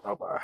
Опа.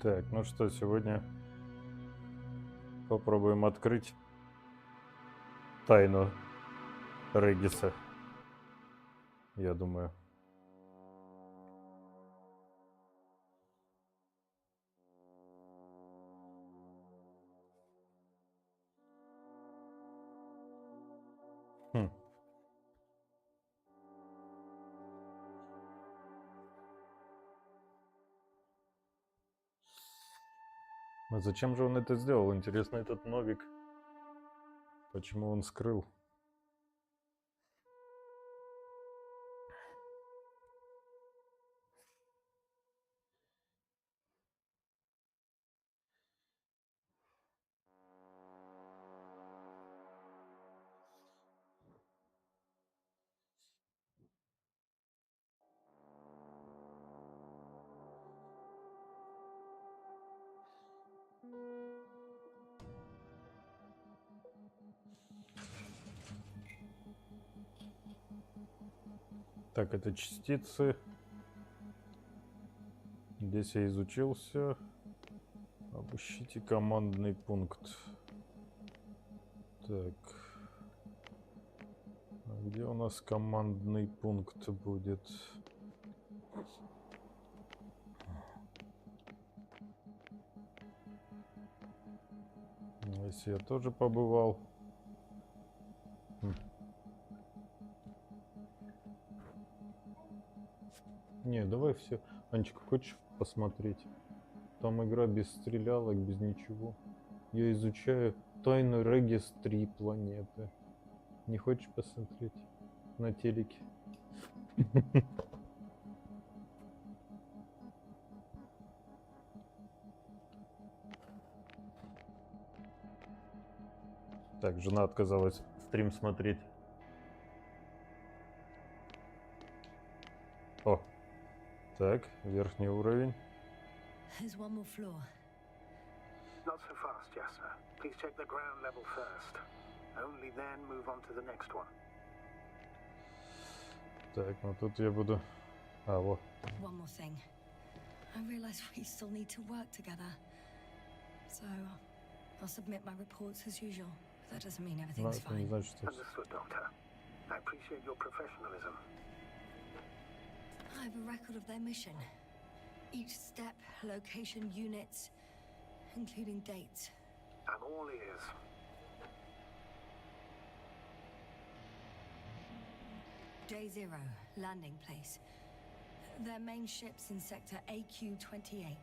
Так, ну что, сегодня попробуем открыть тайну Региса, я думаю. Хм. А зачем же он это сделал? Интересно, этот Новик, почему он скрыл? Так, это частицы. Здесь я изучил все. Обыщите командный пункт. Так. А где у нас командный пункт будет? Здесь я тоже побывал. Не, давай все. Анечка, хочешь посмотреть? Там игра без стрелялок, без ничего. Я изучаю тайну Regis 3 планеты. Не хочешь посмотреть на телеке? Так, жена отказалась стрим смотреть. О, так, верхний уровень. There's one more floor. Not so fast, Jasper. Please check the ground level first. Only then move on to the next one. Так, ну тут я буду... А, вот. One more thing. I realize we still need to work together. So, I'll submit my reports as usual. But that doesn't mean everything's Это не fine. значит, что... Understood, Doctor. I appreciate your professionalism. I have a record of their mission. Each step, location, units, including dates. I'm all ears. Day 0, landing place. Their main ship's in sector AQ-28.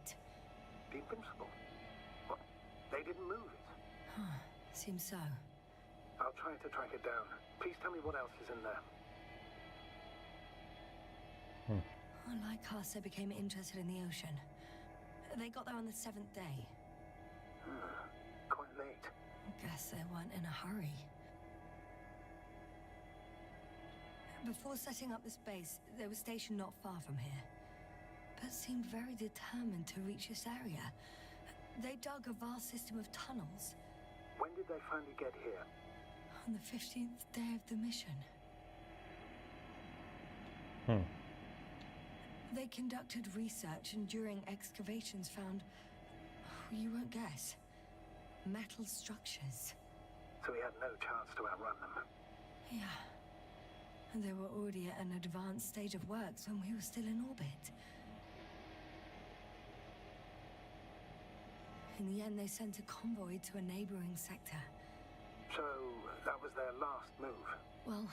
The Invincible. What? They didn't move it. Huh. Seems so. I'll try to track it down. Please tell me what else is in there. Like us, they became interested in the ocean. They got there on the 7th day. Quite late. Guess they weren't in a hurry. Before setting up this base, they were stationed not far from here, but seemed very determined to reach this area. They dug a vast system of tunnels. When did they finally get here? On the 15th day of the mission. They conducted research and during excavations found, you won't guess, metal structures. So we had no chance to outrun them. Yeah. And they were already at an advanced stage of works when we were still in orbit. In the end, they sent a convoy to a neighboring sector. So that was their last move. Well,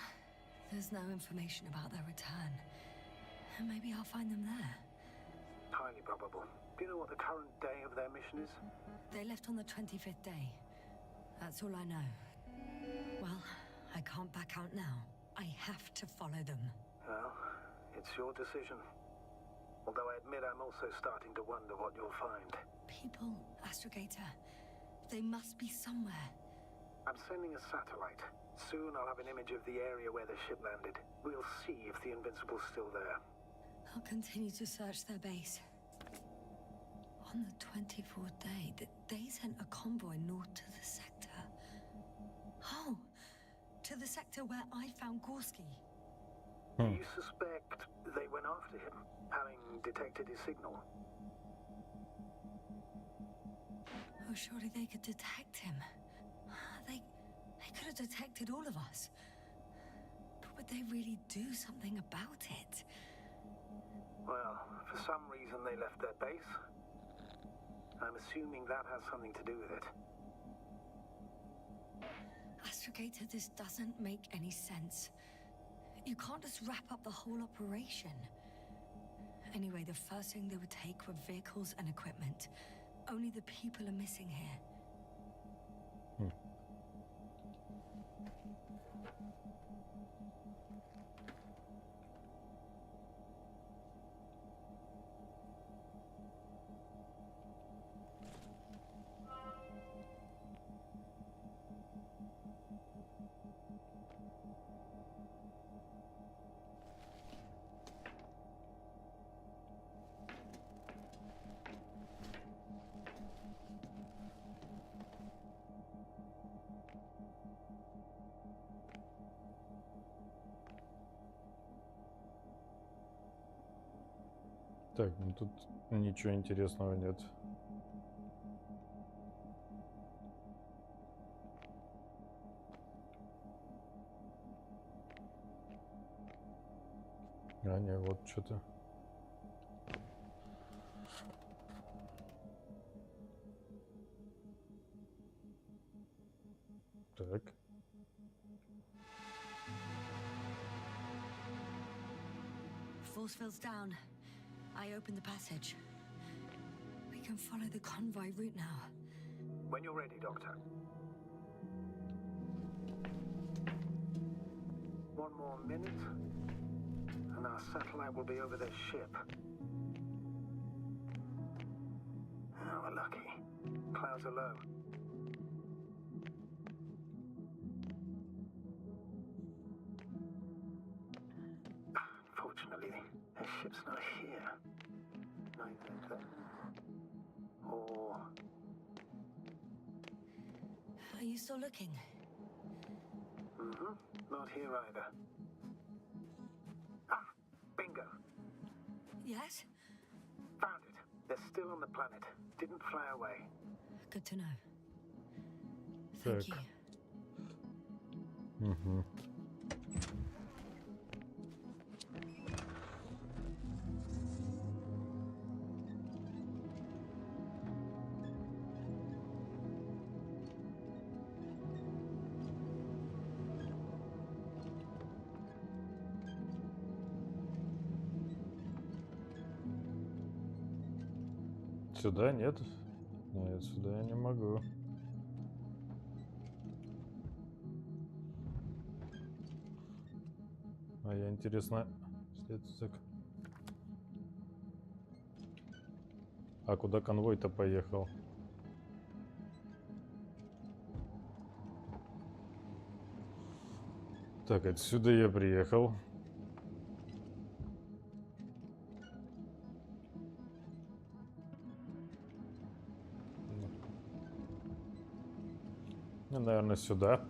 there's no information about their return. Maybe I'll find them there. Highly probable. Do you know what the current day of their mission is? They left on the 25th day. That's all I know. Well, I can't back out now. I have to follow them. Well, it's your decision. Although I admit I'm also starting to wonder what you'll find. People, Astrogator. They must be somewhere. I'm sending a satellite. Soon I'll have an image of the area where the ship landed. We'll see if the Invincible's still there. I'll continue to search their base. On the 24th day, they sent a convoy north to the sector. Oh, to the sector where I found Gorski. You suspect they went after him, having detected his signal? Oh, surely they could detect him. They could have detected all of us. But would they really do something about it? Well, for some reason they left their base. I'm assuming that has something to do with it. Astrogator, this doesn't make any sense. You can't just wrap up the whole operation. Anyway, the first thing they would take were vehicles and equipment. Only the people are missing here. Так, ну тут ничего интересного нет. А, не, вот что-то. Так. Force field's down. I opened the passage. We can follow the convoy route now. When you're ready, Doctor. One more minute, and our satellite will be over their ship. Oh, we're lucky. Clouds are low. Unfortunately, their ship's not here. Neither them. Or... Are you still looking? Not here either. Ah! Bingo! Yes? Found it. They're still on the planet. Didn't fly away. Good to know. Thank Так. you. Угу. Сюда нет? Нет, сюда я не могу. А я, интересно, а куда конвой-то поехал? Так, отсюда я приехал. Ну, наверное, сюда.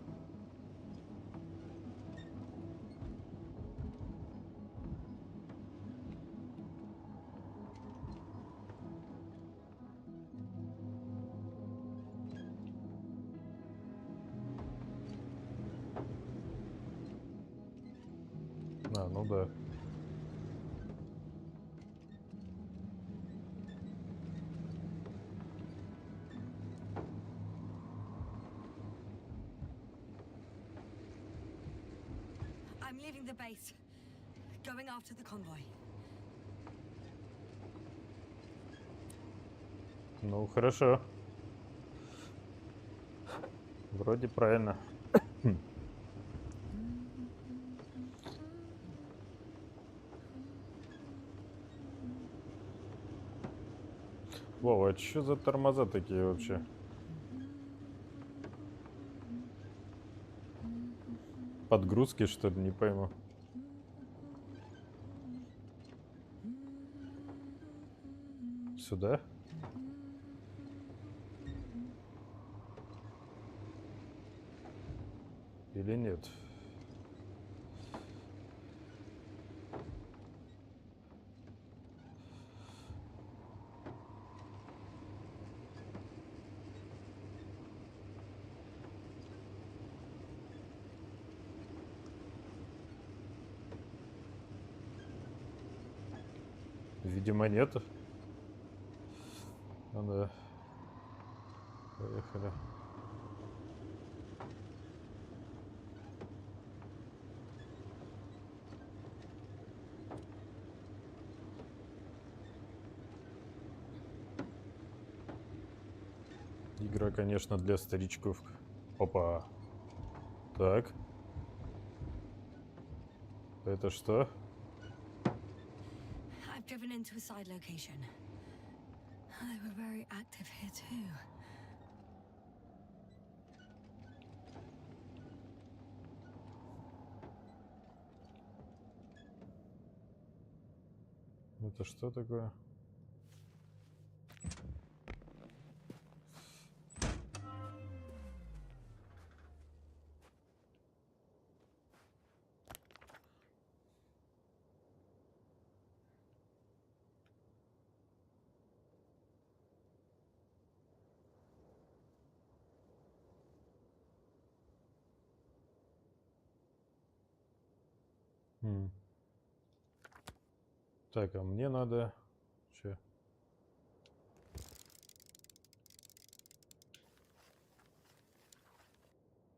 А, ну да. I'm leaving the base. Going after the convoy. Ну, хорошо. Вроде правильно. Вова, а что за тормоза такие вообще? Подгрузки, что ли, не пойму. Сюда? Или нет? Видимо, нет. Ну да. Поехали. Игра, конечно, для старичков. Опа. Так. Это что? I've driven into a side location. They were very active here too. Это что такое? М. Так, а мне надо... Че?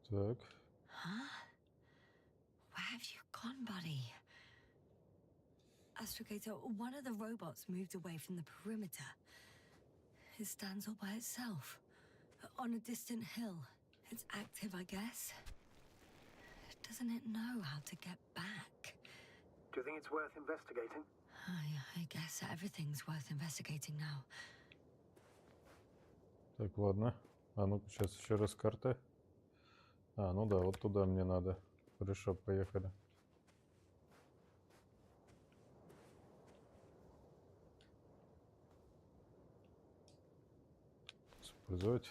Так. Huh? Where have you gone, buddy? Astrogator, one of the robots moved away from the perimeter. It stands all by itself, on a distant hill. It's active, I guess. Doesn't it know how to get back? Do you think it's worth investigating? I guess everything's worth investigating now. Так, ладно. А ну-ка, сейчас еще раз карта. А, ну да, вот туда мне надо. Хорошо, поехали. Использовать.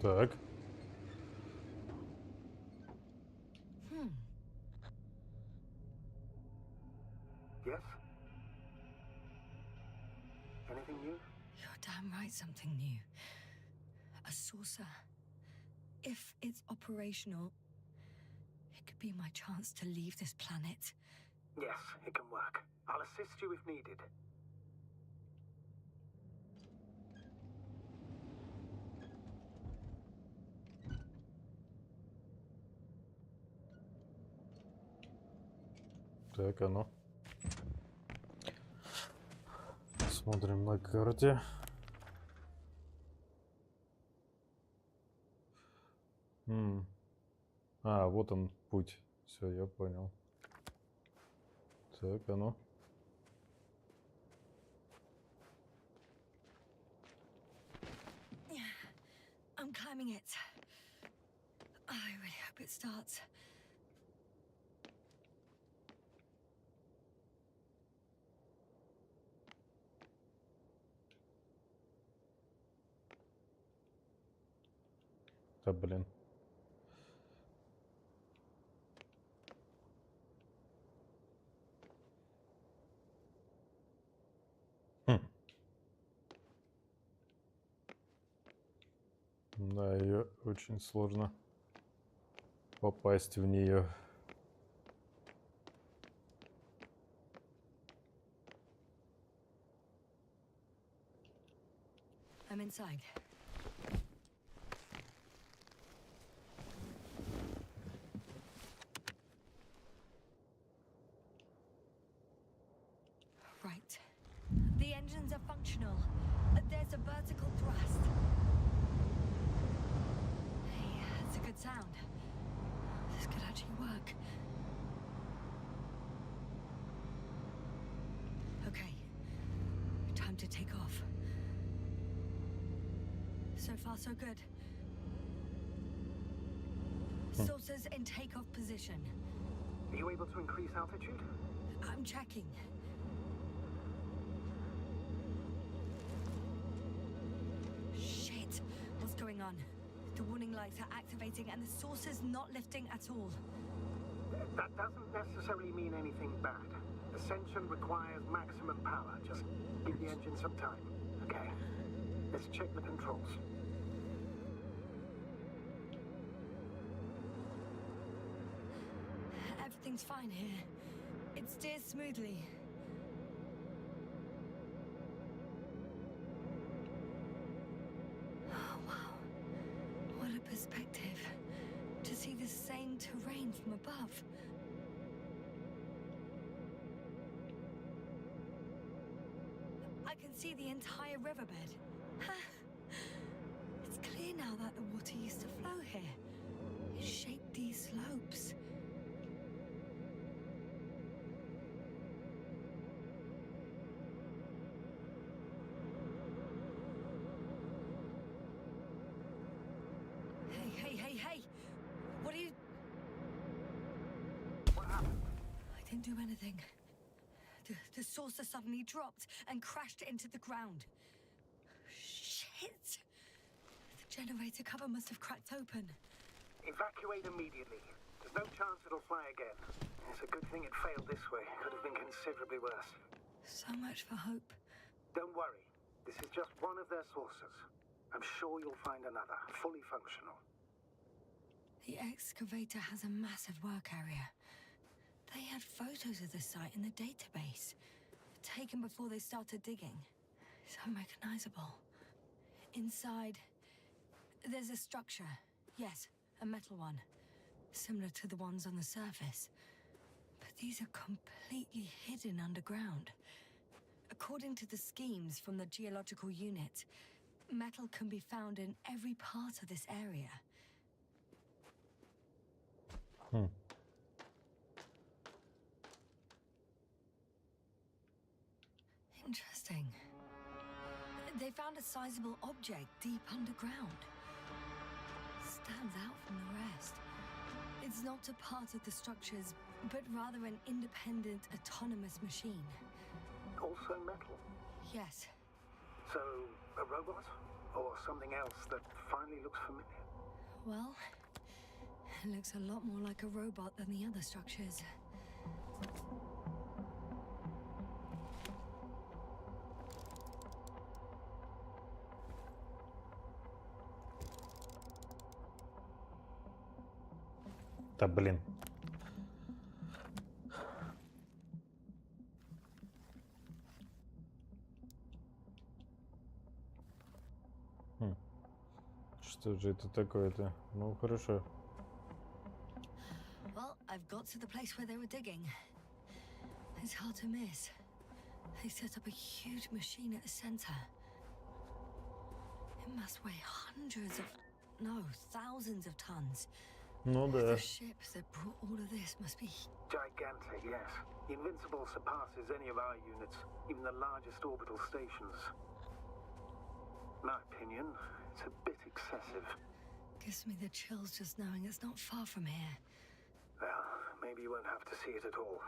Так. Damn right, something new. A saucer. If it's operational, it could be my chance to leave this planet. Yes, it can work. I'll assist you if needed. Так, оно. Смотрим на карте. А, вот он путь. Все, я понял. Так, оно. I'm climbing it. I really hope it starts. Да, блин. Да, ее очень сложно попасть в нее. I'm inside. Right. The engines are functional. There's a vertical thrust. Hey, that's a good sound. This could actually work. Okay. Time to take off. So far, so good. Saucers in takeoff position. Are you able to increase altitude? I'm checking. Shit! What's going on? The warning lights are activating and the saucer's not lifting at all. That doesn't necessarily mean anything bad. Ascension requires maximum power. Just give the engine some time. Okay. Let's check the controls. Everything's fine here. It steers smoothly. Oh, wow. What a perspective. To see the same terrain from above. I can see the entire riverbed. It's clear now that the water used to flow here. It shaped these slopes. Hey! What are you... What happened? I didn't do anything. The saucer suddenly dropped and crashed into the ground. Shit! The generator cover must have cracked open. Evacuate immediately. There's no chance it'll fly again. It's a good thing it failed this way. It could have been considerably worse. So much for hope. Don't worry. This is just one of their sources. I'm sure you'll find another, fully functional. The excavator has a massive work area. They had photos of the site in the database, taken before they started digging. It's unrecognizable. Inside, there's a structure. Yes, a metal one. Similar to the ones on the surface. But these are completely hidden underground. According to the schemes from the geological unit, metal can be found in every part of this area. Interesting. They found a sizable object deep underground. Stands out from the rest. It's not a part of the structures, but rather an independent, autonomous machine. Also metal. Yes. So, a robot? Or something else that finally looks familiar? Well, it looks a lot more like a robot than the other structures. Да блин. Что же это такое-то? Ну, хорошо. Well, I've got to the place where they were digging. It's hard to miss. They set up a huge machine at the center. It must weigh hundreds of, no, thousands of tons. Ну The да. ship that brought all of this must be... Gigantic, yes. The Invincible surpasses any of our units, even the largest orbital stations. My opinion, it's a bit excessive. Gives me the chills just knowing it's not far from here. Well, maybe you won't have to see it at all.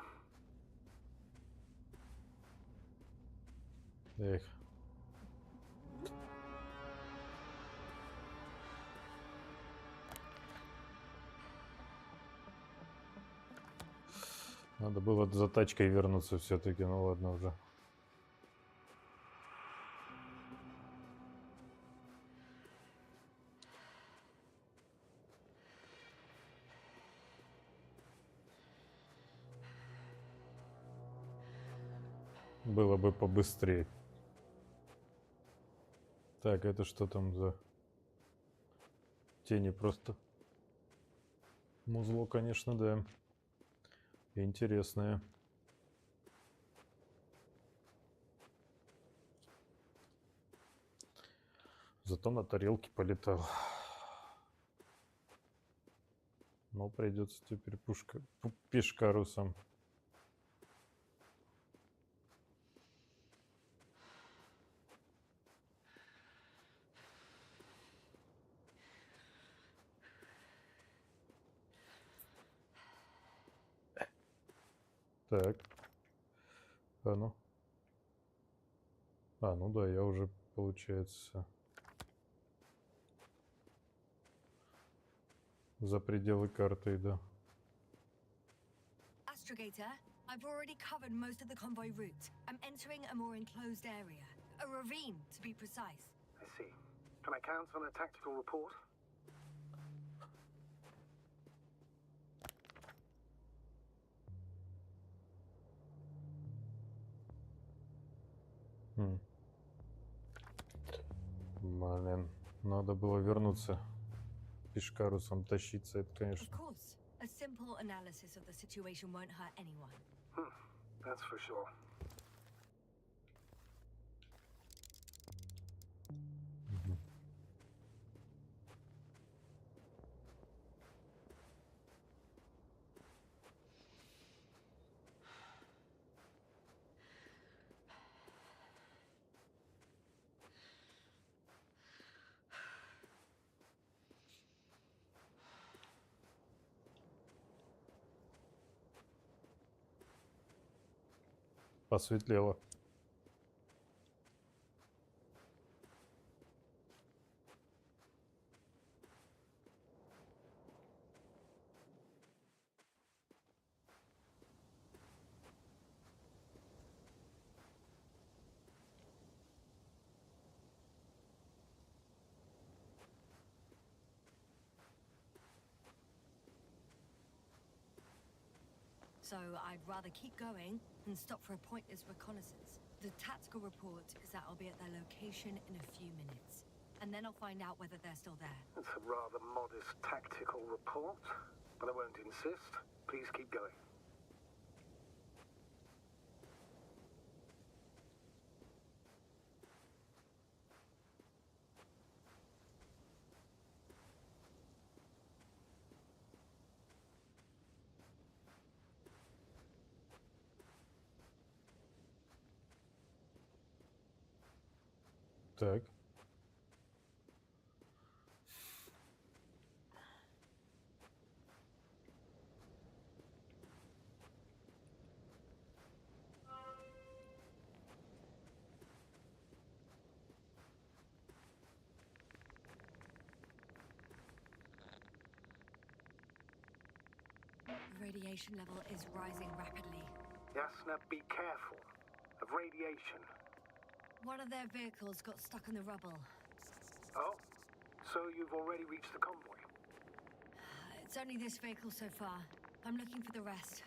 Эх. Надо было за тачкой вернуться все-таки, ну ладно уже. Было бы побыстрее. Так, это что там за тени просто? Музло, конечно, да. Интересное. Зато на тарелке полетал. Но придется теперь пешкарусом. Так. А ну. А, ну да, я уже, получается, за пределы карты иду. Astrogator, I've already covered most of the convoy route. I'm entering a more enclosed area. A ravine, to be precise. I see. Can I count on a tactical report? Блин, надо было вернуться. Пешкарусом тащиться, это, Of конечно. course, a simple analysis of the situation won't hurt anyone. That's for sure. Посветлело. So I'd rather keep going than stop for a pointless reconnaissance. The tactical report is that I'll be at their location in a few minutes. And then I'll find out whether they're still there. It's a rather modest tactical report, but I won't insist. Please keep going. Так. The radiation level is rising rapidly. Yes, now be careful. Of radiation. One of their vehicles got stuck in the rubble. Oh? So you've already reached the convoy? It's only this vehicle so far. I'm looking for the rest.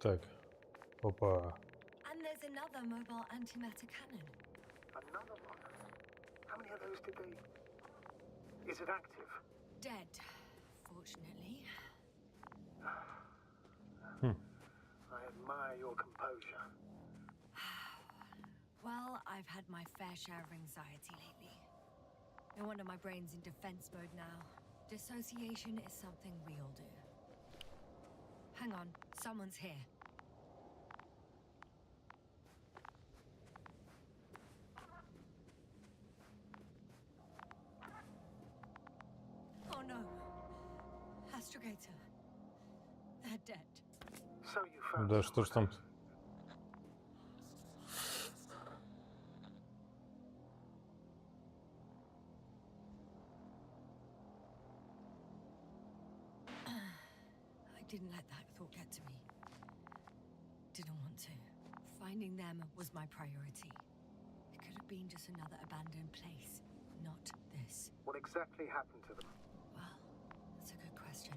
Так, опа. And there's another mobile antimatter cannon. Another one? How many of those did they... Is it active? Dead, fortunately. I admire your composure. Well, I've had my fair share of anxiety lately. No wonder my brain's in defense mode now. Dissociation is something we all do. Hang on, someone's here. Oh no. Astrogator. They're dead. So you found Да что ж там? I didn't let that thought get to me. Didn't want to. Finding them was my priority. It could have been just another abandoned place, not this. What exactly happened to them? Well, that's a good question.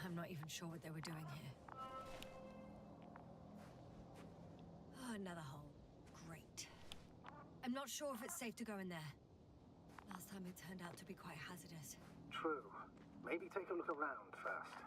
I'm not even sure what they were doing here. Oh, another hole. Great. I'm not sure if it's safe to go in there. Last time it turned out to be quite hazardous. True. Maybe take a look around first.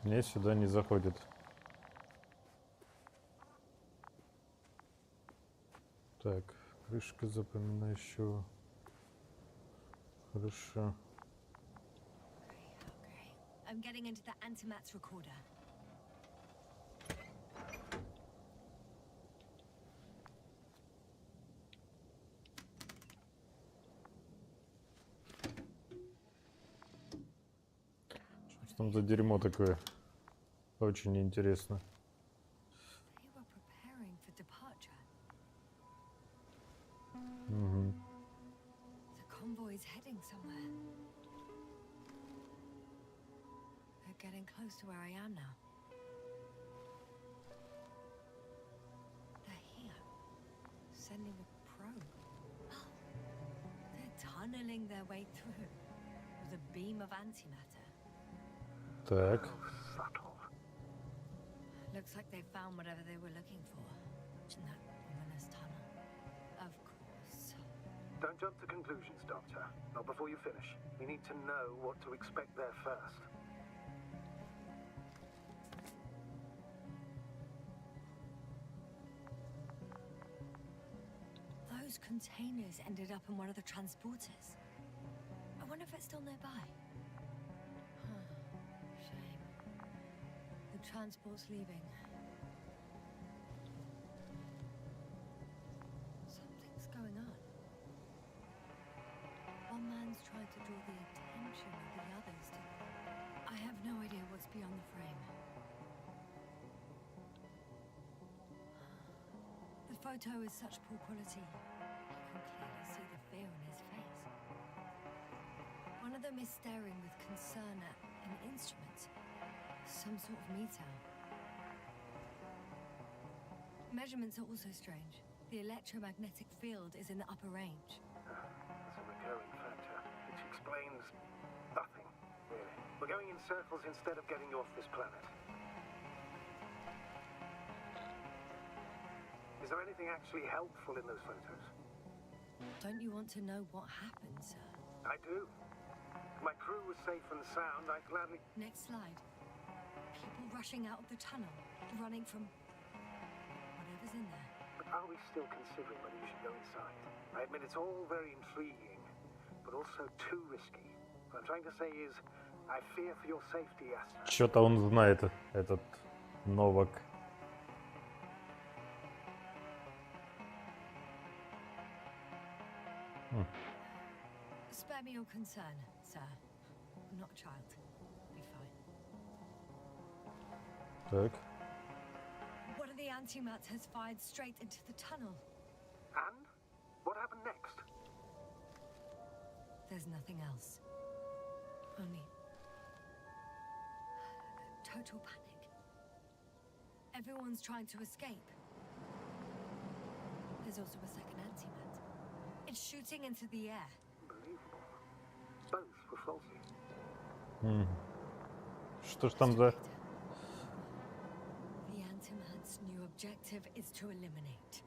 Мне сюда не заходит. Так, крышка запоминающего. Хорошо. Okay. I'm getting into the antimat's recorder. Что там за дерьмо такое? Очень интересно. They were preparing for departure. Угу. The convoy's heading somewhere. They're getting close to where I am now. They're here. Sending a probe. Oh, they're tunneling their way through with a beam of antimatter. Так. Subtle. Looks like they found whatever they were looking for in that ominous tunnel. Of course. Don't jump to conclusions, Doctor. Not before you finish. We need to know what to expect there first. Those containers ended up in one of the transporters. I wonder if it's still nearby. Huh. Shame. The transport's leaving. Something's going on. One man's trying to draw the attention of the others to... I have no idea what's beyond the frame. The photo is such poor quality. You can clearly see the fear on his face. One of them is staring with concern at an instrument. Some sort of meter. Measurements are also strange. The electromagnetic field is in the upper range. That's a recurring factor, which explains nothing, really. We're going in circles instead of getting you off this planet. Is there anything actually helpful in those photos? Don't you want to know what happened, sir? I do. If my crew was safe and sound, I'd gladly... Next slide. People rushing out of the tunnel, running from whatever's in there. But are we still considering whether you should go inside? I admit it's all very intriguing, but also too risky. What I'm trying to say is, I fear for your safety, Yasna. Что-то он знает, этот Новак. Spare me your concern, sir. I'm not a child. Be fine. Так. One of the antimats has fired straight into the tunnel. And? What happened next? There's nothing else. Only total panic. Everyone's trying to escape. There's also a second antimat. It's shooting into the air. Unbelievable. Both were faulty. Что ж там за... The antimat's new objective is to eliminate,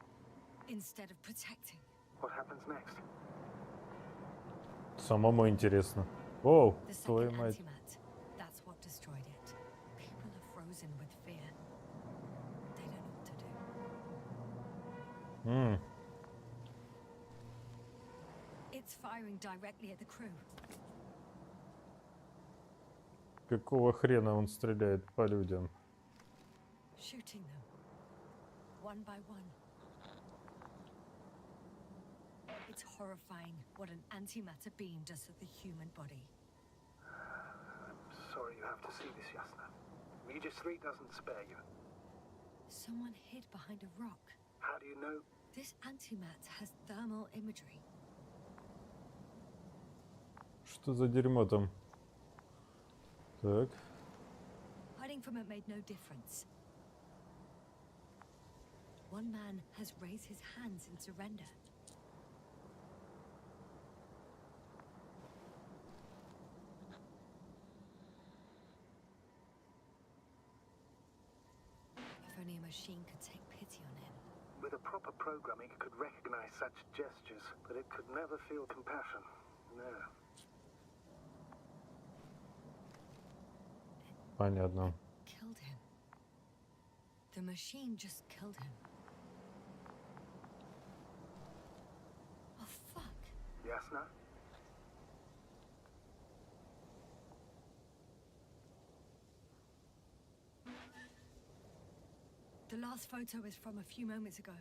instead of protecting. What happens next? Самому интересно. Оу, The твою second мать. antimat, that's what destroyed it. People are frozen with fear. They don't know what to do. It's firing directly at the crew. Какого хрена он стреляет по людям? Shooting them, one by one. It's horrifying what an antimatter beam does to the human body. I'm sorry you have to see this, Yasna. Regis 3 doesn't spare you. Someone hid behind a rock. How do you know? This antimat has thermal imagery. Что за дерьмо там? Так. Hiding from it made no difference. One man has raised his hands in surrender. If only a machine could take pity on him. With a proper programming, it could recognize such gestures, but it could never feel compassion. No. Понятно. Killed him. The machine just killed him. Oh, fuck. Yasna? The last photo is from a few moments ago.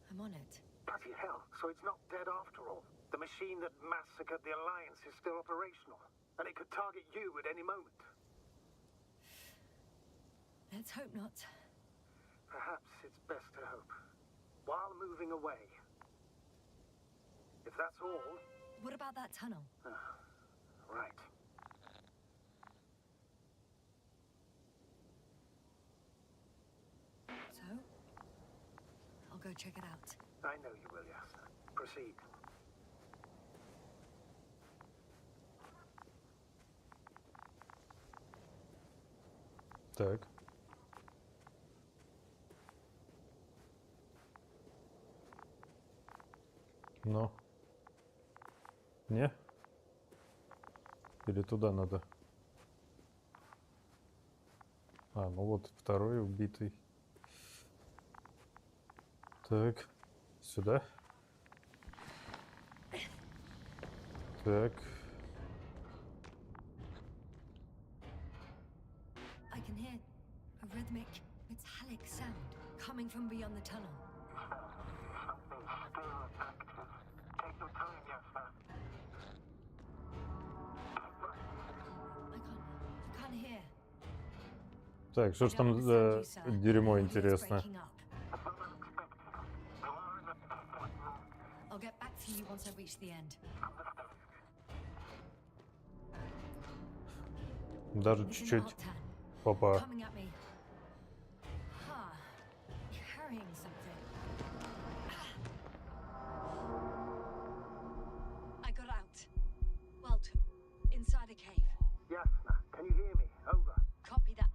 I'm on it. Bloody hell, so it's not dead after all. The machine that massacred the Alliance is still operational, and it could target you at any moment. Let's hope not. Perhaps it's best to hope. While moving away. If that's all... What about that tunnel? Right. So? I'll go check it out. I know you will, Yasna. Proceed. Так. Ну. Не? Или туда надо? А, ну вот второй убитый. Так. Сюда. Так. I can hear a rhythmic, metallic sound coming from beyond the tunnel. Something still active. Take your time, Yasna. I can't hear. Так, что ж там за дерьмо интересно? I'll get back to you once I reach the end. Даже It's an чуть-чуть octane попа. coming at me. Carrying something. I got out. Well, inside a cave. Yasna, can you hear me? Over. Copy that.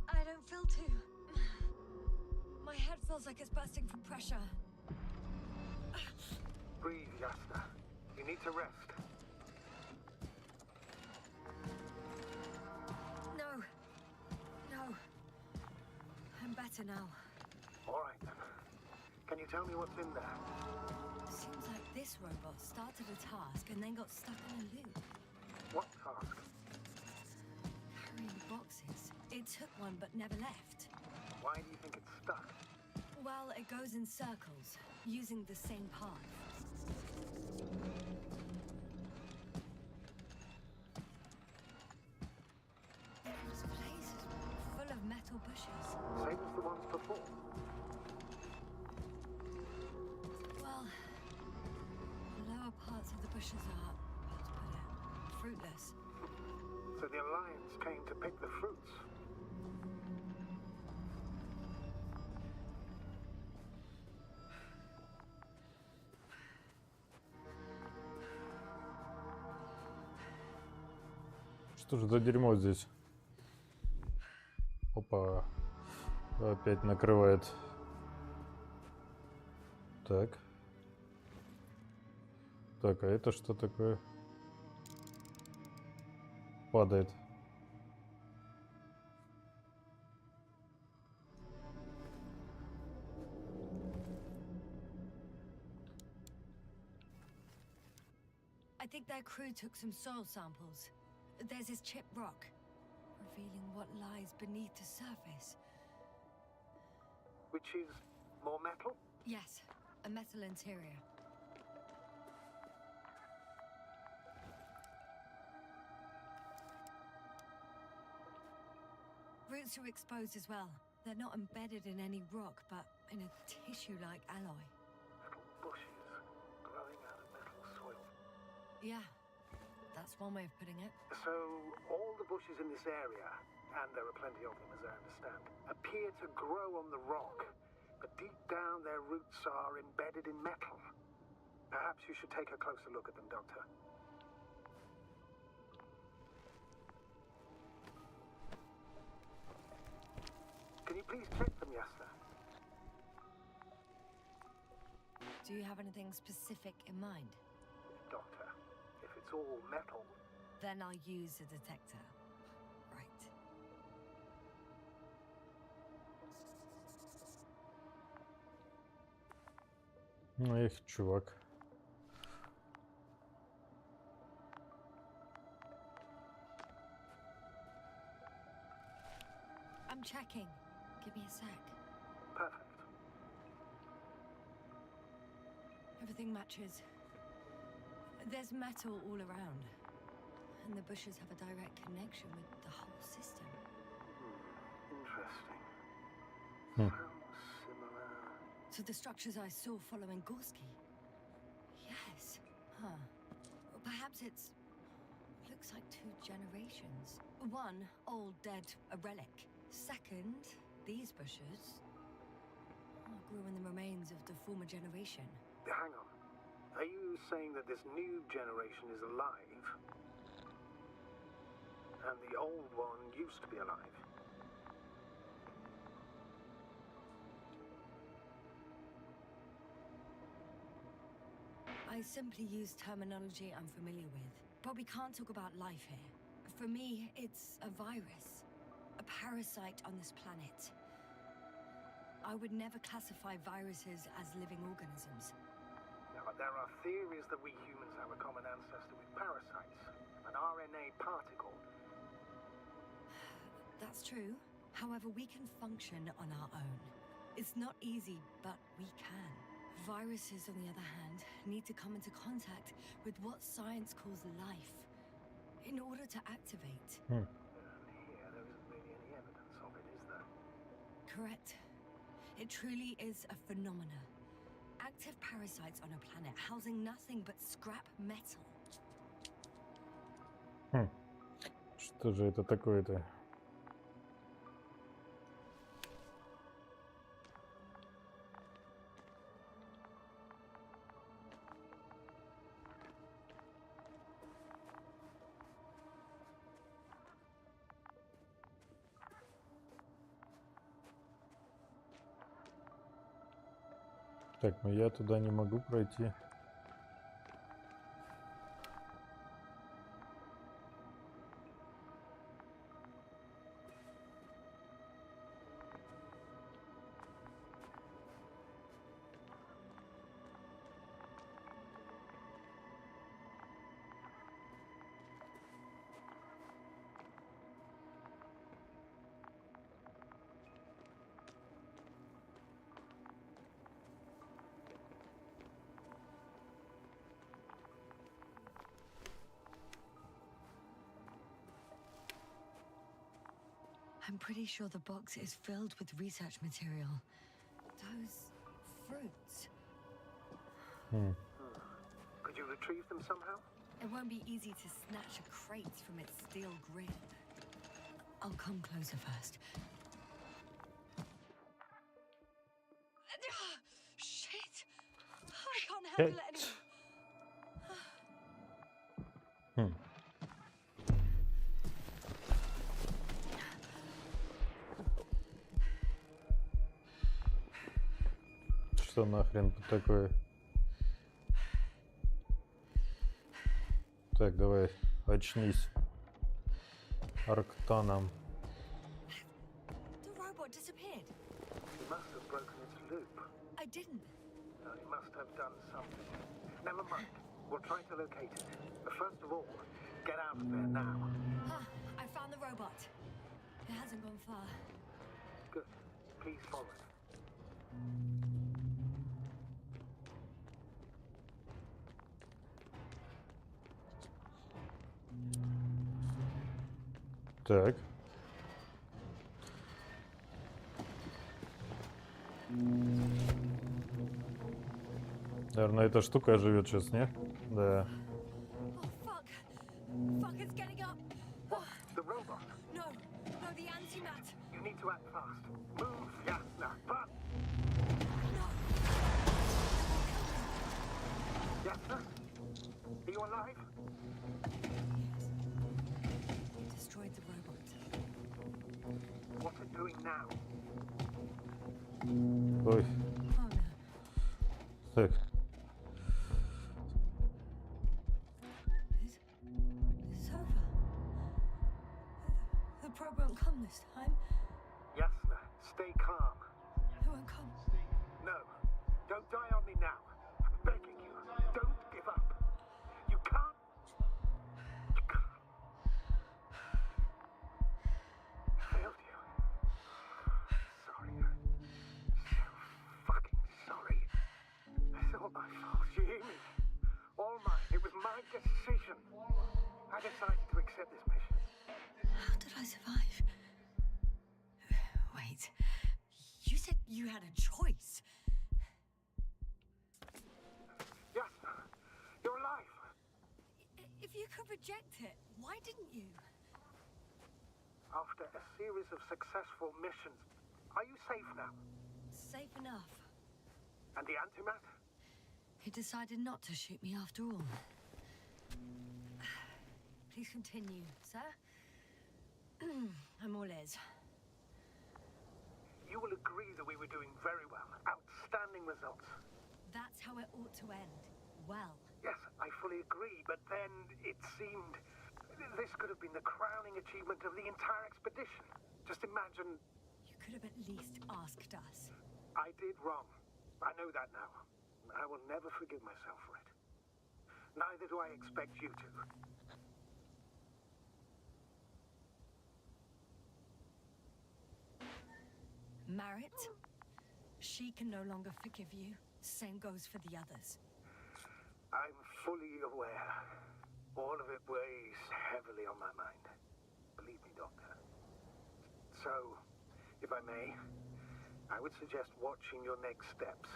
I don't feel too. My head feels like it's bursting from pressure. Breathe, Yasna. You need to rest. No. I'm better now. All right, then. Can you tell me what's in there? Seems like this robot started a task and then got stuck in a loop. took one but never left. Why do you think it's stuck? Well, it goes in circles, using the same path. This place is full of metal bushes. Same as the ones before. Well, the lower parts of the bushes are, how to put it, fruitless. So the Alliance came to pick the fruits. Что же за дерьмо здесь? Опа. Опять накрывает. Так. Так, а это что такое? Падает. I think their crew took some soil samples. There's this chipped rock, revealing what lies beneath the surface. Which is more metal? Yes, a metal interior. Roots are exposed as well. They're not embedded in any rock, but in a tissue-like alloy. Little bushes growing out of metal soil. Yeah, that's one way of putting it. So all the bushes in this area, and there are plenty of them as I understand, appear to grow on the rock, but deep down their roots are embedded in metal. Perhaps you should take a closer look at them, Doctor. Can you please check them, Yasta? Do you have anything specific in mind? Doctor, if it's all metal, Then I'll use a detector. Right. Ну, эх, чувак. I'm checking. Give me a sec. perfect. Everything matches. There's metal all around. And the bushes have a direct connection with the whole system. Interesting. Hmm. Sounds similar. To the structures I saw following Gorski. Yes. Huh. Or perhaps it's... looks like two generations. One, old, dead, a relic. Second, these bushes grew in the remains of the former generation. Hang on. Are you saying that this new generation is alive? And the old one used to be alive? I simply use terminology I'm familiar with. But we can't talk about life here. For me, it's a virus. A parasite on this planet. I would never classify viruses as living organisms. Now, there are theories that we humans have a common ancestor with parasites. An RNA particle. That's true. However, we can function on our own. It's not easy, but we can. Viruses, on the other hand, need to come into contact with what science calls life in order to activate. And here, there isn't really any evidence of it, is there? Correct. It truly is a phenomena. Active parasites on a planet housing nothing but scrap metal. Что же это такое-то? Так, но я туда не могу пройти. I'm pretty sure the box is filled with research material. Those fruits. Could you retrieve them somehow? It won't be easy to snatch a crate from its steel grip. I'll come closer first. Shit! I can't handle it anymore. Что нахрен такое? Так, давай, очнись. Арктаном. The robot disappeared. You must have broken its loop. I didn't. No, you must have done something. Never mind. We'll try to locate it. But first of all, get out of there now. I found the robot. It hasn't gone far. Good. Please follow it. Так. Наверное, эта штука живет сейчас, не? Да. Oh, fuck. Fuck, it's getting up. The robot. No, the antimat. You need to act fast. Move, Yasna. But No. Yasna? Are you alive? Yes. You destroyed the robot. What's it doing now? Ой. Oh no. Так. It's over. The probe won't come this time. Yasna, stay calm. It won't come. No, don't die on me now. I'm begging you. Don't give up. You can't. You can't. I failed you. Sorry. So fucking sorry. It's all my fault. You hear me? All mine. It was my decision. I decided to accept this mission. How did I survive? Wait. You said you had a choice. Yasna, you're alive. If you could reject it, why didn't you? After a series of successful missions, are you safe now? Safe enough. And the antimat? He decided not to shoot me after all. Please continue, sir. I'm all ears. You will agree that we were doing very well. Outstanding results. That's how it ought to end. Well. Yes, I fully agree, but then it seemed this could have been the crowning achievement of the entire expedition. Just imagine. You could have at least asked us. I did wrong. I know that now. I will never forgive myself for it. Neither do I expect you to. Marit, she can no longer forgive you. Same goes for the others. I'm fully aware. All of it weighs heavily on my mind. Believe me, Doctor. So, if I may, I would suggest watching your next steps.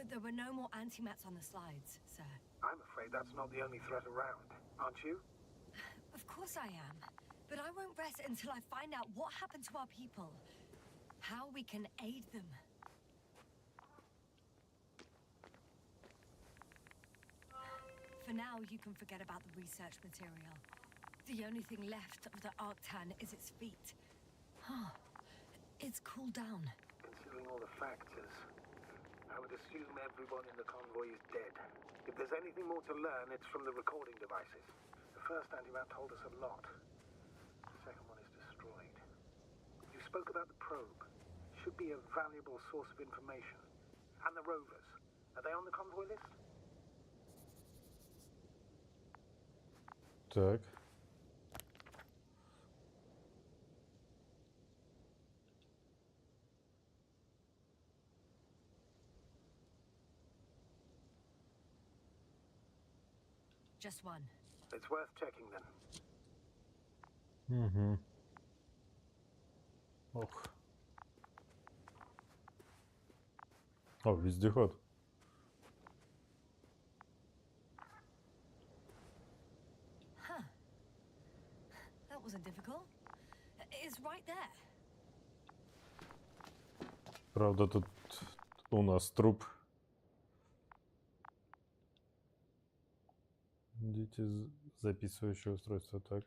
There were no more antimats on the slides, sir. I'm afraid that's not the only threat around, aren't you? Of course I am. But I won't rest until I find out what happened to our people. How we can aid them. For now, you can forget about the research material. The only thing left of the Arctan is its feet. It's cooled down. Considering all the factors, I would assume everyone in the convoy is dead. If there's anything more to learn, it's from the recording devices. The first antimat told us a lot. The second one is destroyed. You spoke about the probe. Should be a valuable source of information. And the rovers. Are they on the convoy list? Так. Just one. It's worth checking then. Угу. Ох. О, вездеход. Huh. That wasn't difficult. It's right there. Правда, тут у нас труп. Идите, записывающее устройство, так.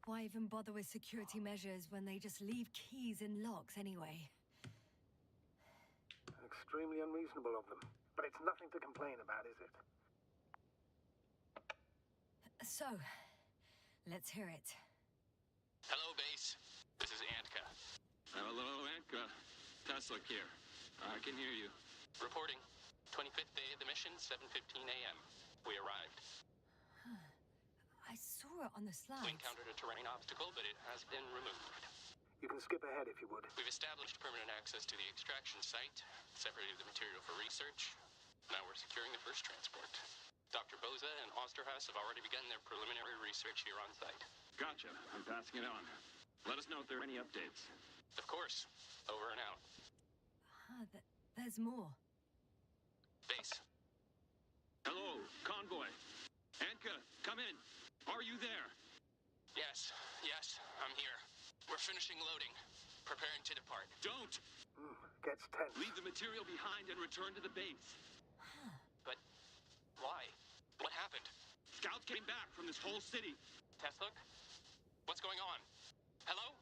Why even bother with security measures when they just leave keys in locks anyway? Extremely unreasonable of them. But it's nothing to complain about, is it? So, let's hear it. Hello, base. This is Antka. Hello, Antka. Tesla here. I can hear you. Reporting. 25th day of the mission, 7:15 a.m. We arrived. I saw it on the We slides. encountered a terrain obstacle, but it has been removed. You can skip ahead if you would. We've established permanent access to the extraction site, separated the material for research. Now we're securing the first transport. Dr. Boza and Osterhaus have already begun their preliminary research here on site. Gotcha. I'm passing it on. Let us know if there are any updates. Of course. Over and out. There's more. Base. Hello, convoy. Anka, come in. Are you there? Yes, I'm here. We're finishing loading. Preparing to depart. Don't! Gets tense. Leave the material behind and return to the base. But why? What happened? Scouts came back from this whole city. Tesla? What's going on? Hello?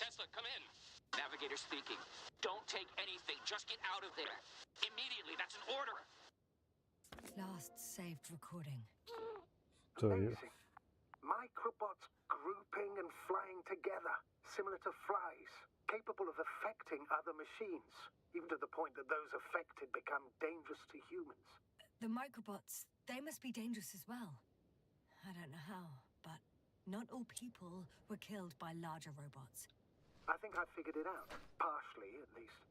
Tesla, come in. Navigator speaking. Don't take anything. Just get out of there. Immediately. That's an order. Last saved recording. Amazing. Microbots grouping and flying together, similar to flies, capable of affecting other machines, even to the point that those affected become dangerous to humans. The microbots, they must be dangerous as well. I don't know how, but not all people were killed by larger robots. I think I figured it out, partially at least.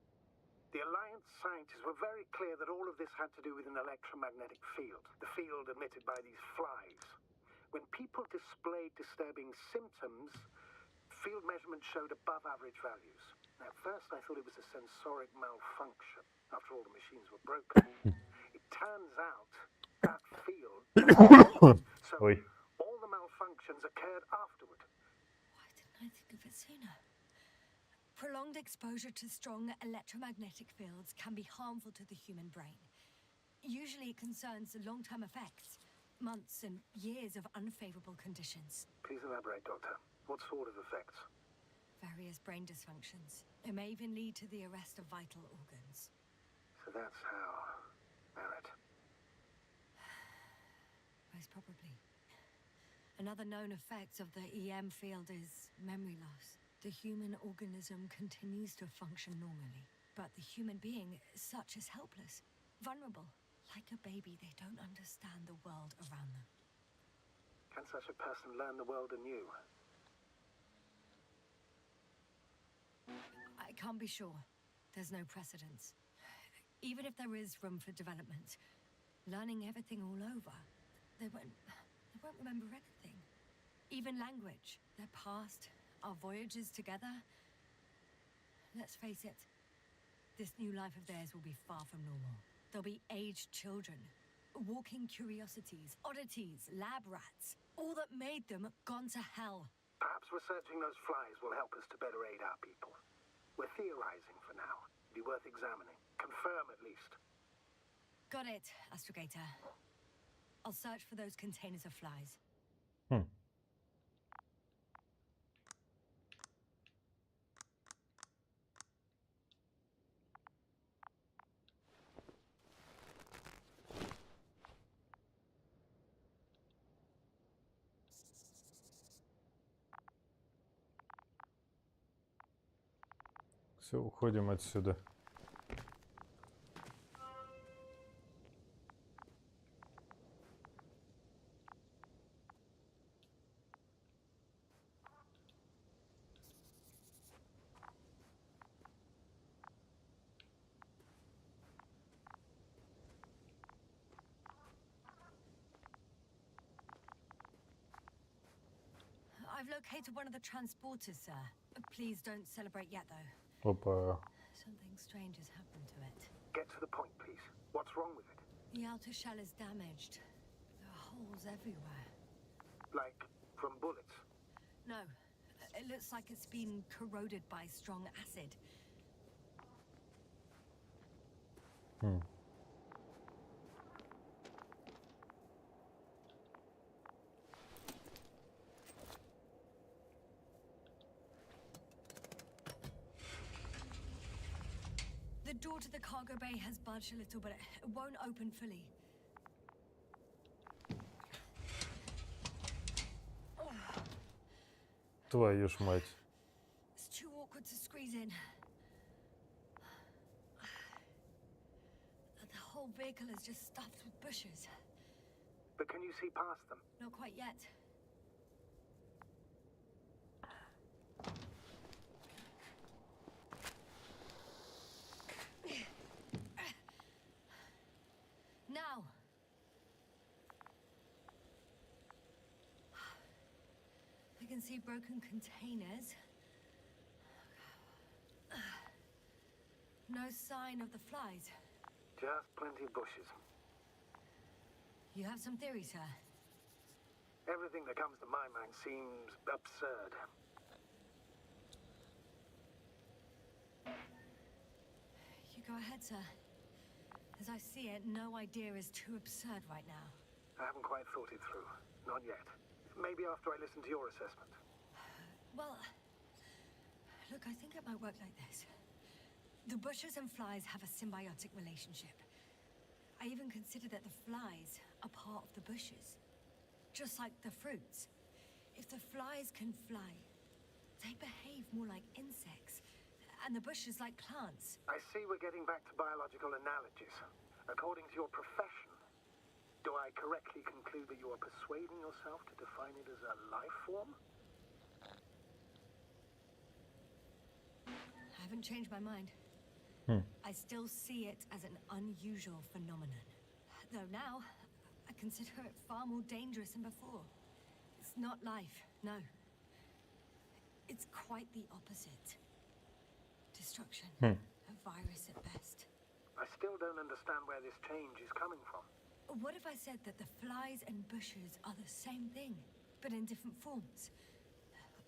The Alliance scientists were very clear that all of this had to do with an electromagnetic field, the field emitted by these flies. When people displayed disturbing symptoms, field measurements showed above average values. At first I thought it was a sensoric malfunction. After all, the machines were broken. It turns out that field... so all the malfunctions occurred afterward. Why didn't I think of it sooner? Prolonged exposure to strong electromagnetic fields can be harmful to the human brain. Usually it concerns long-term effects, months and years of unfavorable conditions. Please elaborate, Doctor. What sort of effects? Various brain dysfunctions. It may even lead to the arrest of vital organs. So that's how... Barrett. Most probably. Another known effect of the EM field is memory loss. The human organism continues to function normally, but the human being such is helpless, vulnerable. Like a baby, they don't understand the world around them. Can such a person learn the world anew? I can't be sure. There's no precedence. Even if there is room for development, learning everything all over, they won't remember anything. Even language, their past, our voyages together. Let's face it, this new life of theirs will be far from normal. They'll be aged children, walking curiosities, oddities, lab rats. All that made them gone to hell. Perhaps researching those flies will help us to better aid our people. We're theorizing for now. Be worth examining. Confirm at least. Got it, Astrogator. I'll search for those containers of flies. Все, уходим отсюда. located one of the transporters, sir. Please don't celebrate yet, though. Опа. Something strange has happened to it. Get to the point, please. What's wrong with it? The outer shell is damaged. There are holes everywhere. Like from bullets? No, it looks like it's been corroded by strong acid. The door to the cargo bay has budged a little, but it won't open fully. Твою ж мать. It's too awkward to squeeze in. The whole vehicle is just stuffed with bushes. But can you see past them? Not quite yet. Now. I can see broken containers. No sign of the flies. Just plenty of bushes. You have some theory, sir? Everything that comes to my mind seems absurd. You go ahead, sir. As I see it, no idea is too absurd right now. I haven't quite thought it through. Not yet. Maybe after I listen to your assessment. Well, look, I think it might work like this. The bushes and flies have a symbiotic relationship. I even consider that the flies are part of the bushes. Just like the fruits. If the flies can fly, they behave more like insects. And the bushes like plants. I see we're getting back to biological analogies. According to your profession, do I correctly conclude that you are persuading yourself to define it as a life form? I haven't changed my mind. I still see it as an unusual phenomenon. Though now, I consider it far more dangerous than before. It's not life, no. It's quite the opposite. Destruction. A virus at best. I still don't understand where this change is coming from. What if I said that the flies and bushes are the same thing, but in different forms?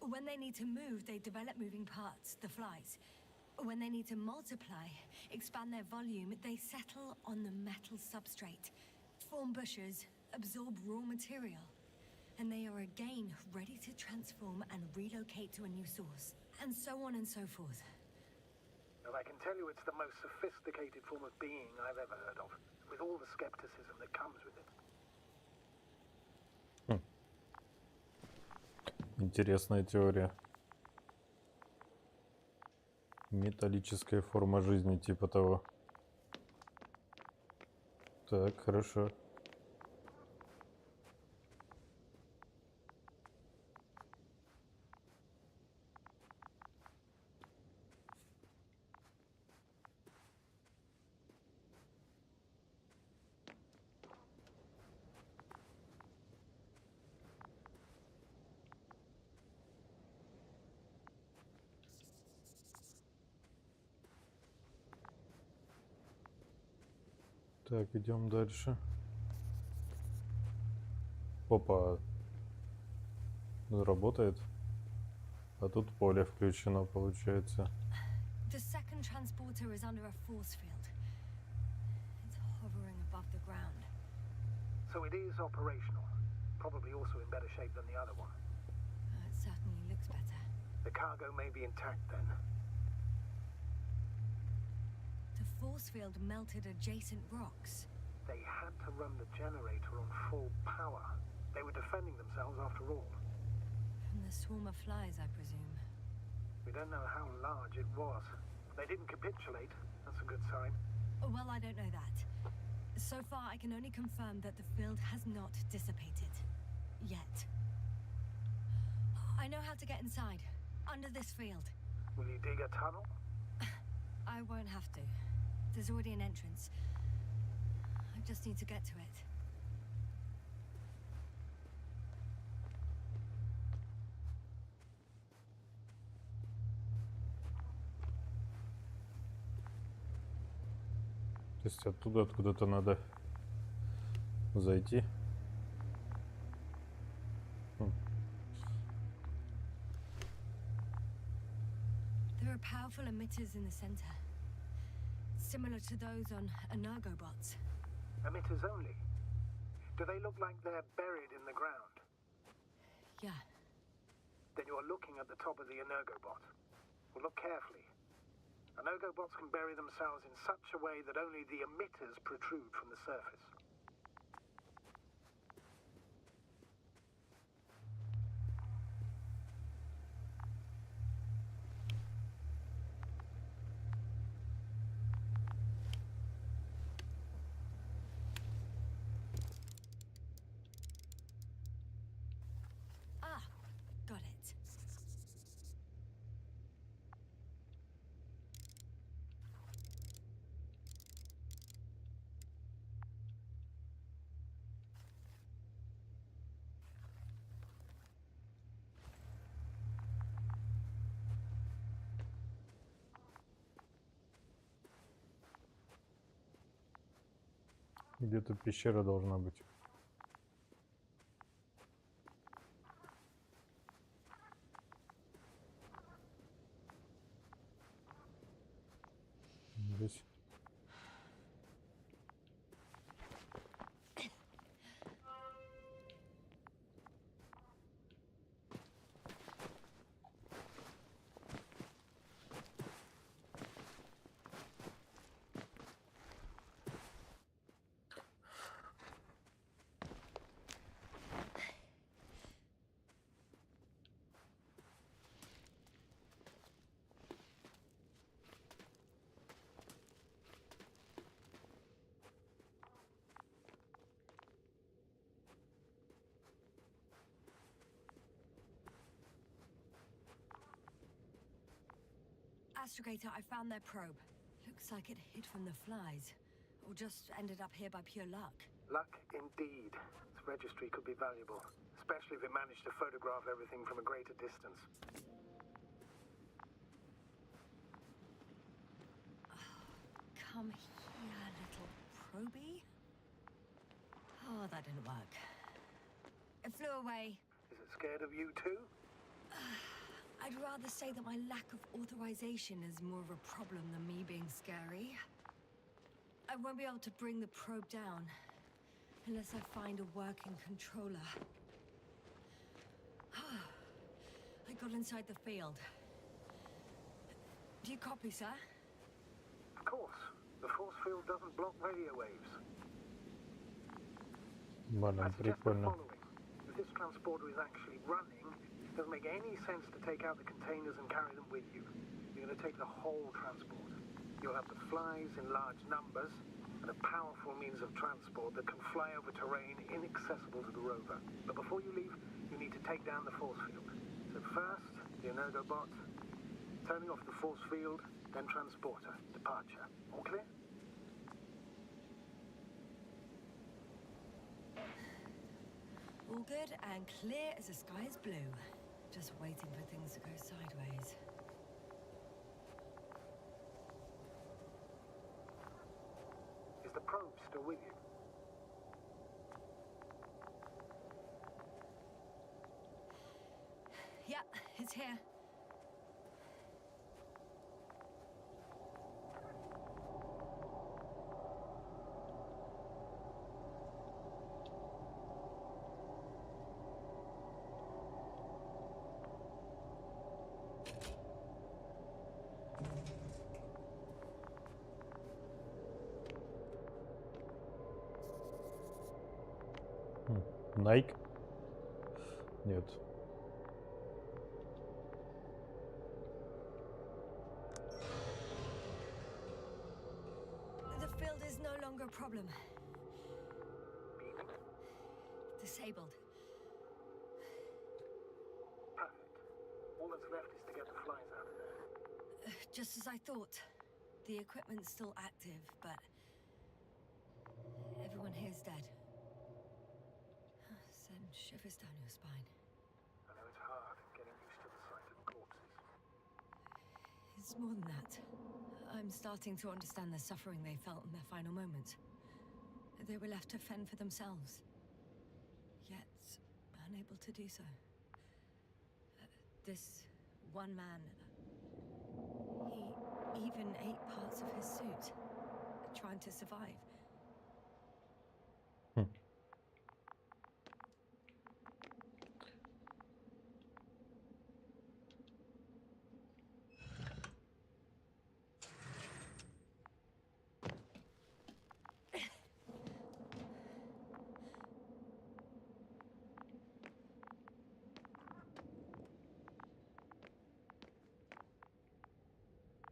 When they need to move, they develop moving parts, the flies. When they need to multiply, expand their volume, they settle on the metal substrate, form bushes, absorb raw material. And they are again ready to transform and relocate to a new source. And so on and so forth. And I can tell you it's the most sophisticated form of being I've ever heard of, with all the skepticism that comes with it. Интересная теория. Металлическая форма жизни, типа того. Так, хорошо. Так, идем дальше. Опа. Работает. А тут поле включено, получается. The second transporter is under a force field. It's hovering above the ground. So it is operational. Probably also in better shape than the other one. It certainly looks better. The cargo may be intact then. The force field melted adjacent rocks. They had to run the generator on full power. They were defending themselves after all. From the swarm of flies, I presume. We don't know how large it was. They didn't capitulate. That's a good sign. Well, I don't know that. So far, I can only confirm that the field has not dissipated. Yet. I know how to get inside. Under this field. Will you dig a tunnel? I won't have to. There's already an entrance. I just need to get to it. есть оттуда откуда-то надо зайти. There are powerful emitters in the center, similar to those on energobots. Emitters only? Do they look like they're buried in the ground? Yeah. Then you're looking at the top of the energobot. Well, look carefully. Energobots can bury themselves in such a way that only the emitters protrude from the surface. Ah, got it. Где-то пещера должна быть. Здесь. Astrogator, I found their probe. Looks like it hid from the flies, or just ended up here by pure luck. Luck indeed. Its registry could be valuable, especially if it managed to photograph everything from a greater distance. Come here, little probie. Oh, that didn't work. It flew away. Is it scared of you too? I'd rather say that my lack of authorization is more of a problem than me being scary. I won't be able to bring the probe down unless I find a working controller. I got inside the field. Do you copy, sir? Of course. The force field doesn't block radio waves. Блин, I suggest the прикольно. following. If this transporter is actually running, it doesn't make any sense to take out the containers and carry them with you. You're going to take the whole transport. You'll have the flies in large numbers and a powerful means of transport that can fly over terrain inaccessible to the rover. But before you leave, you need to take down the force field. So first, the energobot, turning off the force field, then transporter, departure. All clear? All good and clear as the sky is blue. Just waiting for things to go sideways. Is the probe still with you? Yeah, it's here. Найк? Нет. The field is no longer a problem. Disabled. Perfect. All that's left is to get the flies out of there. Just as I thought. The equipment's still active, but everyone here's dead. Send shivers down your spine. I know it's hard getting used to the sight of corpses. It's more than that. I'm starting to understand the suffering they felt in their final moments. They were left to fend for themselves, yet unable to do so. This one man, he even ate parts of his suit, trying to survive.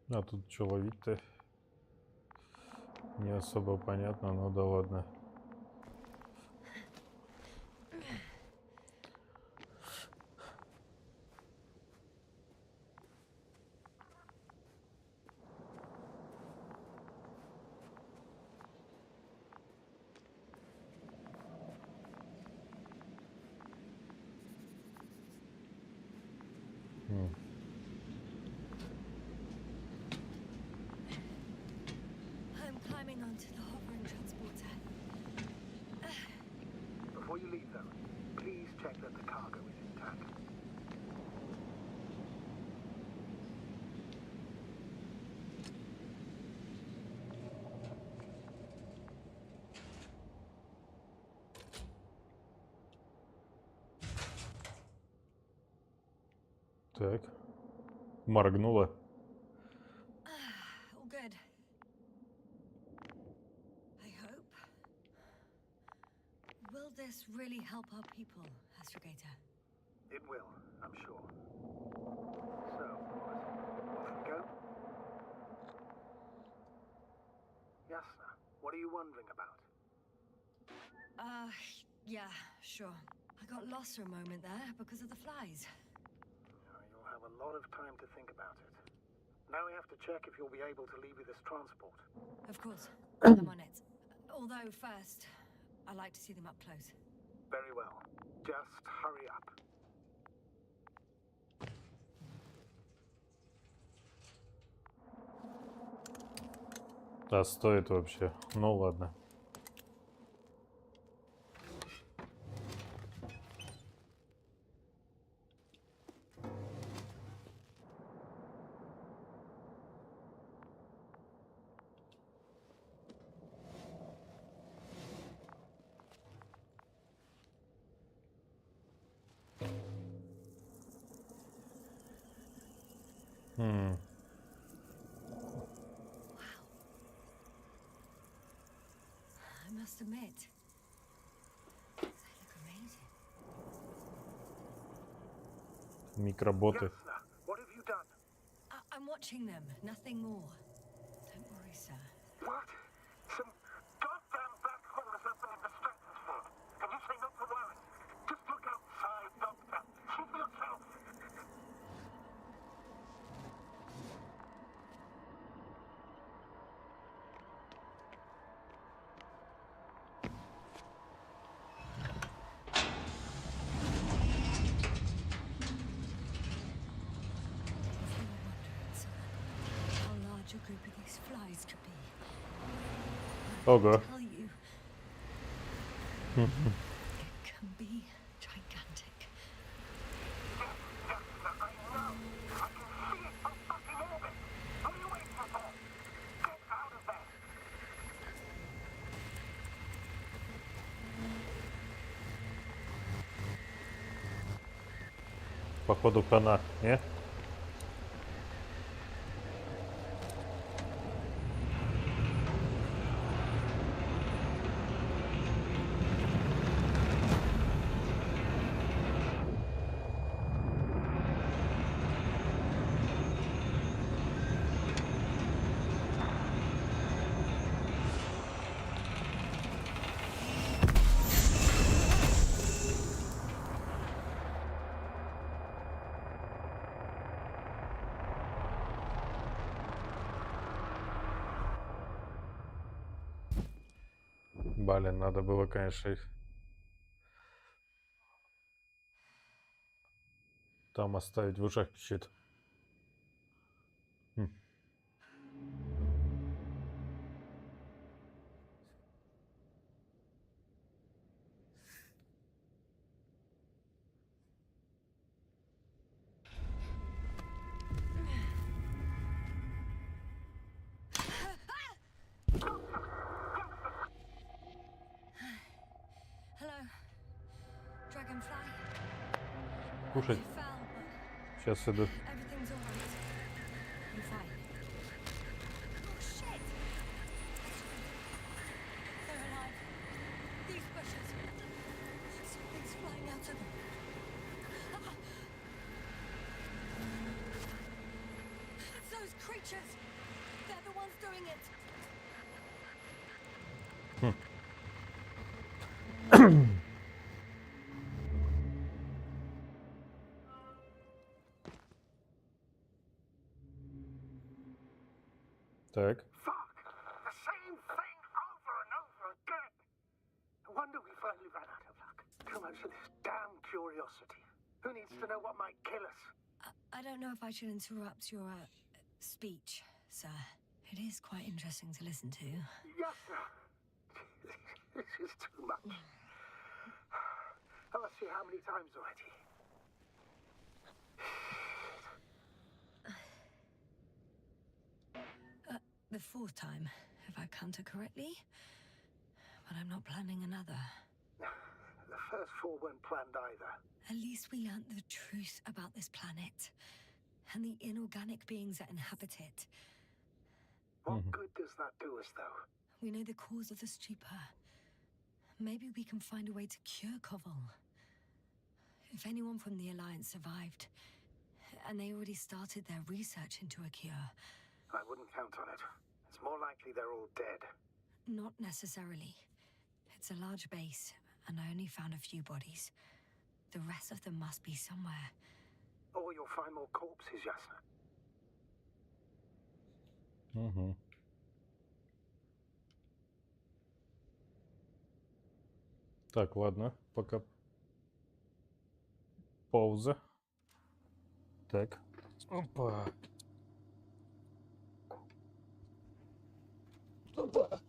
А тут что ловить-то? Не особо понятно, но да ладно. I'm climbing onto the hovering transporter. Before you leave, though, please check that the cargo is intact. Так. Моргнула. All good. I hope. Will this really help our people, Astrogator? It will, I'm sure. So, off we go? Yasna, what are you wondering about? Yeah, sure. I got lost for a moment there because of the flies. You'll have a lot of time to think about it. Now we have to check if you'll be able to leave with this transport. Of course, I'm on it. Although first, I like to see them up close. Very well. Just hurry up. Да, стоит вообще. Ну ладно. I must admit, they look amazing. Микроботы. Yasna, what have you done? I'm watching them, nothing more. Don't worry, sir. What? Some goddamn black holes have been distracted for. And you say not to worry. Just look outside, Doctor. See for yourself. How large a group of these flies could be. Ого. Tell you, it can be gigantic. Yasna, I know. I can see it from fucking orbit. What are you waiting for? Get out of there. Походу хана, не? Блин, надо было, конечно, их там оставить в ушах щит. покушать. I fell, but Сейчас иду. everything's all right. I'm fine. Oh shit! They're alive. These bushes. Something's flying out of them. Ah! It's those creatures. They're the ones doing it. Так. Fuck! The same thing over and over again! No wonder we finally ran out of luck. Too much of this damn curiosity. Who needs to know what might kill us? I don't know if I should interrupt your speech, sir. It is quite interesting to listen to. Yes, sir. This is too much. I've asked you how many times already? The fourth time, if I counted correctly. But I'm not planning another. The first four weren't planned either. At least we learnt the truth about this planet and the inorganic beings that inhabit it. What good does that do us, though? We know the cause of the stupor. Maybe we can find a way to cure Koval. If anyone from the Alliance survived, and they already started their research into a cure. I wouldn't count on it. It's more likely they're all dead. Not necessarily. It's a large base, and I only found a few bodies. The rest of them must be somewhere. Or you'll find more corpses, Yasna. Угу. Так, ладно, пока пауза. Так. Опа. Опа.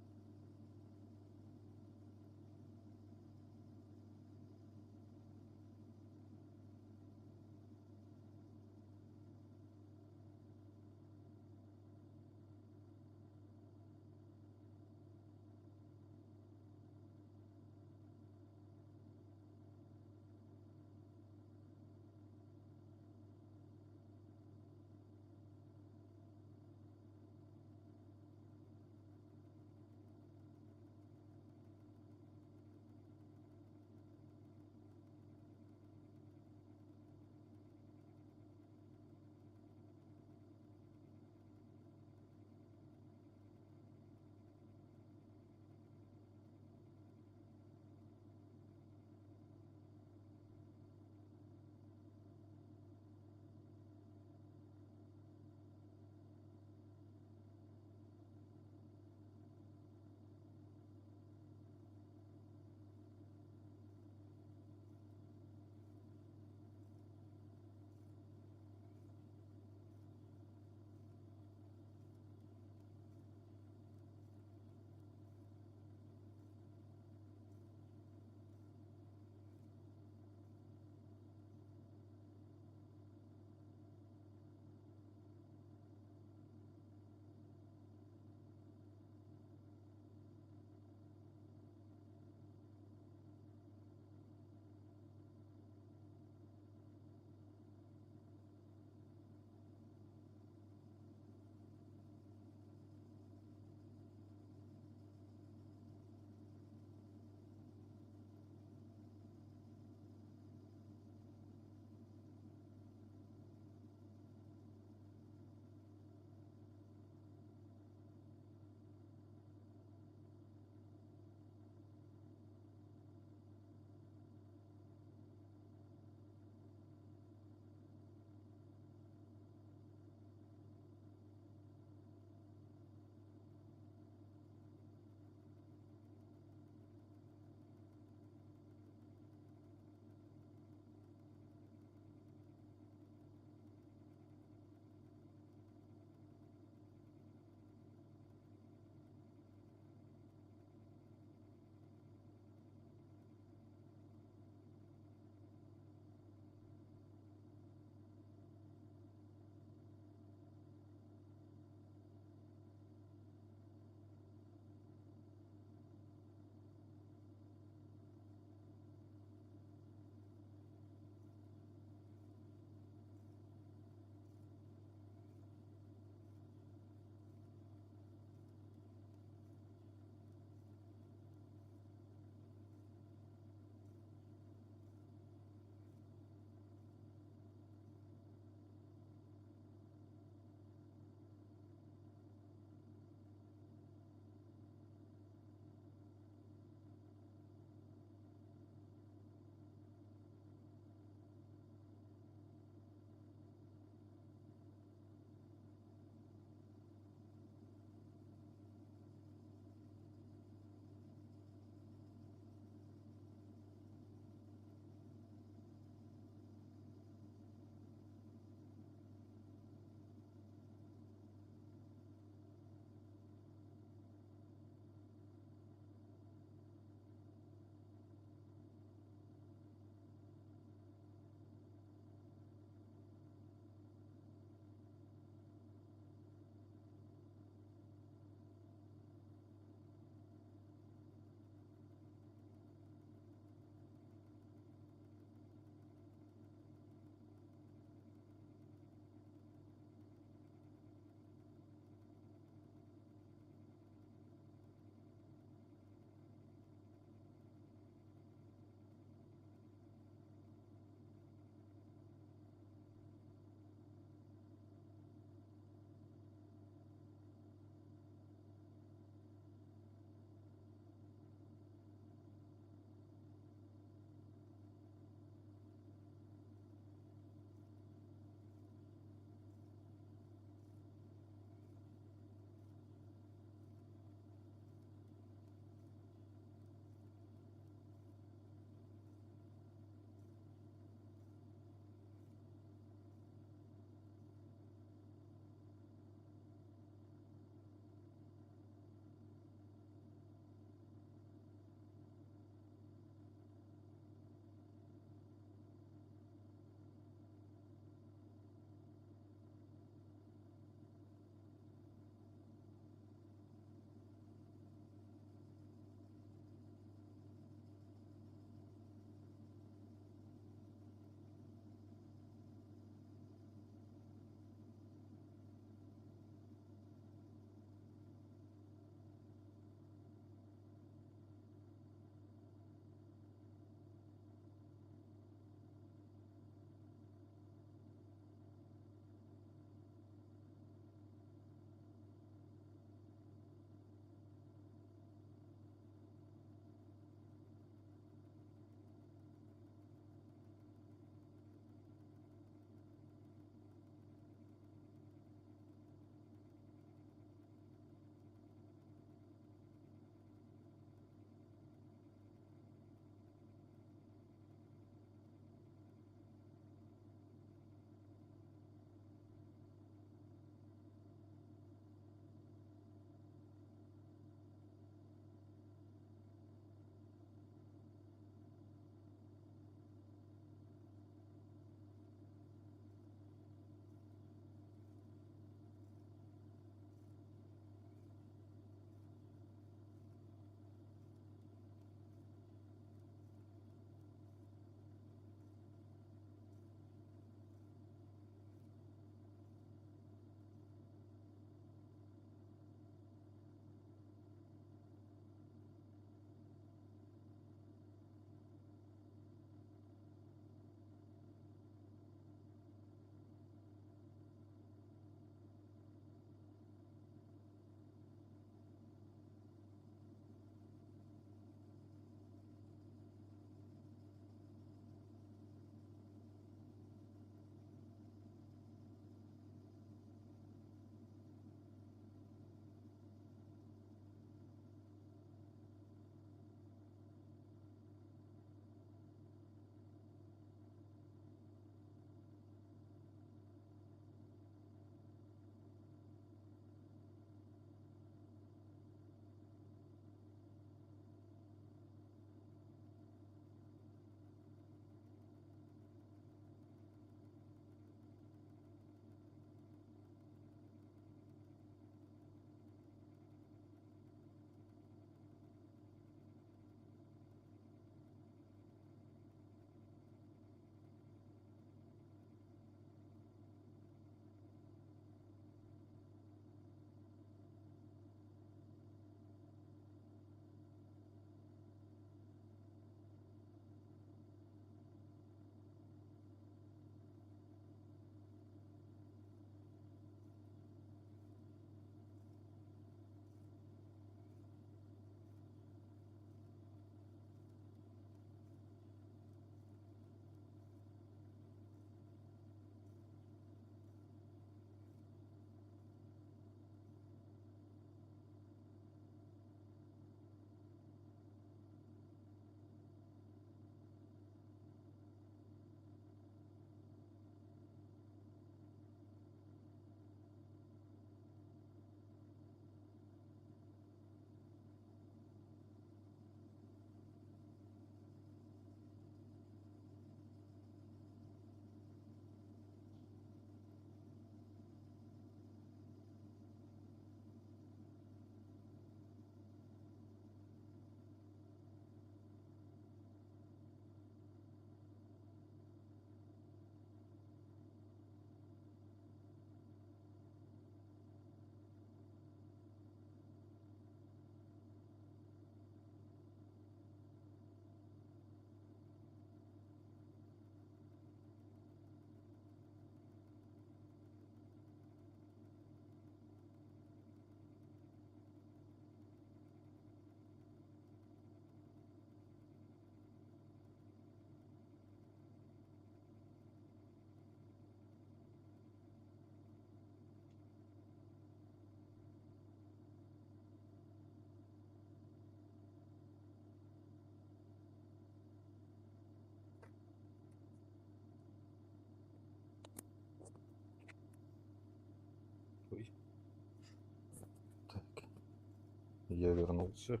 я вернулся.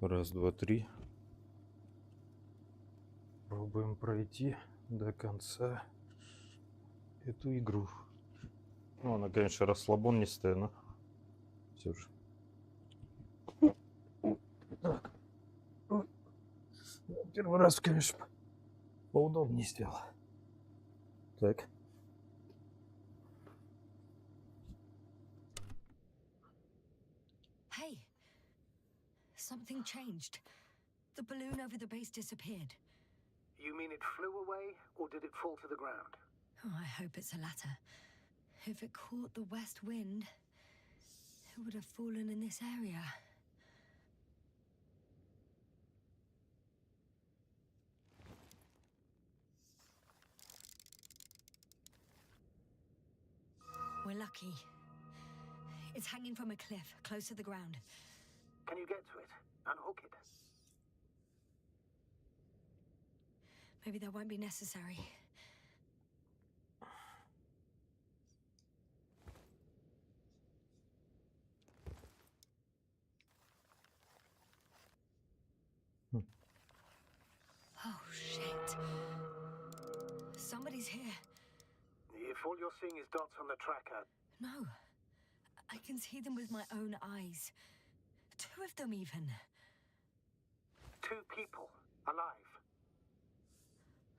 Раз, два, три. Пробуем пройти до конца эту игру. Ну, она, конечно, расслабонистая, но все же. Так. Первый раз, конечно, поудобнее сделал. Так. Hey, something changed. The balloon over the base disappeared. You mean it flew away, or did it fall to the ground? Oh, I hope it's the latter. If it caught the west wind, it would have fallen in this area. We're lucky. It's hanging from a cliff, close to the ground. Can you get to it? Unhook it? Maybe that won't be necessary. Oh, shit. Somebody's here. If all you're seeing is dots on the tracker, No. I can see them with my own eyes. Two of them, even. 2 people, alive.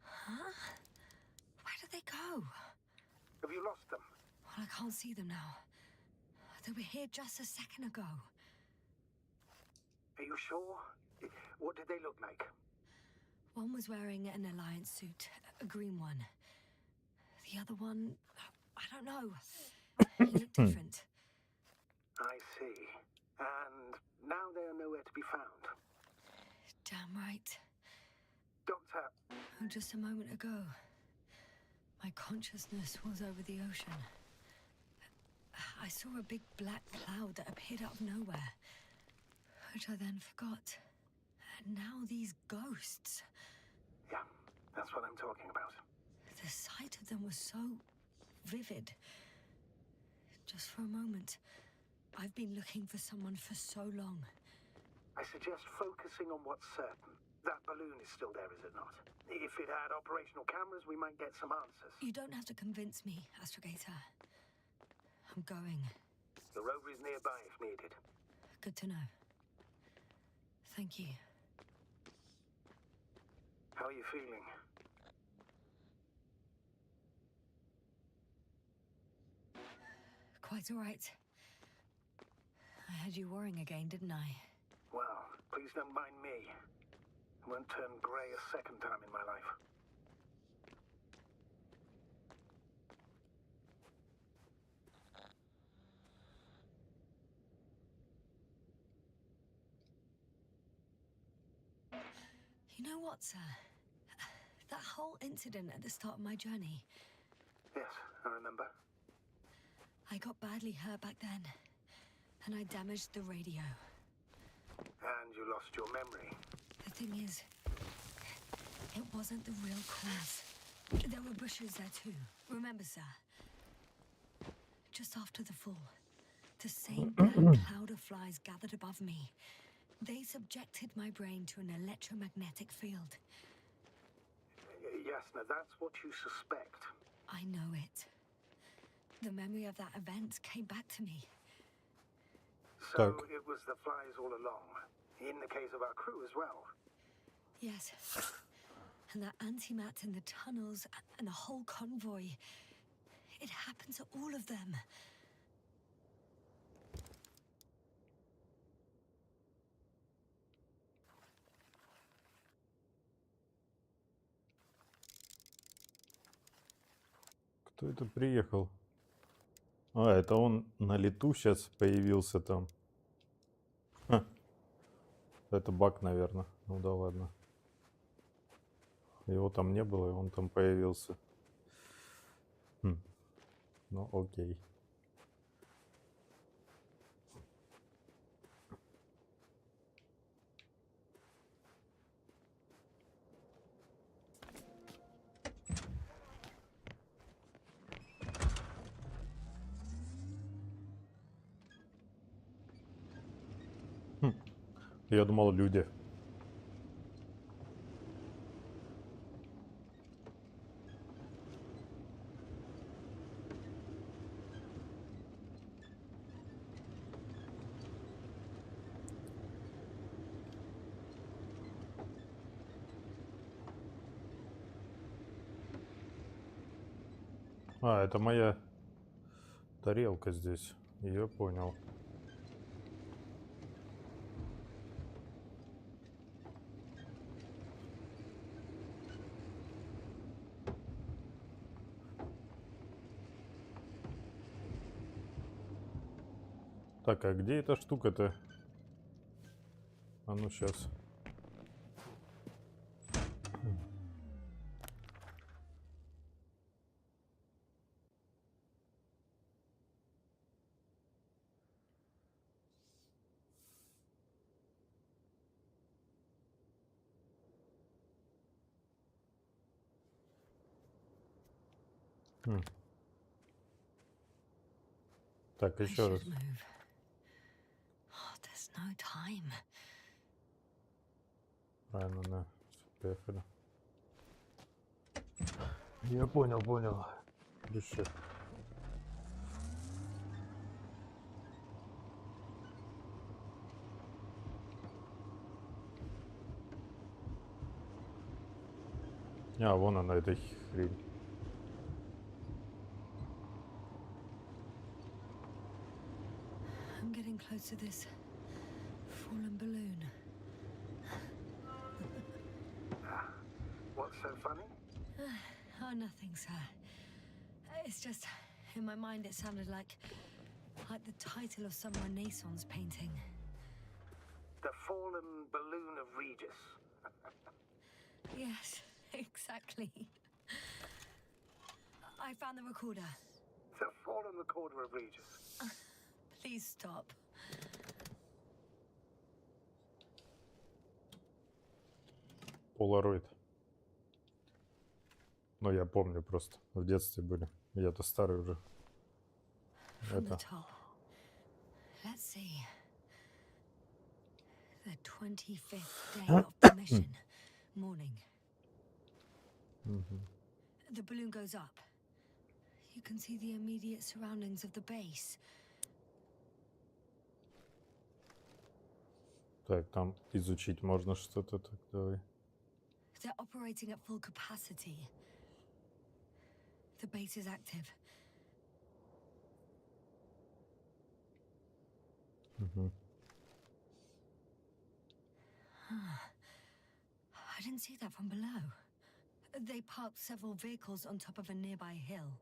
Huh? Where did they go? Have you lost them? Well, I can't see them now. They were here just a second ago. Are you sure? What did they look like? One was wearing an Alliance suit, a green one. The other one, I don't know. He looked different. I see. And now they are nowhere to be found. Damn right. Doctor, Oh, just a moment ago, my consciousness was over the ocean. I saw a big black cloud that appeared out of nowhere, which I then forgot. And now these ghosts. yeah, that's what I'm talking about. The sight of them was so vivid. Just for a moment. I've been looking for someone for so long. I suggest focusing on what's certain. That balloon is still there, is it not? If it had operational cameras, we might get some answers. You don't have to convince me, Astrogator. I'm going. The rover is nearby if needed. Good to know. Thank you. How are you feeling? Quite all right. I had you worrying again, didn't I? Well, please don't mind me. I won't turn grey a second time in my life. You know what, sir? That whole incident at the start of my journey. Yes, I remember. I got badly hurt back then, and I damaged the radio. And you lost your memory. The thing is, it wasn't the real cause. There were bushes there too. Remember, sir? Just after the fall, the same black cloud of flies gathered above me. They subjected my brain to an electromagnetic field. Yes, now that's what you suspect. I know it. The memory of that event came back to me. So it was the flies all along. In the case of our crew as well. Yes. And that antimat in the tunnels and the whole convoy. It happened to all of them. Кто это приехал? А, это он на лету сейчас появился там. Ха. Это баг, наверное. Ну да ладно. Его там не было, и он там появился. Ну окей. Я думал, люди. А, это моя тарелка здесь. Я понял. Так, а где эта штука-то? А ну сейчас. Так, I еще раз. should move. Oh, there's no time. Правильно, да. Поехали. Я понял. Реши. А, вон она, эта хрень. I'm getting close to this fallen balloon. What's so funny? Oh, nothing, sir. It's just, in my mind it sounded like the title of some Renaissance painting. The fallen balloon of Regis. Yes, exactly. I found the recorder. The fallen recorder of Regis. Please stop. Полароид. Ну, я помню просто. В детстве были. Я-то старый уже. From the Это. top. Let's see. The 25th day of the mission. Morning. The balloon goes up. You can see the immediate surroundings of the base. Так, там изучить можно что-то. Так, давай. They're operating at full capacity. The base is active. I didn't see that from below. They parked several vehicles on top of a nearby hill.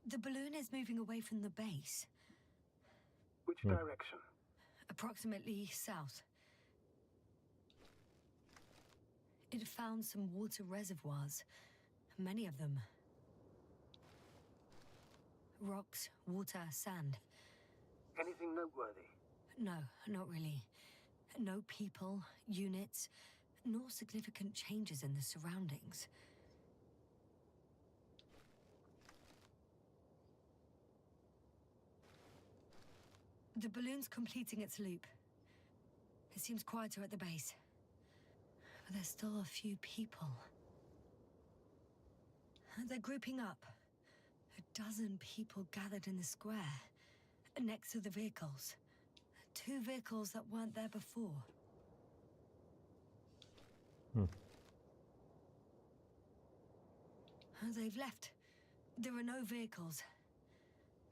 The balloon is moving away from the base, Which direction? approximately south. It found some water reservoirs, many of them. Rocks, water, sand. Anything noteworthy? No, not really. No people, units, nor significant changes in the surroundings. The balloon's completing its loop. It seems quieter at the base. But there's still a few people. They're grouping up. 12 people gathered in the square, next to the vehicles. 2 vehicles that weren't there before. They've left. There are no vehicles.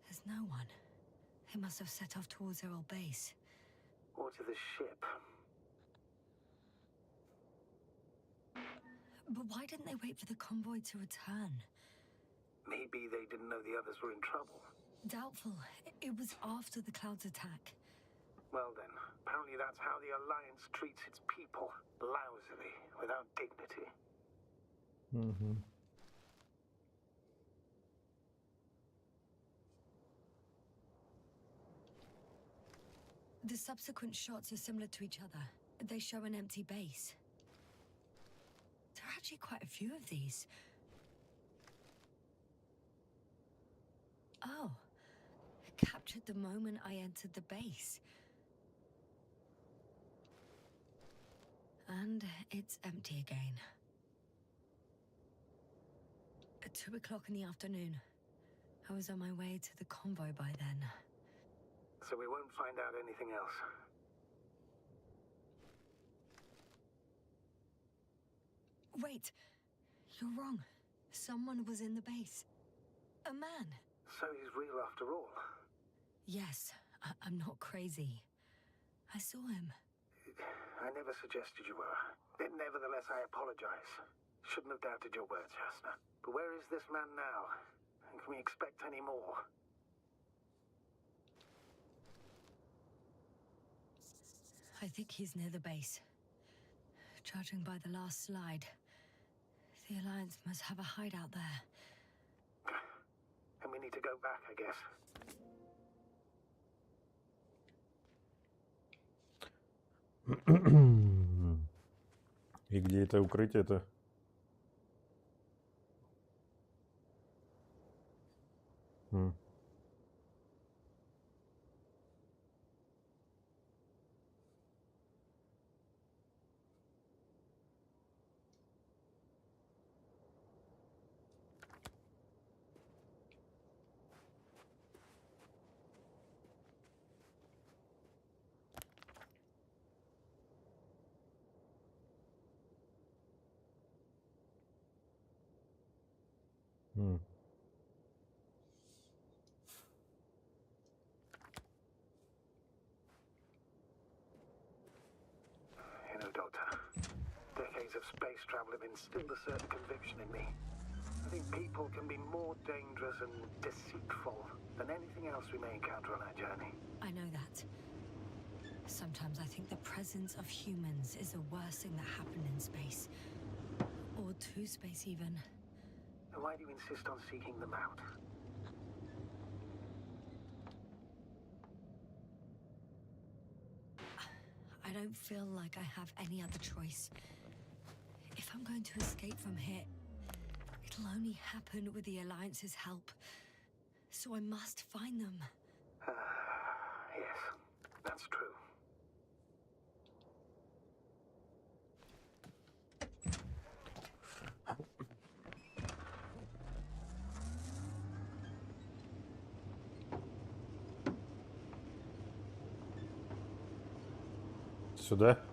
There's no one. They must have set off towards their old base. Or to the ship? But why didn't they wait for the convoy to return? Maybe they didn't know the others were in trouble. Doubtful. It was after the Cloud's attack. Well then, apparently that's how the Alliance treats its people. Lousily, without dignity. The subsequent shots are similar to each other. They show an empty base. There are actually quite a few of these. Oh. captured the moment I entered the base. And it's empty again. At 2 o'clock in the afternoon. I was on my way to the convoy by then. So we won't find out anything else. Wait, you're wrong. Someone was in the base. A man. So he's real after all. Yes, I'm not crazy. I saw him. I never suggested you were. Nevertheless, I apologize. Shouldn't have doubted your words, Jasna. But where is this man now? And can we expect any more? I think he's near the base. Judging by the last slide, the Alliance must have a hideout there. And we need to go back, I guess. И где это укрытие-то? You know, Doctor, decades of space travel have instilled a certain conviction in me. I think people can be more dangerous and deceitful than anything else we may encounter on our journey. I know that. Sometimes I think the presence of humans is the worst thing that happened in space. Or to space, even. Then why do you insist on seeking them out? I don't feel like I have any other choice. If I'm going to escape from here, it'll only happen with the Alliance's help. So I must find them. Yes, that's true. Сюда?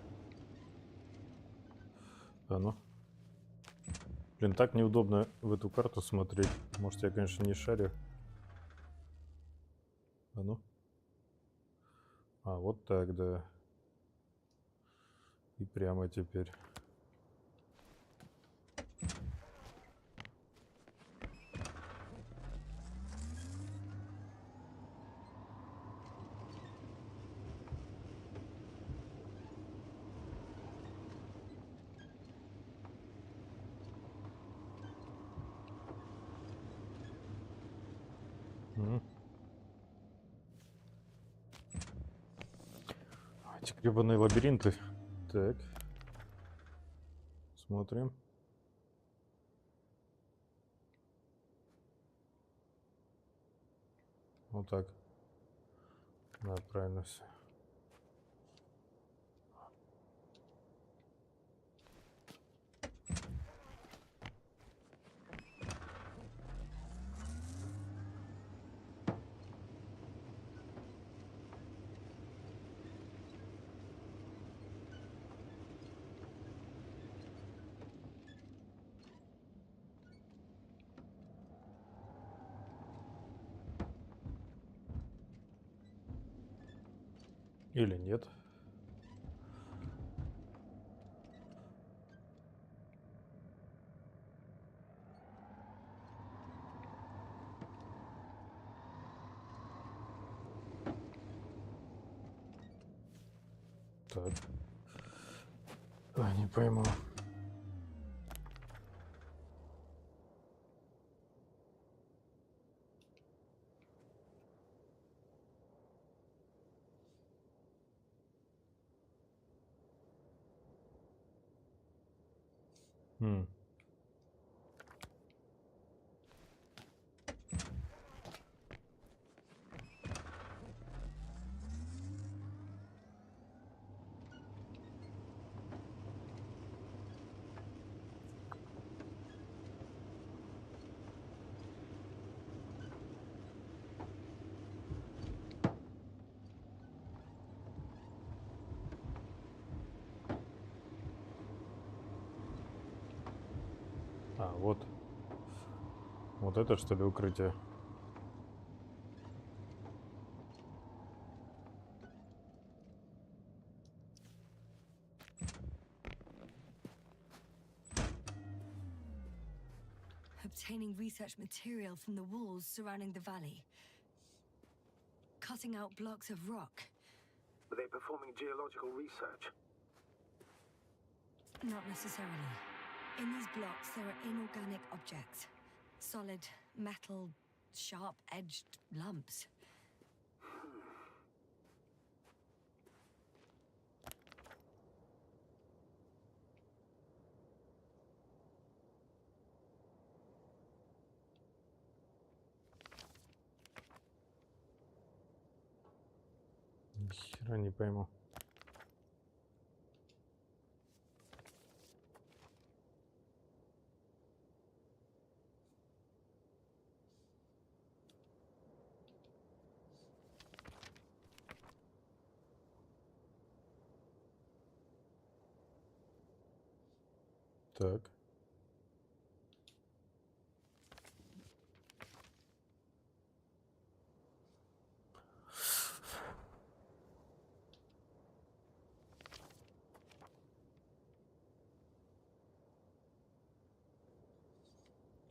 А ну. Блин, так неудобно в эту карту смотреть. Может, я, конечно, не шарю. А ну. А, вот так, да. И прямо теперь. Эти гребаные лабиринты. Так. Смотрим. Вот так. Да, правильно все. Или нет? Так. Не пойму. вот. Вот это, что ли, укрытие? Obtaining research material from the walls surrounding the valley. Cutting out blocks of rock. Were they performing geological research? Not necessarily. In these blocks, there are inorganic objects. Solid, metal, sharp-edged lumps. Ни хера не пойму. Так.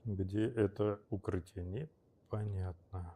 Где это укрытие? Непонятно.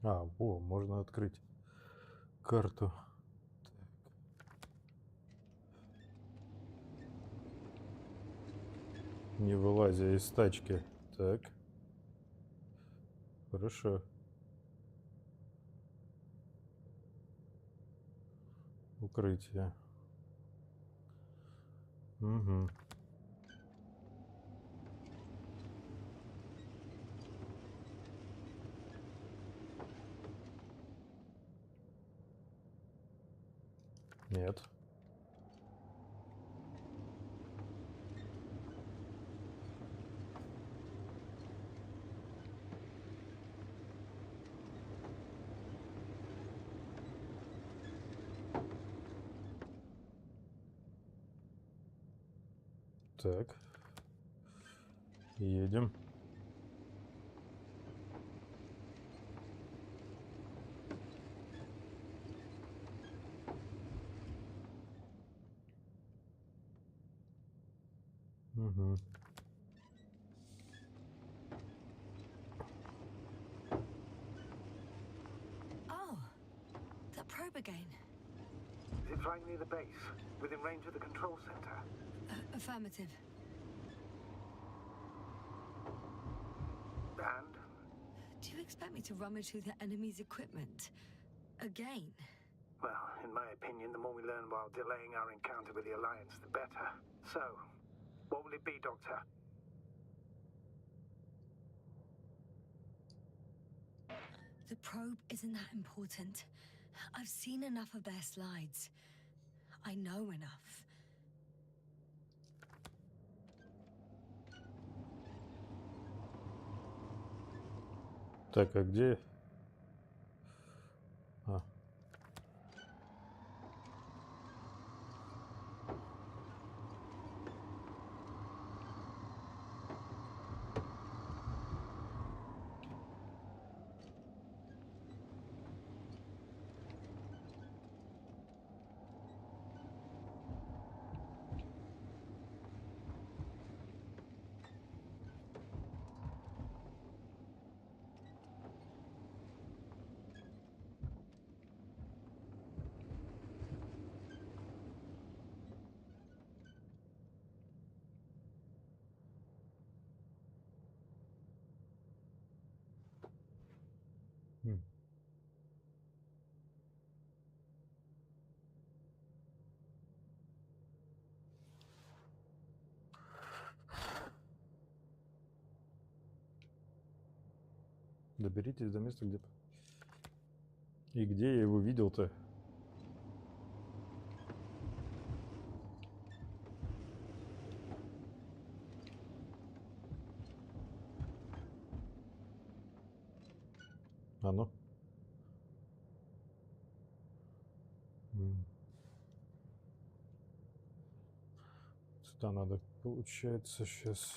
А, во, можно открыть карту. Не вылазя из тачки. Так. Хорошо. Укрытие. Угу. Нет. Так. Едем. Угу. Oh, that probe again. Is it flying near the base, within range of the control center? Affirmative. And? Do you expect me to rummage through the enemy's equipment? Again? Well, in my opinion, the more we learn while delaying our encounter with the Alliance, the better. So, what will it be, Doctor? The probe isn't that important. I've seen enough of their slides. I know enough. Так, а где? А. Доберитесь до места, где... И где я его видел-то? Оно. Сюда надо, получается, сейчас...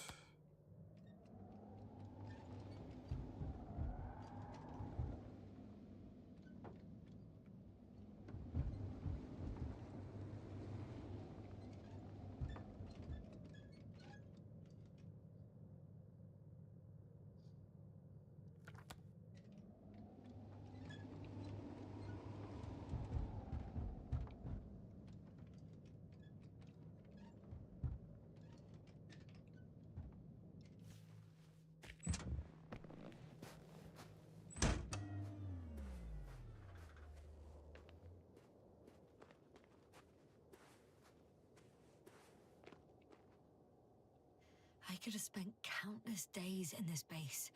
I could have spent countless days in this base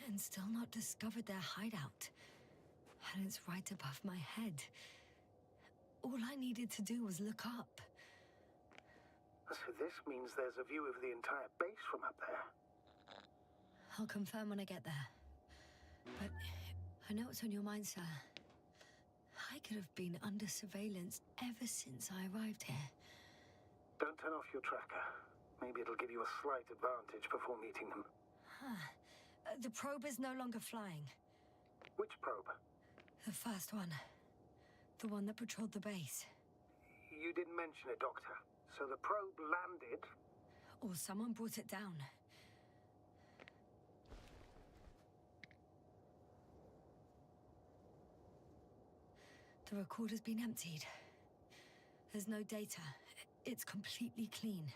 and still not discovered their hideout. And it's right above my head. All I needed to do was look up. So this means there's a view of the entire base from up there. I'll confirm when I get there. But I know what's on your mind, sir. I could have been under surveillance ever since I arrived here. Don't turn off your tracker. Maybe it'll give you a slight advantage before meeting them. The probe is no longer flying. Which probe? The first one. The one that patrolled the base. You didn't mention it, Doctor. So the probe landed... Or someone brought it down. The recorder's been emptied. There's no data. It's completely clean.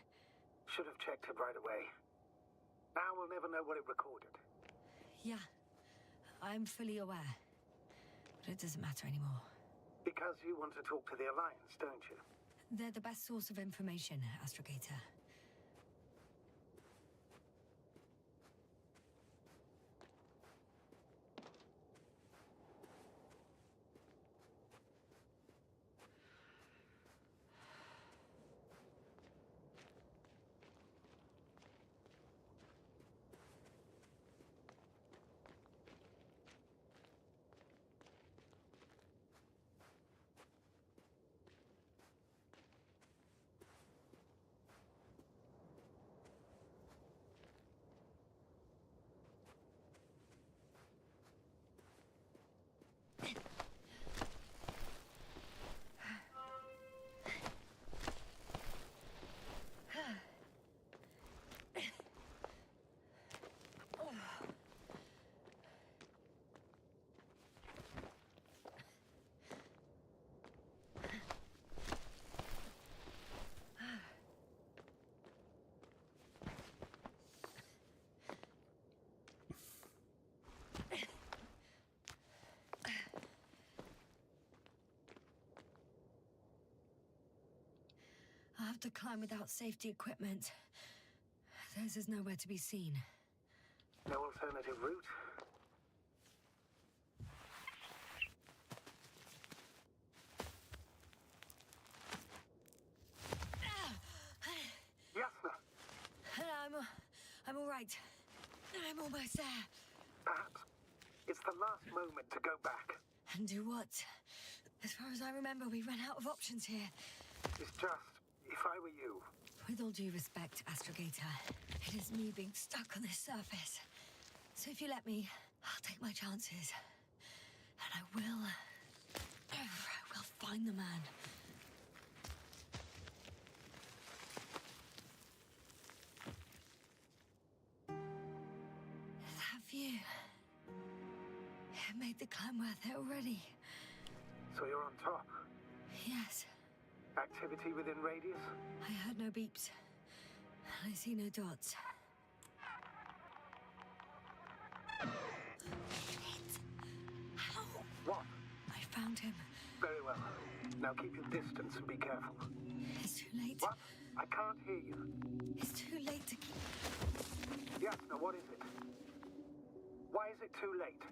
Should have checked it right away. Now we'll never know what it recorded. Yeah, I'm fully aware. But it doesn't matter anymore. Because you want to talk to the Alliance, don't you? They're the best source of information, Astrogator. I'll have to climb without safety equipment. Theirs is nowhere to be seen. No alternative route? Yasna! I'm all right. I'm almost there. Perhaps it's the last moment to go back. And do what? As far as I remember, we ran out of options here. It's just, if I were you... With all due respect, Astrogator, it is me being stuck on this surface. So if you let me, I'll take my chances. And I will find the man. That view. It made the climb worth it already. So you're on top? Yes. Activity within radius? I heard no beeps. And I see no dots. Shit! How? What? I found him. Very well. Now keep your distance and be careful. It's too late. What? I can't hear you. It's too late to keep... Yasna, what is it? Why is it too late?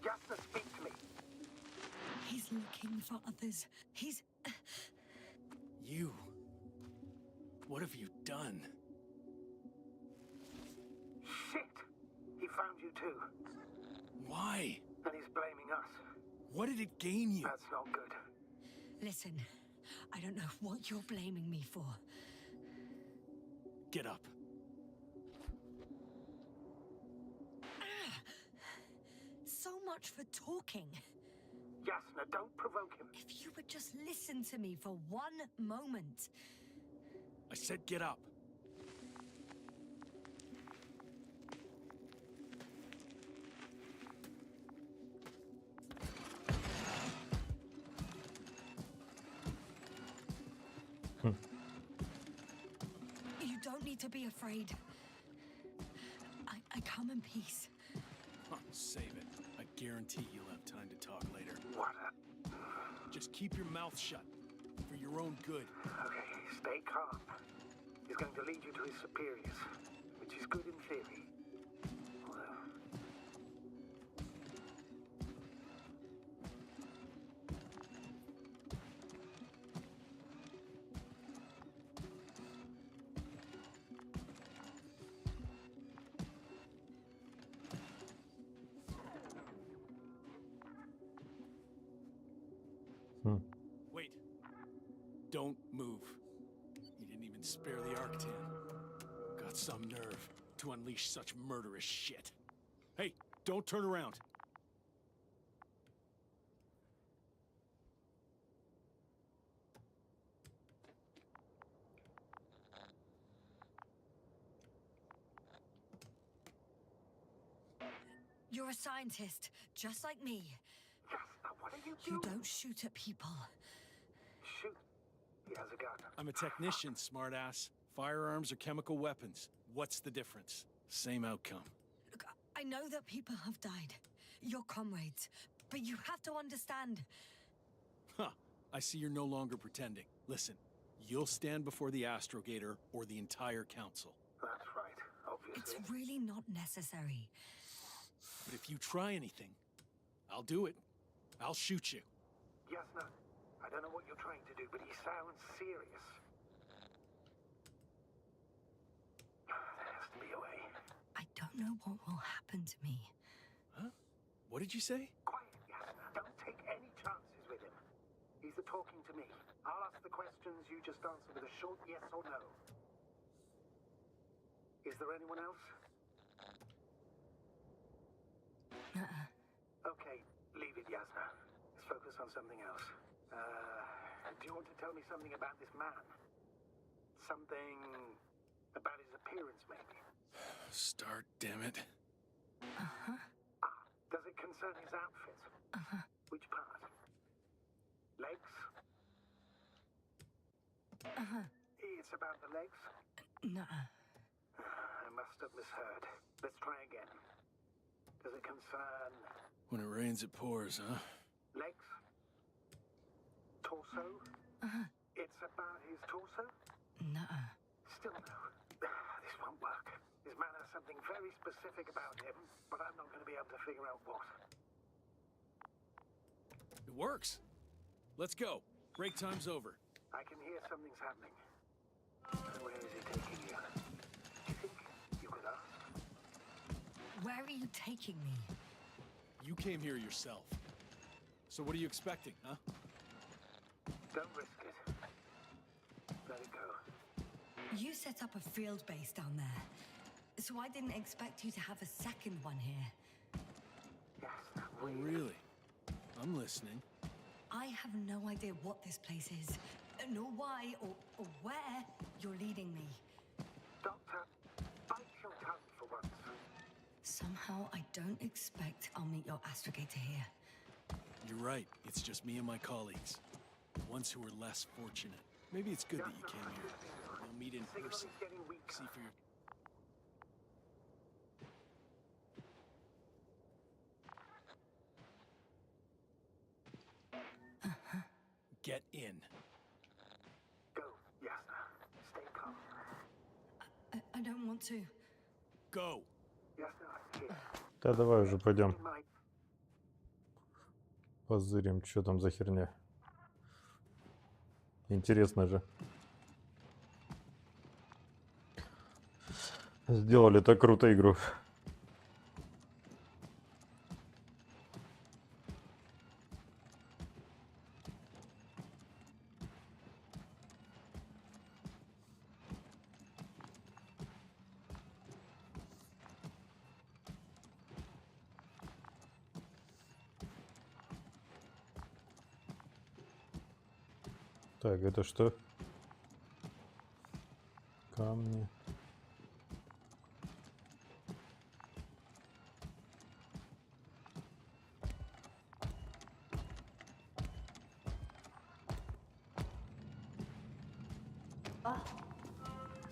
Jasna, speak to me. He's looking for others. He's... You... What have you done? Shit! He found you too. Why? And he's blaming us. What did it gain you? That's not good. Listen, I don't know what you're blaming me for. Get up. So much for talking. Jasna, don't provoke him. If you would just listen to me for one moment. I said get up. You don't need to be afraid. I come in peace. Huh, save it. I guarantee you'll have time to talk later. What a... Just keep your mouth shut. For your own good. Okay, stay calm. He's going to lead you to his superiors, which is good in theory. Although... Wait. Don't move. He didn't even spare the Arctan. Got some nerve to unleash such murderous shit. Hey, don't turn around. You're a scientist, just like me. Jasna, what are you You doing? don't shoot at people. Shoot. He has a gun. I'm a technician, smartass. Firearms or chemical weapons. What's the difference? Same outcome. Look, I know that people have died. Your comrades. But you have to understand. Huh. I see you're no longer pretending. Listen, you'll stand before the Astrogator or the entire council. That's right, It's obviously. really not necessary. But if you try anything, I'll do it. I'll shoot you. Jasna, I don't know what you're trying to do, but he sounds serious. There has to be a way. I don't know what will happen to me. Huh? What did you say? Quiet, Jasna. Don't take any chances with him. He's talking to me. I'll ask the questions, you just answer with a short yes or no. Is there anyone else? Okay, leave it, Jasna. Let's focus on something else. Do you want to tell me something about this man? Something about his appearance, maybe? Start, damn it. Does it concern his outfit? Which part? Legs? It's about the legs? I must have misheard. Let's try again. Does it concern When it rains, it pours, huh? legs? Torso? It's about his torso? Still no. This won't work. This man has something very specific about him, but I'm not going to be able to figure out what. It works. Let's go. Break time's over. I can hear something's happening. Where is he taking you? Do you think you could ask? Where are you taking me? You came here yourself. So what are you expecting, huh? Don't risk it. Let it go. You set up a field base down there. So I didn't expect you to have a second one here. Yes, Oh, really? I'm listening. I have no idea what this place is, nor why or where you're leading me. Doctor, bite your tongue for once. Somehow I don't expect I'll meet your astrogator here. You're right. It's just me and my colleagues. The ones who are less fortunate. Maybe it's good that you came here. We'll meet in Signal person. is getting weaker. See for your... Get in. Go, Jasna. Stay calm. I don't want to. Go. Yes, no, here. Да давай уже пойдем. In my Позырим, что там за херня. Интересно же. Сделали так круто игру. Так, это что? Камни.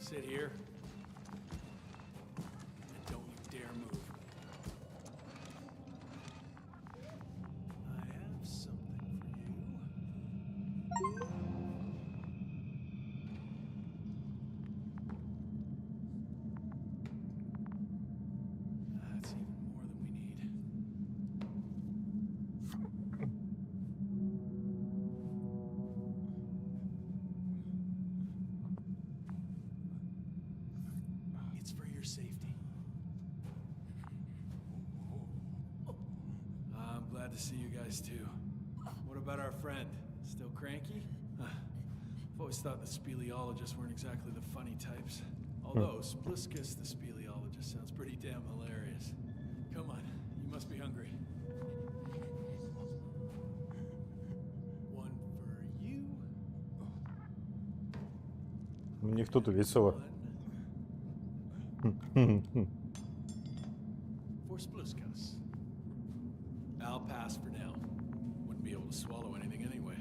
Sit here. And don't you dare move. I have something for you. That's even more than we need. It's for your safety. I'm glad to see you guys too. What about our friend? Still cranky? I've always thought the speleologists weren't exactly the funny types. Although Spliskus the speleologist sounds pretty damn hilarious. Come on, you must be hungry. One for you. У них тут весело. For Spliskus. I'll pass for now. Wouldn't be able to swallow anything anyway.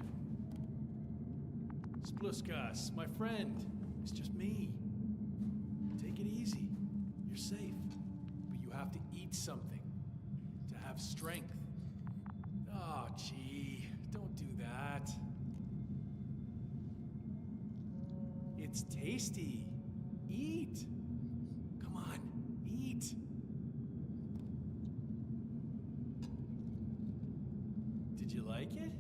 Spliskus, my friend. It's just me. Take it easy. You're safe. But you have to eat something. To have strength. Oh, gee. Don't do that. It's tasty. Eat. Come on. Eat. Did you like it?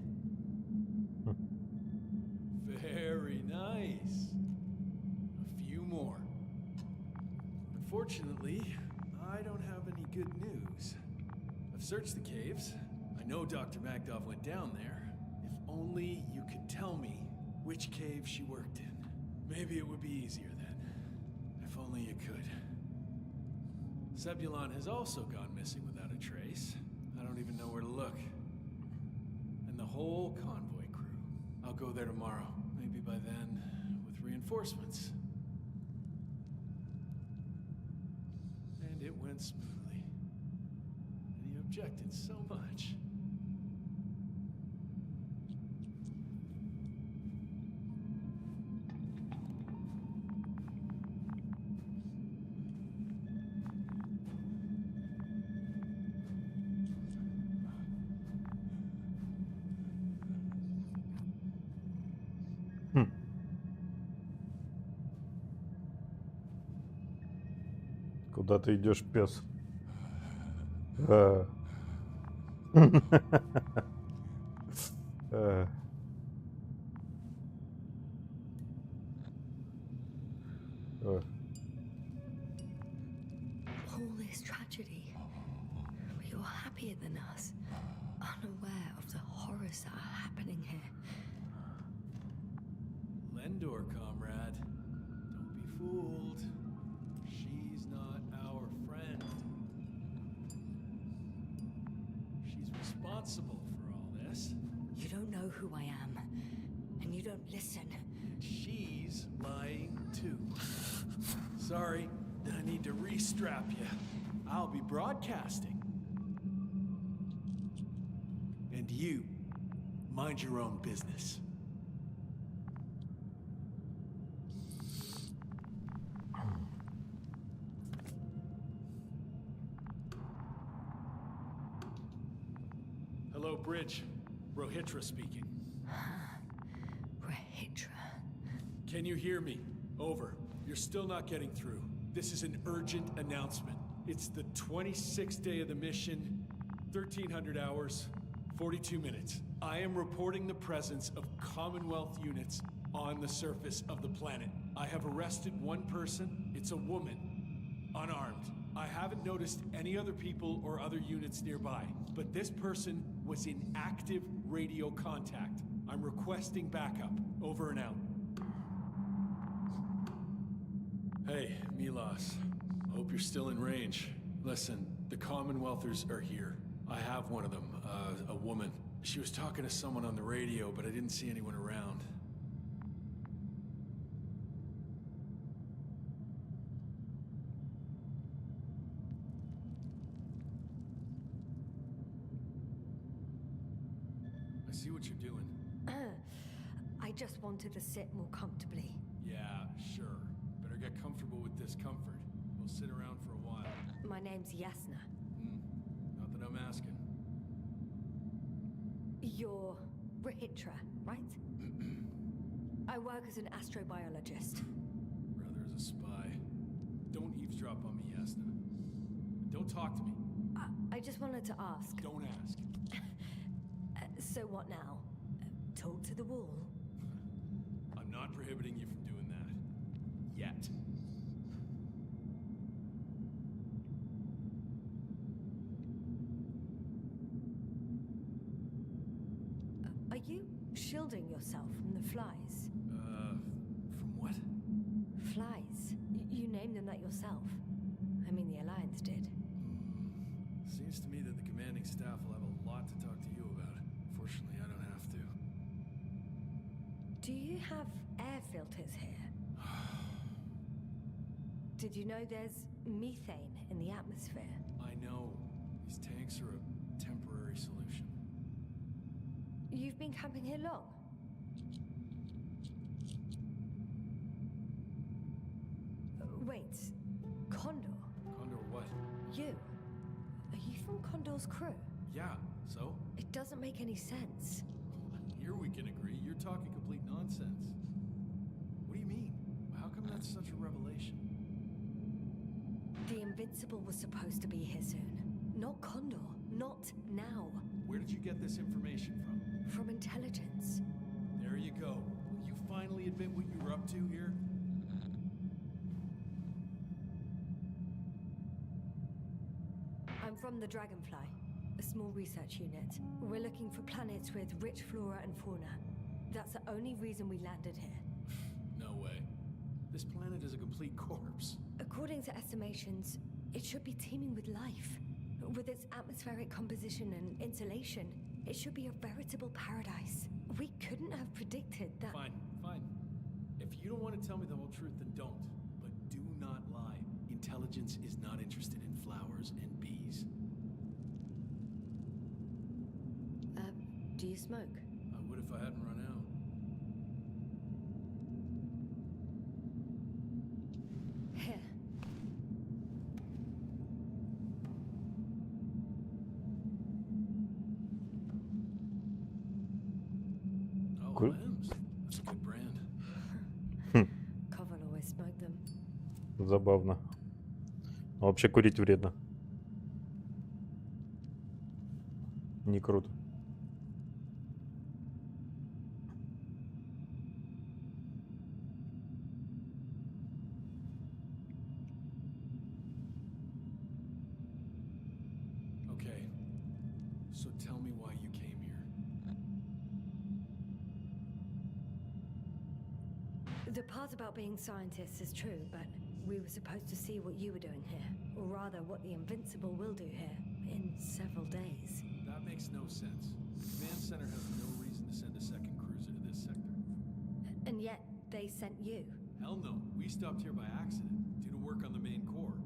Very nice. A few more. Unfortunately, I don't have any good news. I've searched the caves. I know Dr. Magdov went down there. If only you could tell me which cave she worked in. Maybe it would be easier then. If only you could. Zebulon has also gone missing without a trace. I don't even know where to look. And the whole convoy crew. I'll go there tomorrow. Maybe by then, with reinforcements. And it went smoothly. And you objected so much. Куда ты идешь, пес? All this tragedy, but you're happier than us, unaware of the horrors that are happening here. Lendor, comrade. Don't be fooled. She's not our friend. She's responsible for all this. You don't know who I am, and you don't listen. She's lying too. Sorry, I need to restrap you. I'll be broadcasting. And you, mind your own business. Hello, Bridge. Rohitra speaking. Rohitra. Can you hear me? Over. You're still not getting through. This is an urgent announcement. It's the 26th day of the mission, 1300 hours, 42 minutes. I am reporting the presence of Commonwealth units on the surface of the planet. I have arrested one person. It's a woman, unarmed. I haven't noticed any other people or other units nearby, but this person was in active radio contact. I'm requesting backup. Over and out. Hey, Milos. Hope you're still in range. Listen, the Commonwealthers are here. I have one of them, a woman. She was talking to someone on the radio, but I didn't see anyone around. I see what you're doing. I just wanted to sit more comfortably. Yeah, sure. Better get comfortable with discomfort. We'll sit around for a while. My name's Yasna. Not that I'm asking. You're Rahitra, right? I work as an astrobiologist. Brother is a spy. Don't eavesdrop on me, Yasna. Don't talk to me. I just wanted to ask. Don't ask. So what now? Talk to the wall? I'm not prohibiting you from doing that. Yet. Are you shielding yourself from the flies? From what? Flies. You named them that yourself. I mean, the Alliance did. Seems to me that the commanding staff will have a lot to talk to you about. Fortunately, I don't have to. Do you have air filters here? Did you know there's methane in the atmosphere? I know. These tanks are a temporary solution. You've been camping here long? Wait, Condor? Condor what? You? Are you from Condor's crew? Yeah, so? It doesn't make any sense. Here we can agree. You're talking complete nonsense. What do you mean? How come that's such a revelation? The Invincible was supposed to be here soon. Not Condor. Not now. Where did you get this information from? From intelligence. There you go. Will you finally admit what you were up to here? I'm from the Dragonfly, a small research unit. We're looking for planets with rich flora and fauna. That's the only reason we landed here. No way. This planet is a complete corpse. According to estimations, it should be teeming with life. With its atmospheric composition and insulation, it should be a veritable paradise. We couldn't have predicted that. Fine, fine. If you don't want to tell me the whole truth, then don't. But do not lie. Intelligence is not interested in flowers and bees. Do you smoke? I would if I hadn't run out. Here. Oh, Cool. Lems. That's a good brand. Koval always smoked them. Забавно. А вообще курить вредно. Не круто. Okay. So tell me why you came here. The part about being scientists is true, but we were supposed to see what you were doing here. Or rather, what the Invincible will do here in several days. That makes no sense. The command center has no reason to send a second cruiser to this sector. And yet, they sent you. Hell no. We stopped here by accident, due to work on the main core.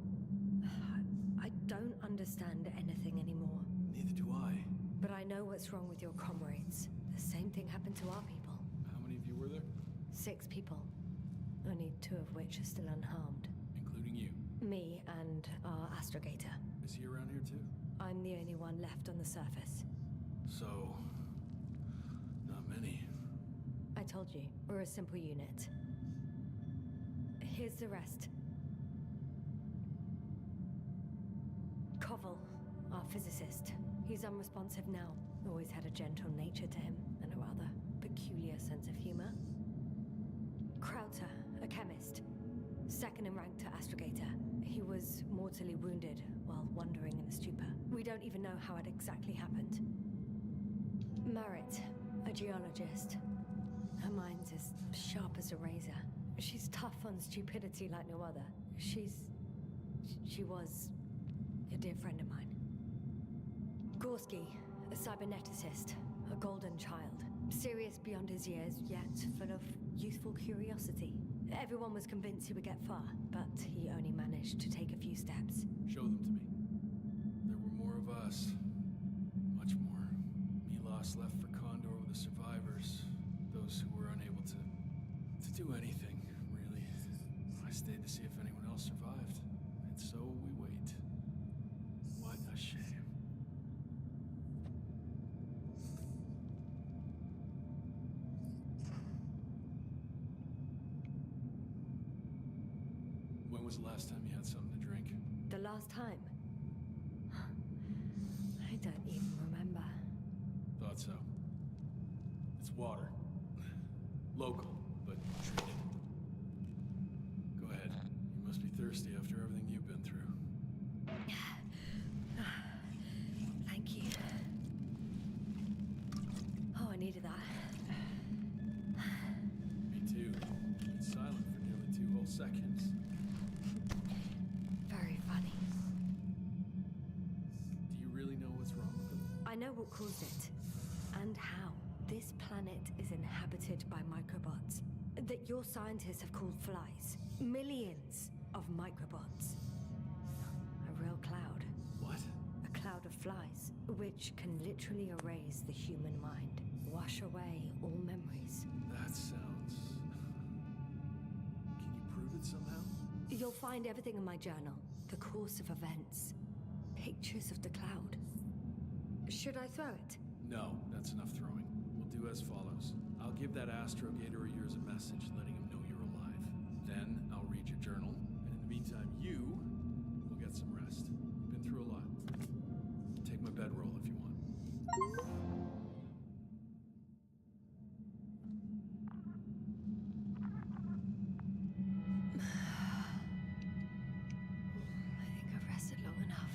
I don't understand anything anymore. Neither do I. But I know what's wrong with your comrades. The same thing happened to our people. How many of you were there? 6 people. Only 2 of which are still unharmed. Including you. Me and our astrogator. Is he around here too? I'm the only one left on the surface. So... not many. I told you, we're a simple unit. Here's the rest. physicist. He's unresponsive now. Always had a gentle nature to him and a rather peculiar sense of humor. Krauter, a chemist. Second in rank to astrogator. He was mortally wounded while wandering in a stupor. We don't even know how it exactly happened. Merritt, a geologist. Her mind's as sharp as a razor. She's tough on stupidity like no other. She was a dear friend of mine. Gorski, a cyberneticist, a golden child. Serious beyond his years, yet full of youthful curiosity. Everyone was convinced he would get far, but he only managed to take a few steps. Show them to me. There were more of us. Much more. Milos left for Condor with the survivors. Those who were unable to do anything, really. I stayed to see if anyone else survived. And so we wait. What a shame. When was the last time you had something to drink? The last time? I don't even remember. Thought so. It's water. Local, but treated. Go ahead. You must be thirsty after everything you've been through. Thank you. Oh, I needed that. Me too. Been silent for nearly 2 whole seconds. Very funny. Do you really know what's wrong with them? I know what caused it, and how. This planet is inhabited by microbots that your scientists have called flies. Millions of microbots. A real cloud. What? A cloud of flies, which can literally erase the human mind. Wash away all memories. That sounds... Can you prove it somehow? You'll find everything in my journal. The course of events. Pictures of the cloud. Should I throw it? No, that's enough throwing. We'll do as follows. I'll give that astrogator of yours a message letting him know you're alive. Then I'll read your journal, and in the meantime, you will get some rest. You've been through a lot. Take my bedroll if you want. I think I've rested long enough.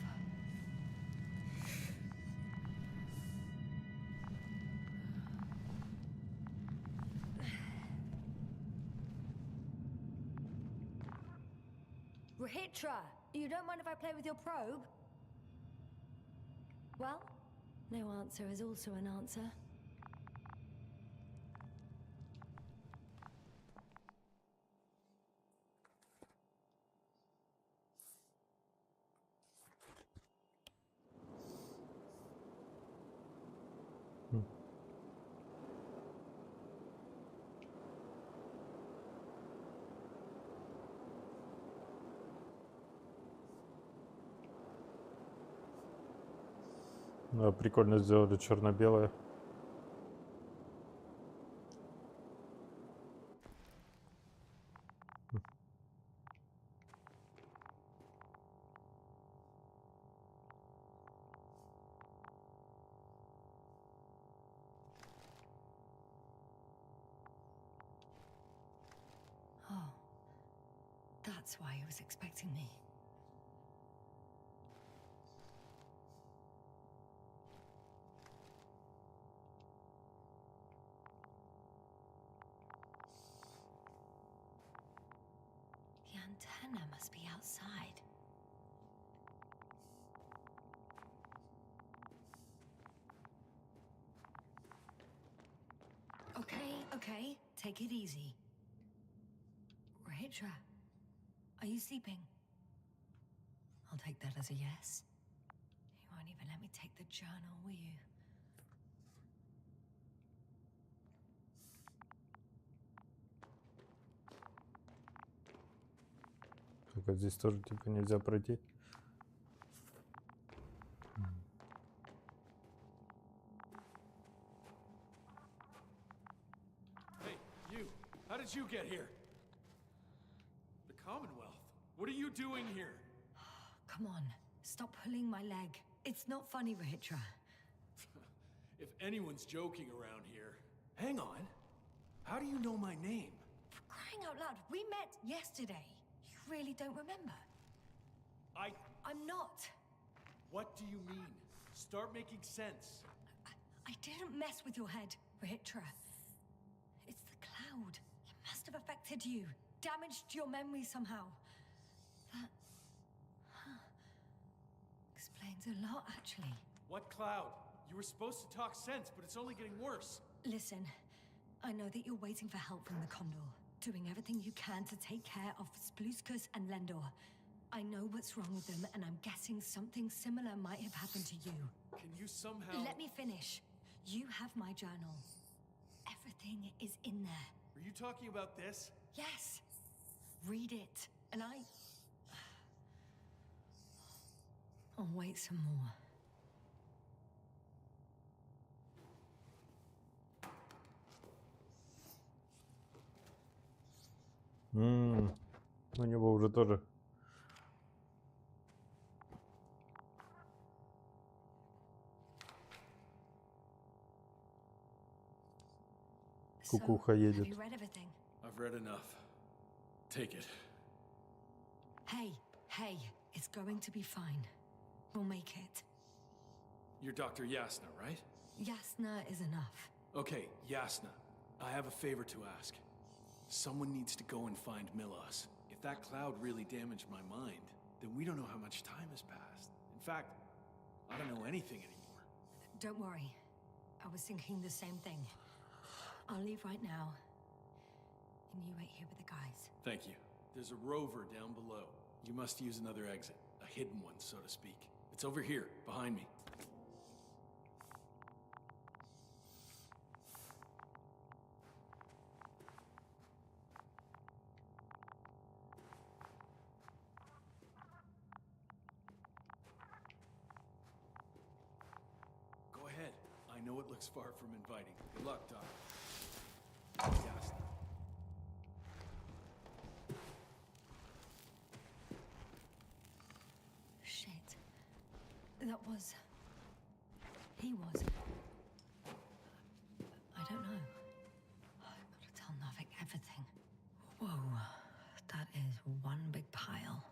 Rahitra, you don't mind if I play with your probe? Well, no answer is also an answer. Да, прикольно сделали черно-белое. Oh, that's why he was expecting me. The antenna must be outside. Okay, take it easy. Rahitra, are you sleeping? I'll take that as a yes. You won't even let me take the journal, will you? Только здесь тоже типа нельзя пройти. Hey, you! How did you get here? The Commonwealth? What are you doing here? Come on, stop pulling my leg. It's not funny, Rahitra. If anyone's joking around here... Hang on. How do you know my name? For crying out loud, we met yesterday. You really don't remember? I'm not. What do you mean? Start making sense. I didn't mess with your head, Rahitra. It's the cloud. It must have affected you. Damaged your memory somehow. That... explains a lot, actually. What cloud? You were supposed to talk sense, but it's only getting worse. Listen, I know that you're waiting for help from the Condor. Doing everything you can to take care of Spluskus and Lendor. I know what's wrong with them, and I'm guessing something similar might have happened to you. Can you somehow... Let me finish. You have my journal. Everything is in there. Are you talking about this? Yes. Read it. And I'll wait some more. У него уже тоже. Кукуха едет. Have you read everything? I've read enough. Take it. Hey, it's going to be fine. We'll make it. You're Dr. Yasna, right? Yasna is enough. Okay, Yasna. I have a favor to ask. Someone needs to go and find Milos. If that cloud really damaged my mind, then we don't know how much time has passed. In fact, I don't know anything anymore. Don't worry. I was thinking the same thing. I'll leave right now. And you wait here with the guys. Thank you. There's a rover down below. You must use another exit. A hidden one, so to speak. It's over here, behind me. Go ahead. I know it looks far from inviting. Good luck, Doc. Yes. Shit. That was... He was... I don't know. I've got to tell Novik everything. Whoa. That is one big pile.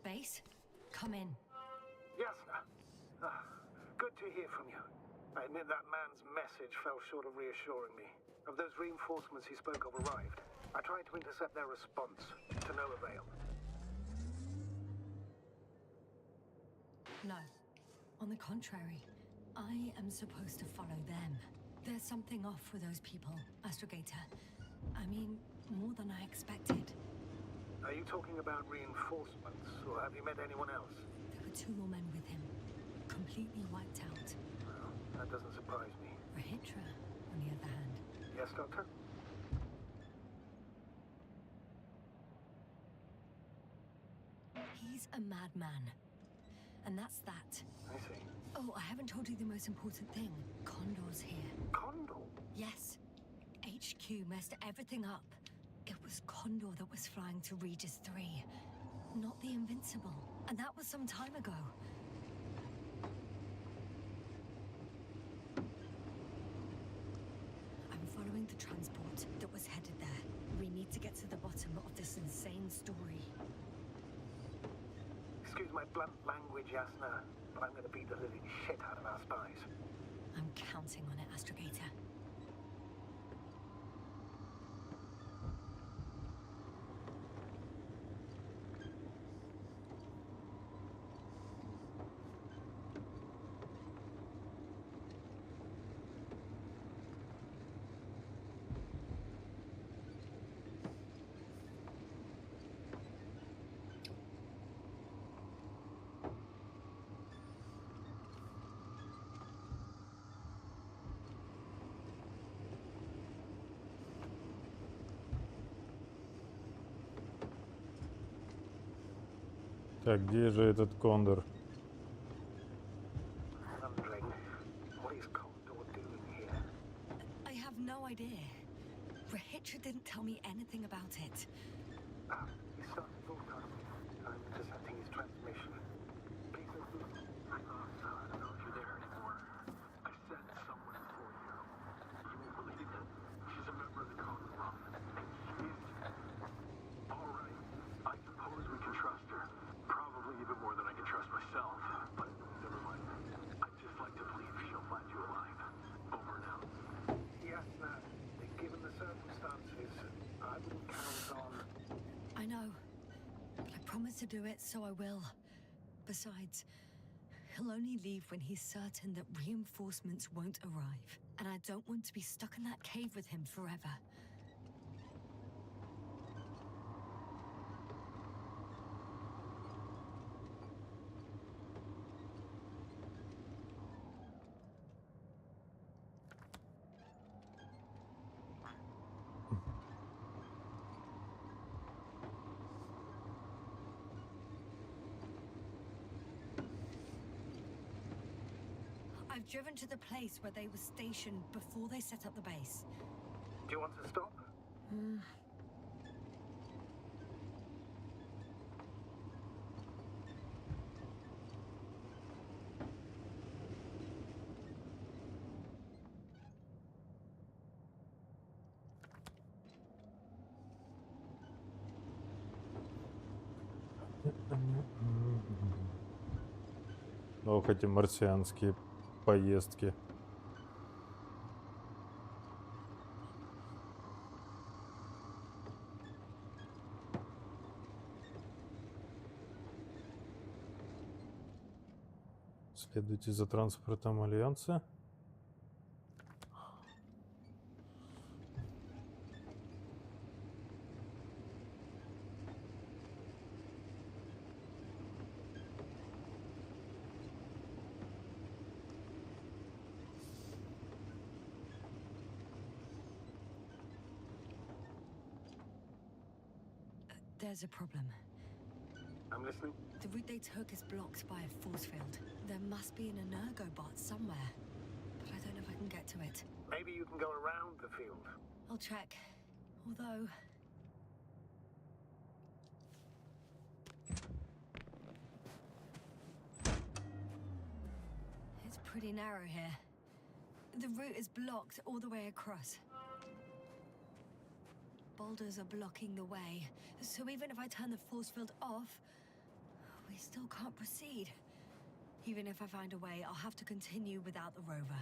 Base, come in. Yasna. Good to hear from you. I admit that man's message fell short of reassuring me. Of those reinforcements he spoke of arrived. I tried to intercept their response, to no avail. No. On the contrary, I am supposed to follow them. There's something off with those people, Astrogator. I mean, more than I expected. Are you talking about reinforcements, or have you met anyone else? There were 2 more men with him, completely wiped out. Well, that doesn't surprise me. Rahitra, on the other hand. Yes, Doctor? He's a madman. And that's that. I see. Oh, I haven't told you the most important thing. Condor's here. Condor? Yes. HQ messed everything up. It was Condor that was flying to Regis 3, not the Invincible. And that was some time ago. I'm following the transport that was headed there. We need to get to the bottom of this insane story. Excuse my blunt language, Yasna, but I'm going to beat the living shit out of our spies. I'm counting on it, Astrogator. Так, где же этот кондор? Wondering, what is Condor doing here? I have no idea. Rahitra didn't tell me anything about it. He's starting to broadcast. I'm intercepting his transmission. Please don't move. I don't know if you're there anymore. I sent someone for you. You won't believe it. She's a member of the Code Club. And she's... Alright. I suppose we can trust her. Probably even more than I can trust myself. But never mind. I'd just like to believe she'll find you alive. Over and out. Yes, given the circumstances, I wouldn't count on... I know. But I promised to do it, so I will. Besides, he'll only leave when he's certain that reinforcements won't arrive. And I don't want to be stuck in that cave with him forever. I've driven to the place where they were stationed before they set up the base. Do you want to stop? Ох, эти марсианские поездки. Следуйте за транспортом Альянса. There's a problem. I'm listening. The route they took is blocked by a force field. There must be an energobot somewhere, but I don't know if I can get to it. Maybe you can go around the field. I'll check. Although... it's pretty narrow here. The route is blocked all the way across. Boulders are blocking the way, so even if I turn the force field off, we still can't proceed. Even if I find a way, I'll have to continue without the rover.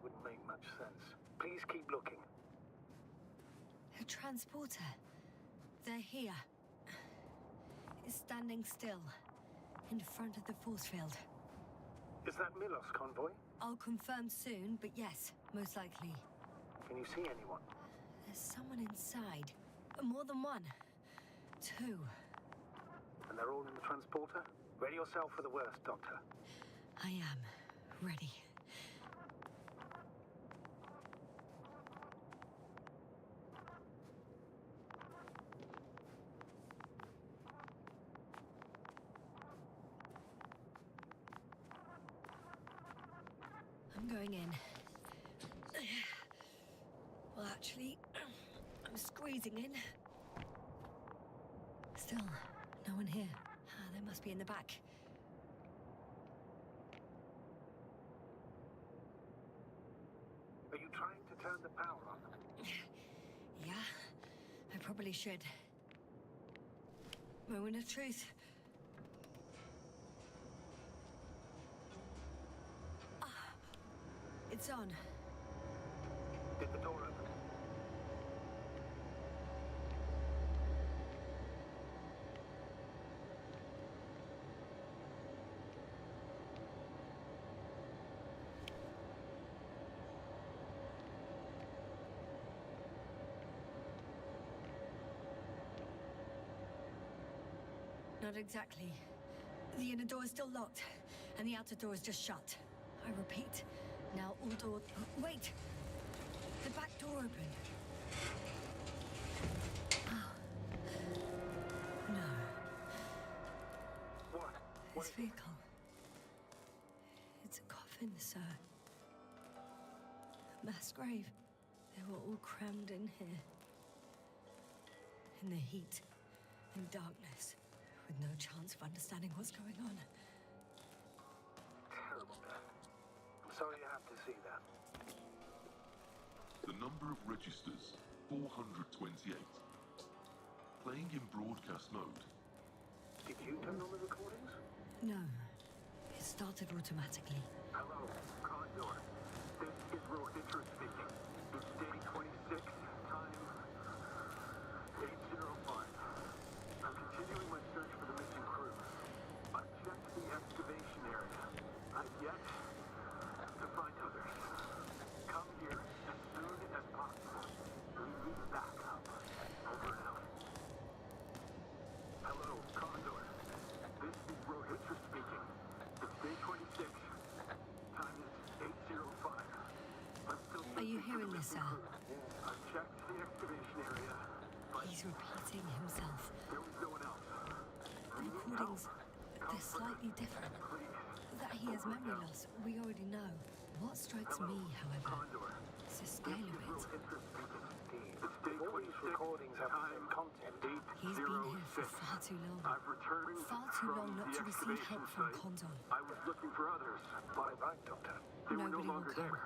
Wouldn't make much sense. Please keep looking. A transporter. They're here. It's standing still, in front of the force field. Is that Milos convoy? I'll confirm soon, but yes, most likely. Can you see anyone? There's someone inside. More than one. Two. And they're all in the transporter? Ready yourself for the worst, Doctor. I am. Ready. I'm going in. Well, actually, I'm squeezing in. Still, no one here. They must be in the back. Are you trying to turn the power on? Yeah, I probably should. Moment of truth. It's on. Did the door open? Not exactly. The inner door is still locked, and the outer door is just shut. I repeat, now all doors... Wait! The back door opened. Oh. No. This vehicle. It's a coffin, sir. A mass grave. They were all crammed in here. In the heat and darkness, with no chance of understanding what's going on. Terrible death. I'm sorry you have to see that. The number of registers, 428. Playing in broadcast mode. Did you turn on the recordings? No. It started automatically. Hello, Condor. This is Regis speaking. It's day 26, time 8:05. I'm continuing my search for the missing crew. I've checked the excavation area. I've yet to find others. Come here as soon as possible. We need backup. Over and out. Hello, Condor. This is Regis speaking. It's day 26. Time is 8:05. I'm still Are you searching for hearing the this, missing sir? crew. I've checked the excavation area, but He's repeating himself. there was no one else. The recordings, they're slightly different. That he has memory loss, we already know. What strikes me, however, Condor. is the scale of it. It's day 26. Recordings have the same content. He's been here for far too long. I've returned Far too long from not the to receive excavation help from site. Condor. I was looking for others, but right, Doctor. They were no Nobody will longer come. there.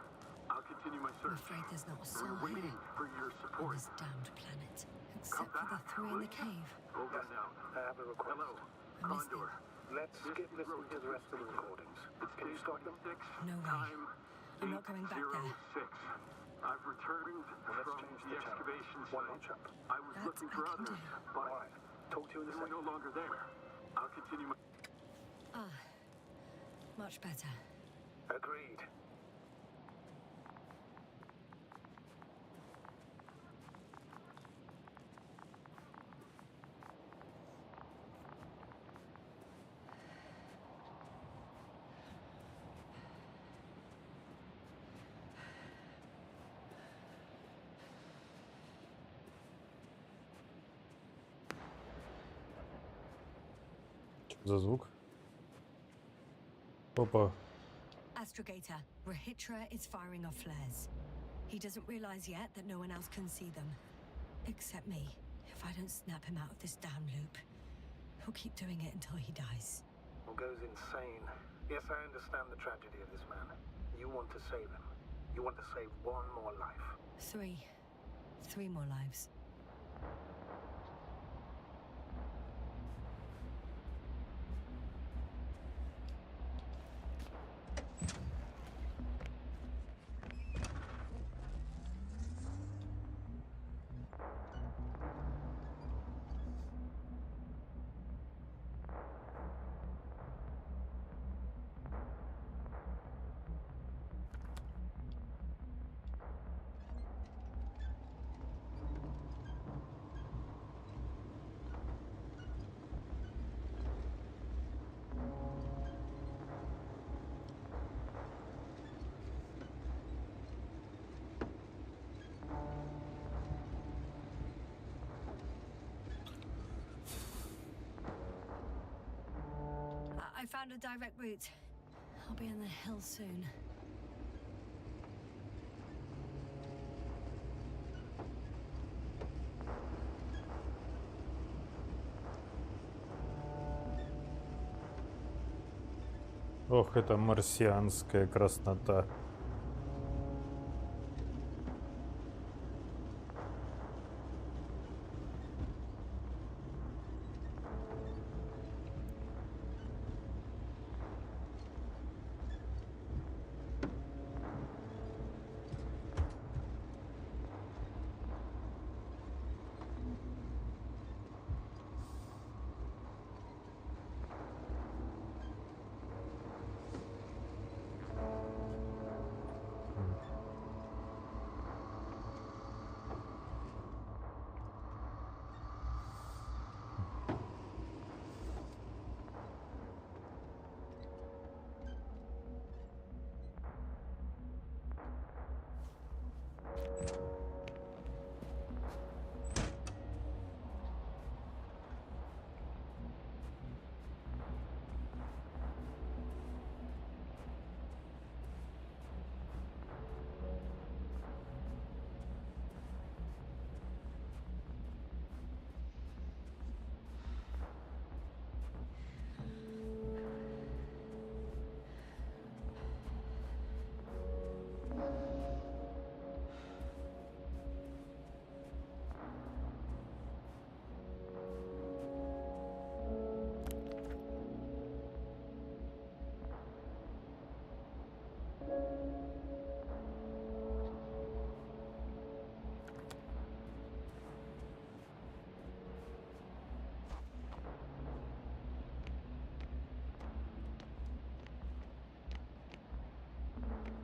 I'll continue my I'm search. afraid there's not a soul We're waiting here for your on support. this damned planet. Except for the three in the cave. Over now. I have a request. Hello, I missed Condor. Let's skip listening to the rest of the recordings. Can you stop them? No way. Time I'm not going back there. 8:06. I've returned from the excavation site. I was That looking I for can others, do. but talk to you in a second. They were no longer there. I'll continue my... Ah, much better. Agreed. За звук? Опа. Astrogator, Rahitra is firing off flares. He doesn't realize yet that no one else can see them. Except me. If I don't snap him out of this damn loop, he'll keep doing it until he dies. Or goes insane. Yes, I understand the tragedy of this man. You want to save him. You want to save one more life. Three more lives. I found a direct route. I'll be in the hills soon. Ох, это марсианская краснота.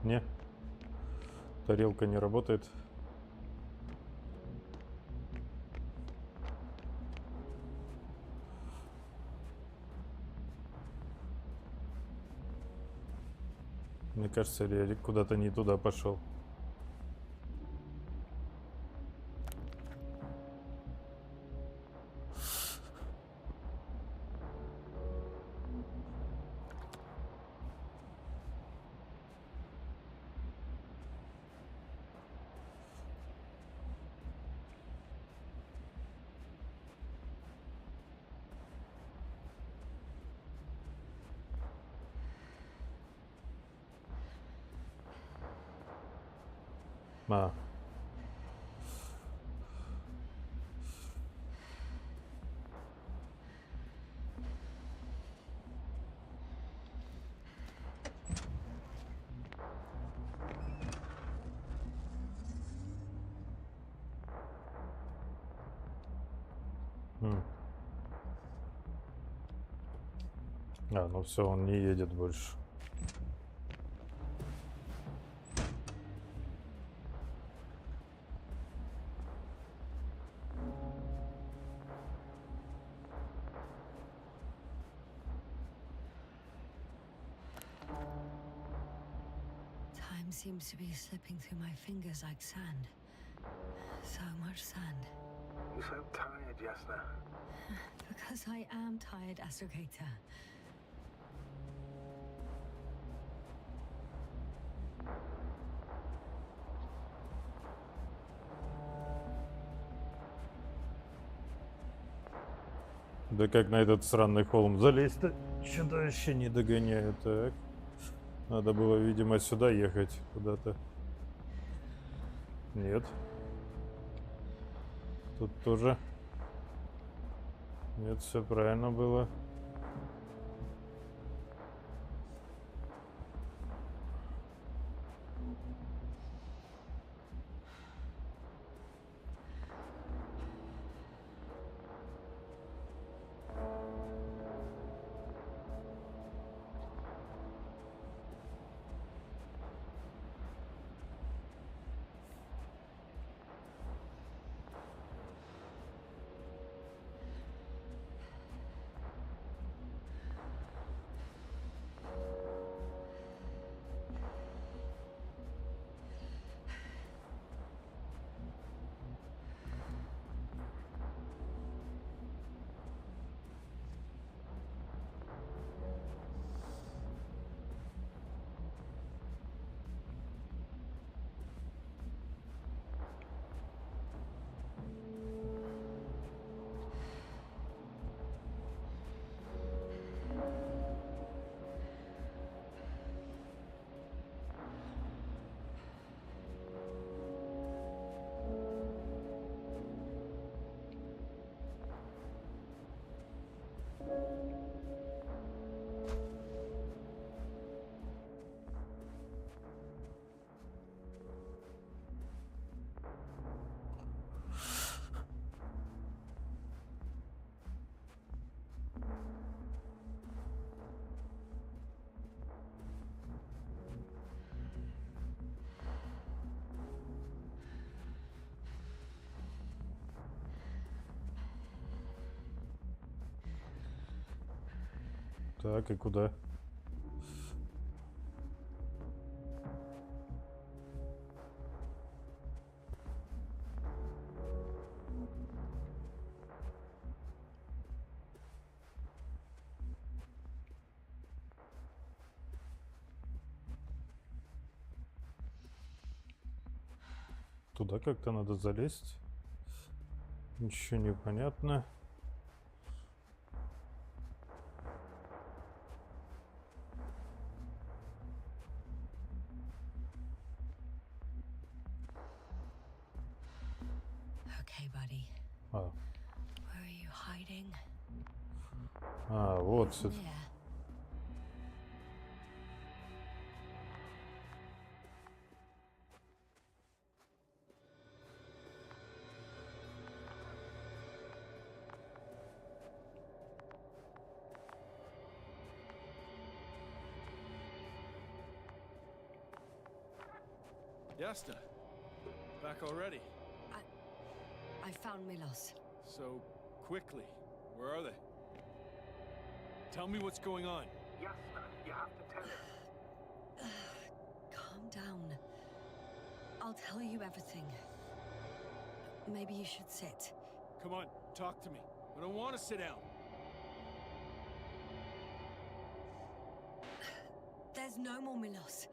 Не. Тарелка не работает. Мне кажется, я куда-то не туда пошел. А. А, ну все, он не едет больше. Time seems to be slipping through my fingers like sand. So much sand. You're so tired, Yasna. Because I am tired, Astrogator. Да как на этот сраный холм залезть-то? Что-то вообще не догоняю. Так. Надо было, видимо, сюда ехать куда-то. Нет. Тут тоже. Нет, все правильно было. Так, и куда? Туда как-то надо залезть. Ничего не понятно. Okay, buddy. А, Where are you hiding? вот сюда. There. Yasta, back already. I found Milos. So quickly. Where are they? Tell me what's going on. Yasna, you have to tell him. Calm down. I'll tell you everything. Maybe you should sit. Come on, talk to me. I don't want to sit down. There's no more Milos.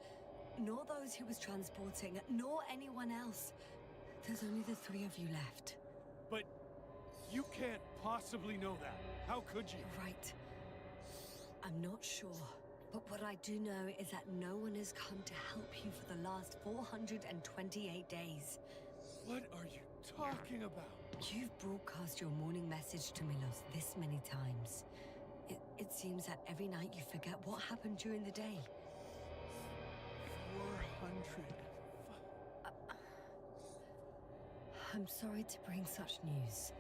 Nor those he was transporting, nor anyone else. There's only the three of you left. But you can't possibly know that. How could you? Right. I'm not sure. But what I do know is that no one has come to help you for the last 428 days. What are you talking about? You've broadcast your morning message to Milos this many times. It seems that every night you forget what happened during the day. 400. I'm sorry to bring such news,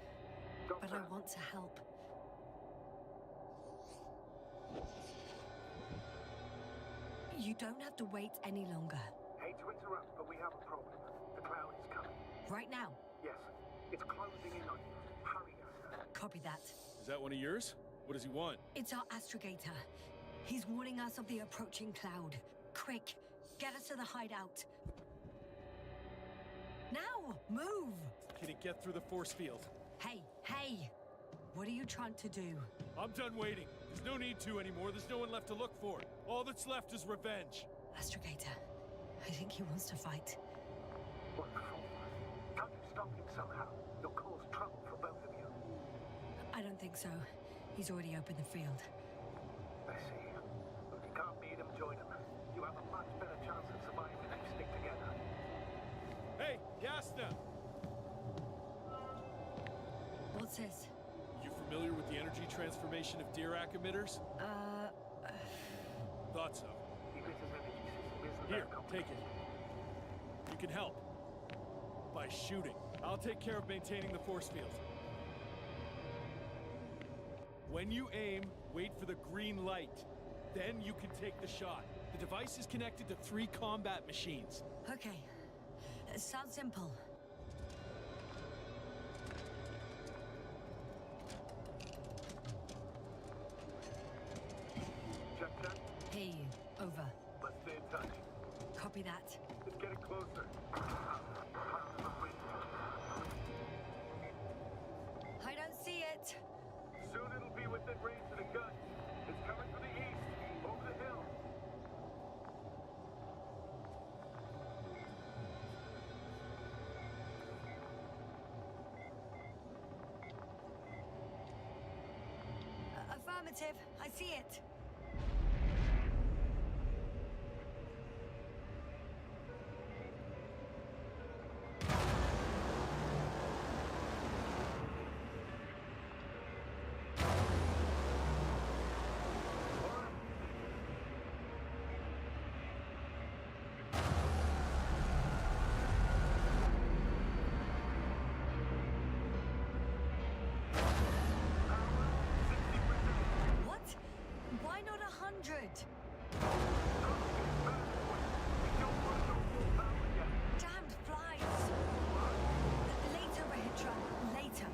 but I Doctor, want to help. You don't have to wait any longer. hate to interrupt, but we have a problem. The cloud is coming. Right now. Yes, it's closing in on you. Hurry, Yasna. Copy that. Is that one of yours? What does he want? It's our astrogator. He's warning us of the approaching cloud. Quick, get us to the hideout. Now, move! Can he get through the force field? Hey! What are you trying to do? I'm done waiting. There's no need to anymore. There's no one left to look for. All that's left is revenge. Astrogator, I think he wants to fight. What for? Can't you stop him somehow? You'll cause trouble for both of you. I don't think so. He's already opened the field. I see. If you can't beat him, join him. You have a much better chance of surviving if you stick together. Hey, Yasna! What's this? You familiar with the energy transformation of Dirac emitters? Thought so. The emitter's energy system isn't Here, that take complicated. it. You can help. By shooting. I'll take care of maintaining the force field. When you aim, wait for the green light. Then you can take the shot. The device is connected to 3 combat machines. Okay. Sounds simple. Check. Hear you. Over. Let's stay in touch. Copy that. It's getting closer. I don't see it. Soon it'll be within range of the gun. It's coming from the east, over the hill. Affirmative. I see it. What? Why not 100? Damned flies! Later, Rahitra. Later.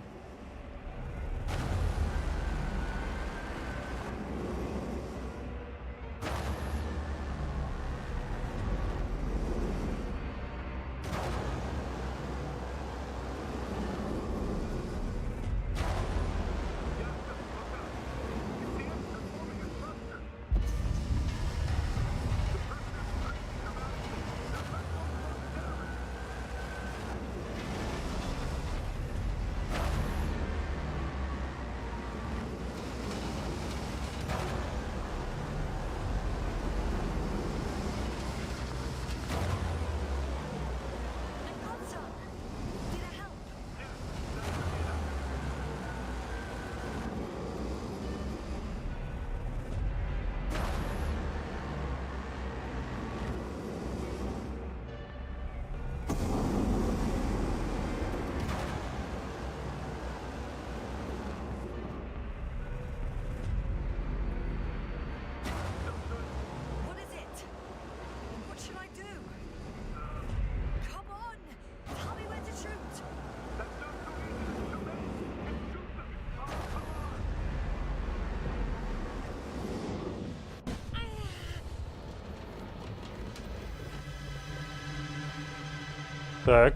Так.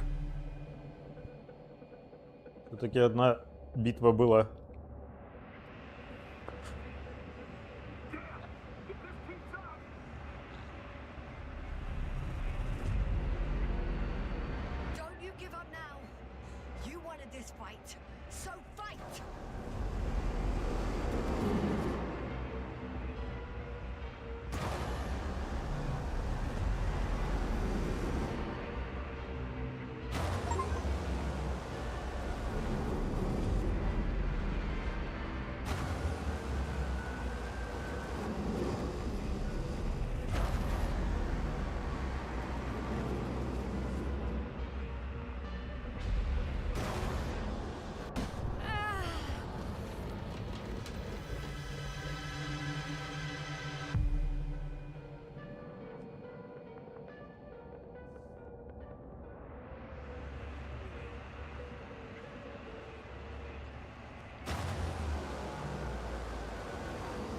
Все-таки одна битва была. Don't you give up now. You wanted this fight, so fight.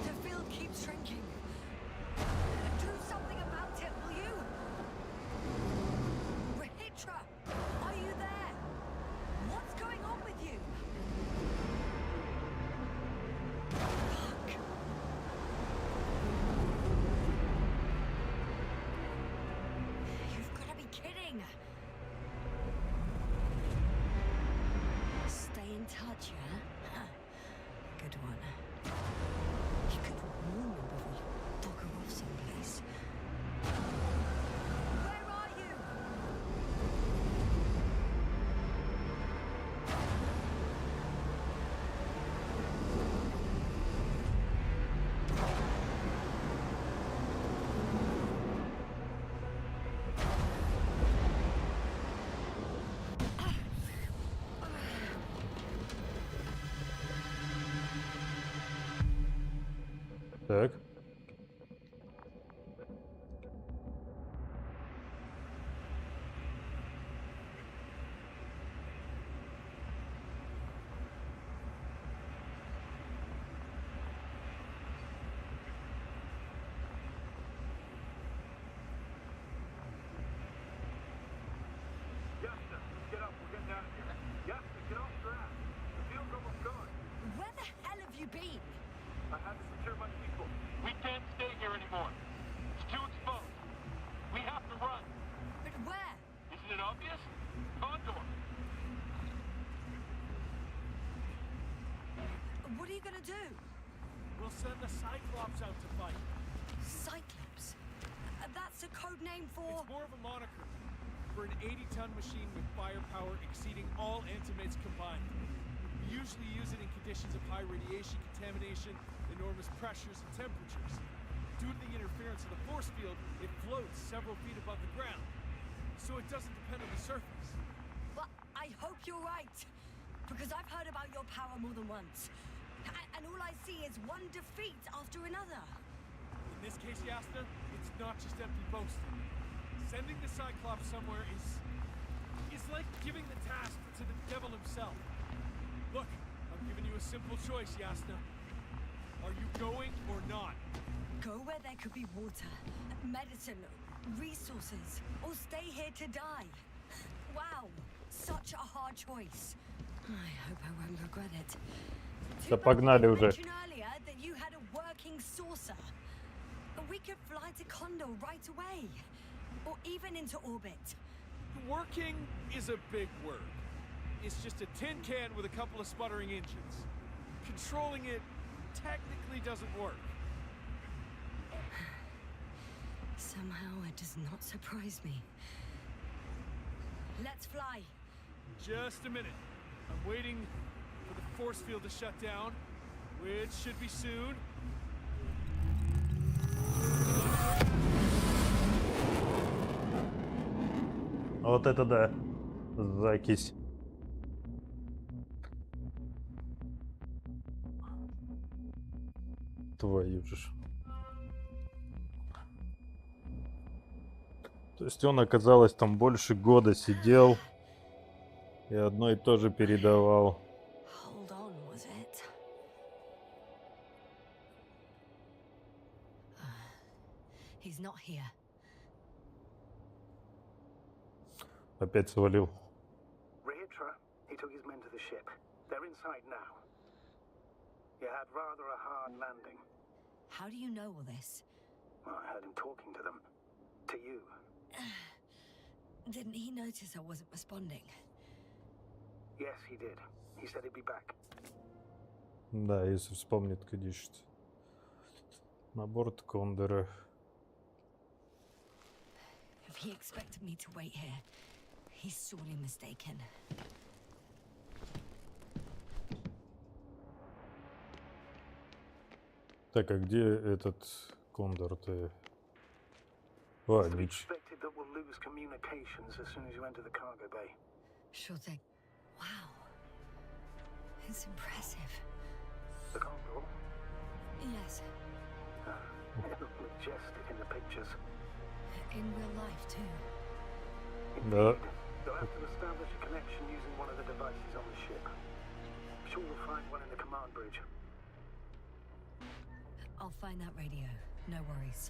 The field keeps shrinking. Do something about it, will you? Rahitra, are you there? What's going on with you? Fuck. You've got to be kidding. Stay in touch, yeah? Huh. Good one. You could warn me before you bugger off someplace. Where are you? Так. Yasta, get up. We're getting out of here. Yasta, get off your ass. The field's almost gone. Where the hell have you been? I had to secure my people. We can't stay here anymore. It's too exposed. We have to run. But where? Isn't it obvious? Condor. What are you gonna do? We'll send the Cyclops out to fight. Cyclops? That's a code name for... It's more of a moniker for an 80-ton machine with firepower exceeding all Antimates combined. We usually use it in conditions of high radiation contamination, enormous pressures and temperatures. Due to the interference of the force field, it floats several feet above the ground, so it doesn't depend on the surface. Well, I hope you're right. Because I've heard about your power more than once. And all I see is one defeat after another. In this case, Yasna, it's not just empty boasting. Sending the Cyclops somewhere is like giving the task to the devil himself. Look, I'm giving you a simple choice, Yasna. Are you going or not? Go where there could be water, medicine, resources, or stay here to die. Wow, such a hard choice. I hope I won't regret it. Да погнали уже. You mentioned earlier that you had a working saucer. We could fly to Condor right away, or even into orbit. Working is a big word. It's just a tin can with a couple of sputtering engines. Controlling it technically doesn't work. Somehow it does not surprise me. Let's fly. Just a minute. I'm waiting for the force field to shut down, which should be soon. Вот это да. Закись. Твою же ж. То есть он, оказалось, там больше года сидел и одно и то же передавал. Hold on, was it? He's not here. Опять свалил. Rihitra, he took his men to the ship. They're inside now. You had rather a hard landing. How do you know all this? Well, I heard him talking to them. To you. Didn't he notice I wasn't responding? Yes, he did. He said he'd be back. Да, если вспомнит, конечно. На борт Кондора. If he expected me to wait here, he's sorely mistaken. Так, а где этот Кондор-то? А, It's нич. expected that we'll lose communications as soon as you enter the cargo bay. Sure thing. Wow. It's impressive. The Condor? Yes. It looked majestic in the pictures. In real life, too. Да. You'll have to establish a connection using one of the devices on the ship. I'm sure we'll find one in the command bridge. I'll find that radio. No worries.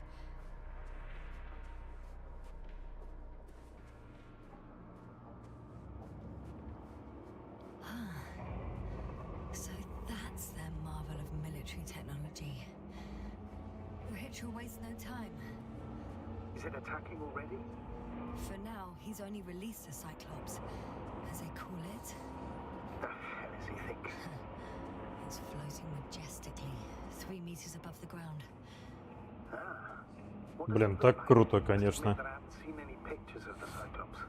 So that's their marvel of military technology. Ritual wastes no time. Is it attacking already? For now, he's only released the Cyclops, as they call it. The hell is he think? It's floating majestically, 3 meters above the ground. What does Блин, it look так like? круто, Does it конечно. mean that I haven't seen any pictures of the Cyclops?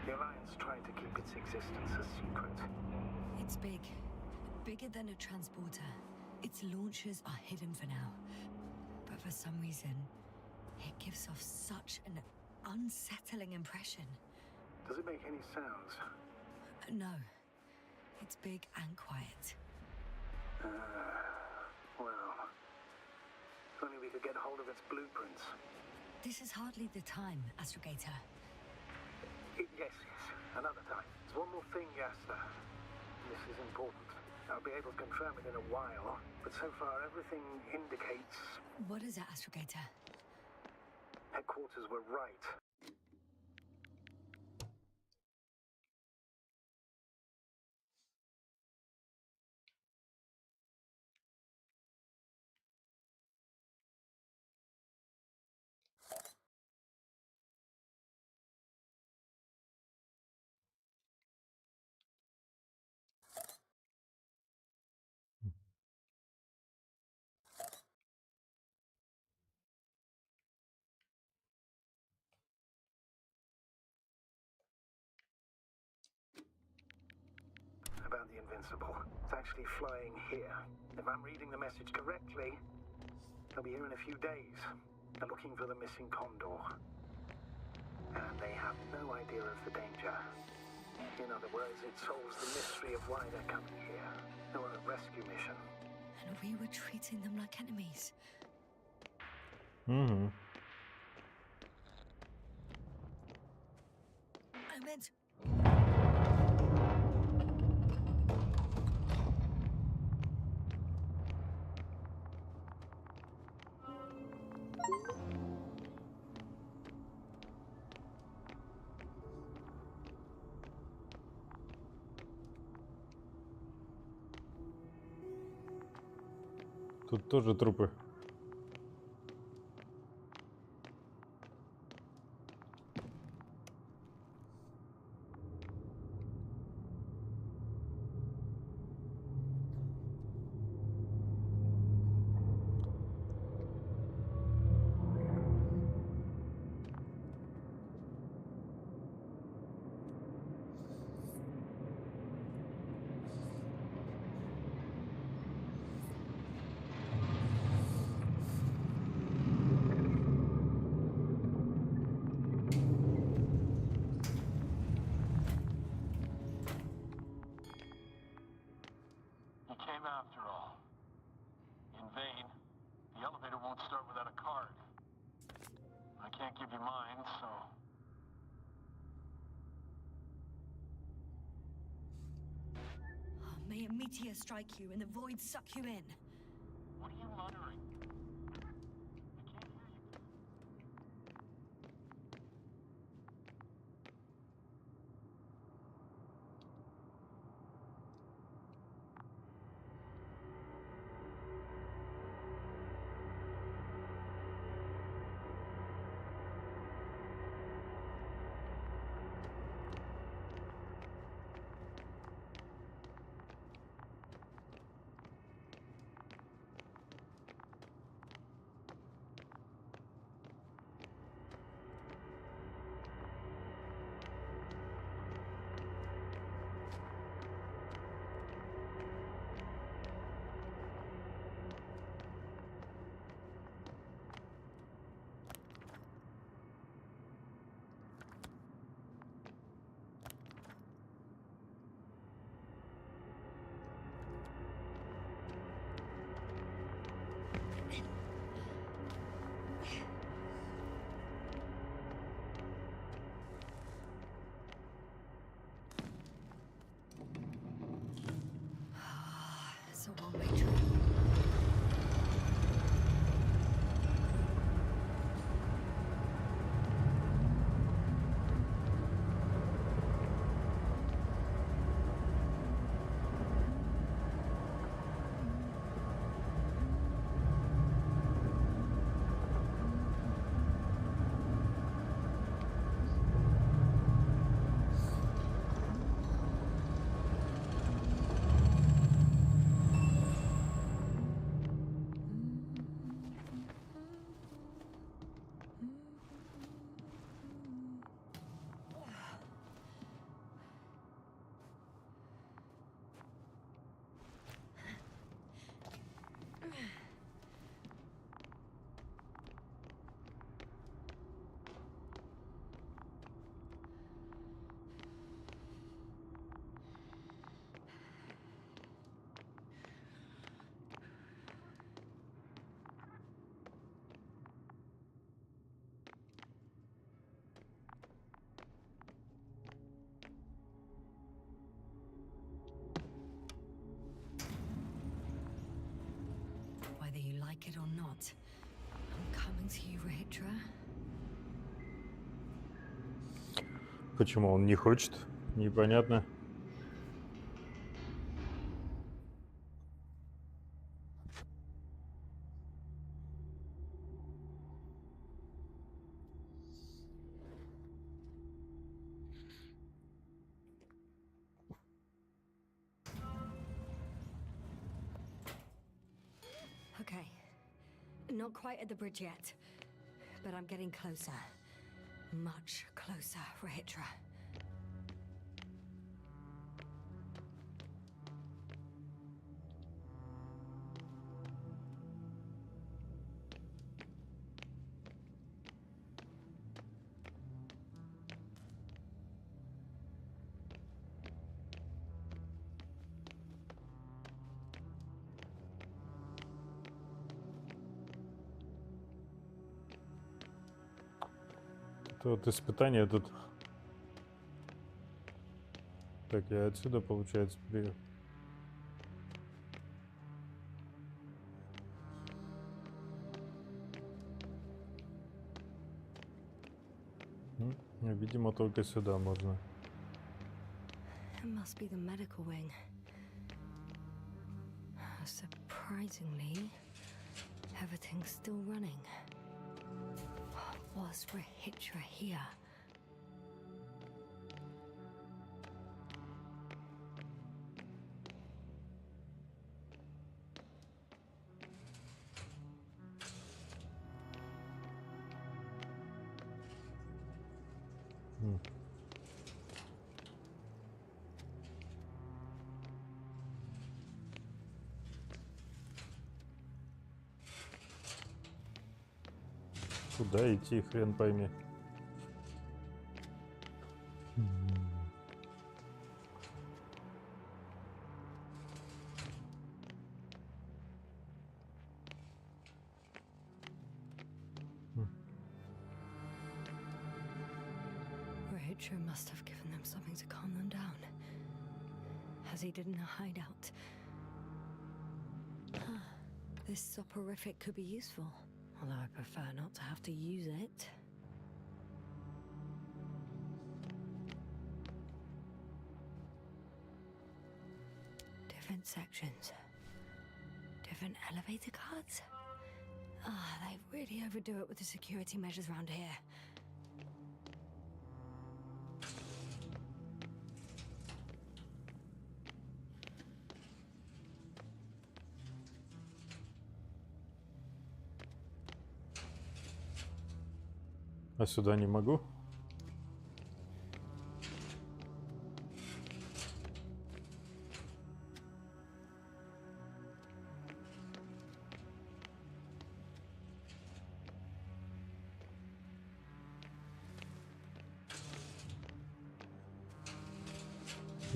The Alliance tried to keep its existence a secret. It's big. Bigger than a transporter. Its launchers are hidden for now. But for some reason, it gives off such an unsettling impression. Does it make any sounds? No. It's big and quiet. Well, if only we could get hold of its blueprints. This is hardly the time, Astrogator. Yes, another time. There's one more thing, Yasta. This is important. I'll be able to confirm it in a while, but so far everything indicates What is it, Astrogator? headquarters were right. About the Invincible. It's actually flying here. If I'm reading the message correctly, they'll be here in a few days. They're looking for the missing Condor. And they have no idea of the danger. In other words, it solves the mystery of why they're coming here. They're on a rescue mission. And we were treating them like enemies. Угу. I meant... Тут тоже трупы. You came after all. In vain. The elevator won't start without a card. I can't give you mine, so... Oh, may a meteor strike you and the void suck you in. What are you muttering? I can't hear you. That's a one-way trip. Whether you like it or not, I'm coming to you, Rahitra. Почему он не хочет? Непонятно. Okay. Not quite at the bridge yet, but I'm getting closer. Much closer, Rahitra. Это вот испытание тут. Так, я отсюда, получается, приехал. Видимо, только сюда можно. It must be the medical wing. Surprisingly, everything's still running. Was Rahitra here? Куда идти, хрен пойми. Rahitra must have given them something to calm them down, as he did in a hideout. This soporific could be useful, although I prefer not to have to use it. Different sections. Different elevator cards. They really overdo it with the security measures around here. А сюда не могу?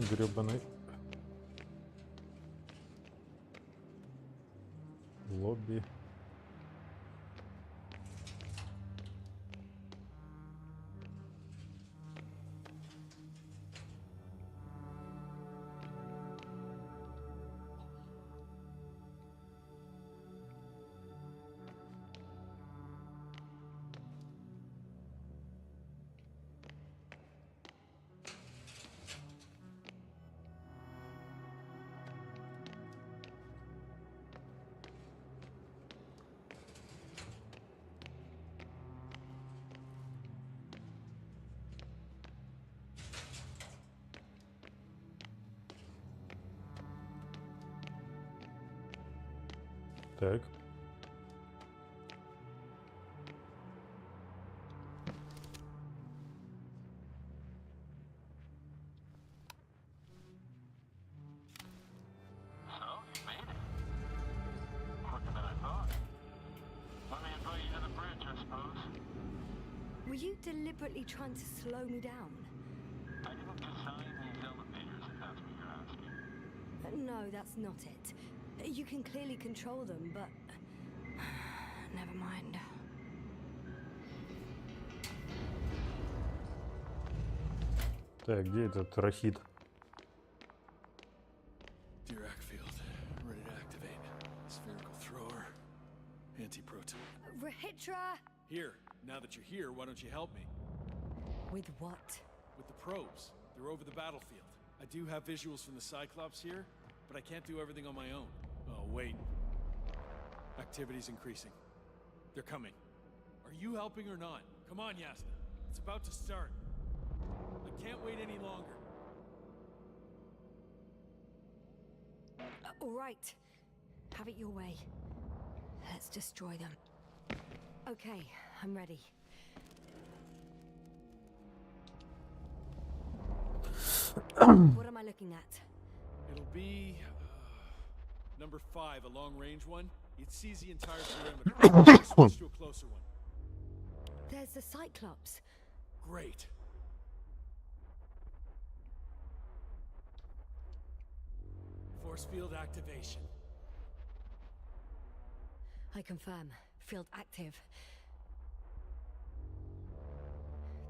Гребаный лобби. Так. So, you made it. Quicker than I thought. Let me invite you to the bridge, I suppose. Were you deliberately trying to slow me down? I didn't design these elevators, if that's what you're asking. No, that's not it. You can clearly control them, but... Never mind. Так, где этот рахит? Dirac field, ready to activate. Spherical thrower, anti-proton. Rahitra! Here, now that you're here, why don't you help me? With what? With the probes. They're over the battlefield. I do have visuals from the Cyclops here, but I can't do everything on my own. Oh, wait. Activity's increasing. They're coming. Are you helping or not? Come on, Yasna. It's about to start. I can't wait any longer. All right. Have it your way. Let's destroy them. Okay, I'm ready. What am I looking at? It'll be... number 5, a long-range one. It sees the entire perimeter. Switch to a closer one. There's the Cyclops. Great. Force field activation. I confirm. Field active.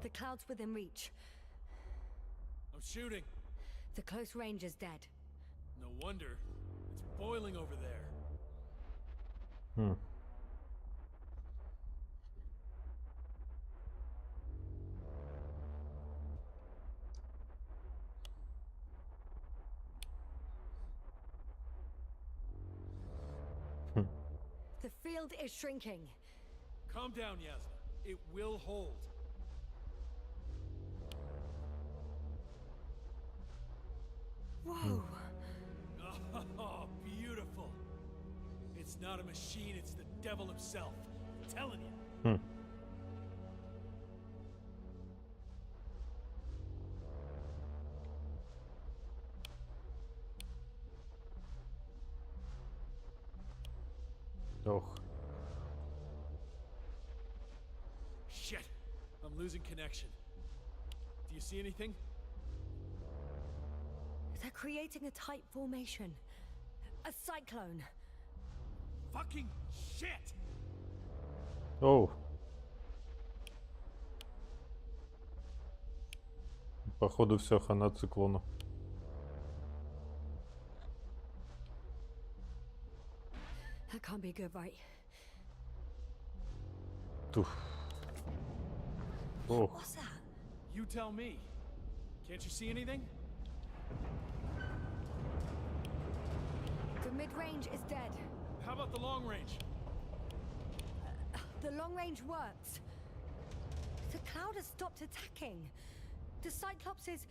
The cloud's within reach. I'm shooting. The close range is dead. No wonder. It's boiling over there. Hmm. The field is shrinking. Calm down, Yasna. It will hold. Whoa! Oh, beautiful. It's not a machine, it's the devil himself. I'm telling you. Hmm. Ох. Shit. I'm losing connection. Do you see anything? They're creating a tight formation. A cyclone. Fucking shit! Оу. Походу все, хана циклону. That can't be good, right? Туф. Ох. What's that? You tell me. Can't you see anything? The mid-range is dead. How about the long range? The long range works. The cloud has stopped attacking. The Cyclops is...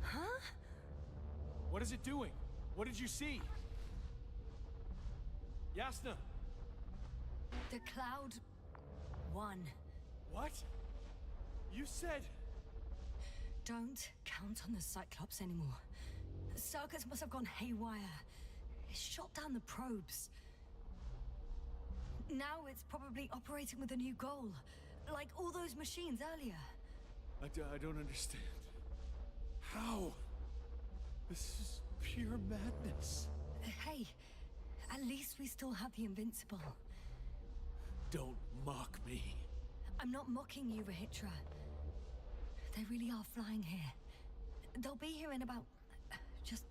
Huh? What is it doing? What did you see? Yasna! The cloud won. What? You said... Don't count on the Cyclops anymore. The circuits must have gone haywire. It shot down the probes. Now it's probably operating with a new goal. Like all those machines earlier. I don't understand. How? This is pure madness. Hey, at least we still have the Invincible. Don't mock me. I'm not mocking you, Rahitra. They really are flying here. They'll be here in about... Just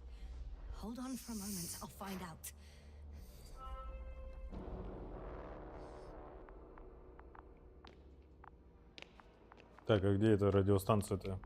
hold on for a moment. I'll find out. Так, а где эта радиостанция-то?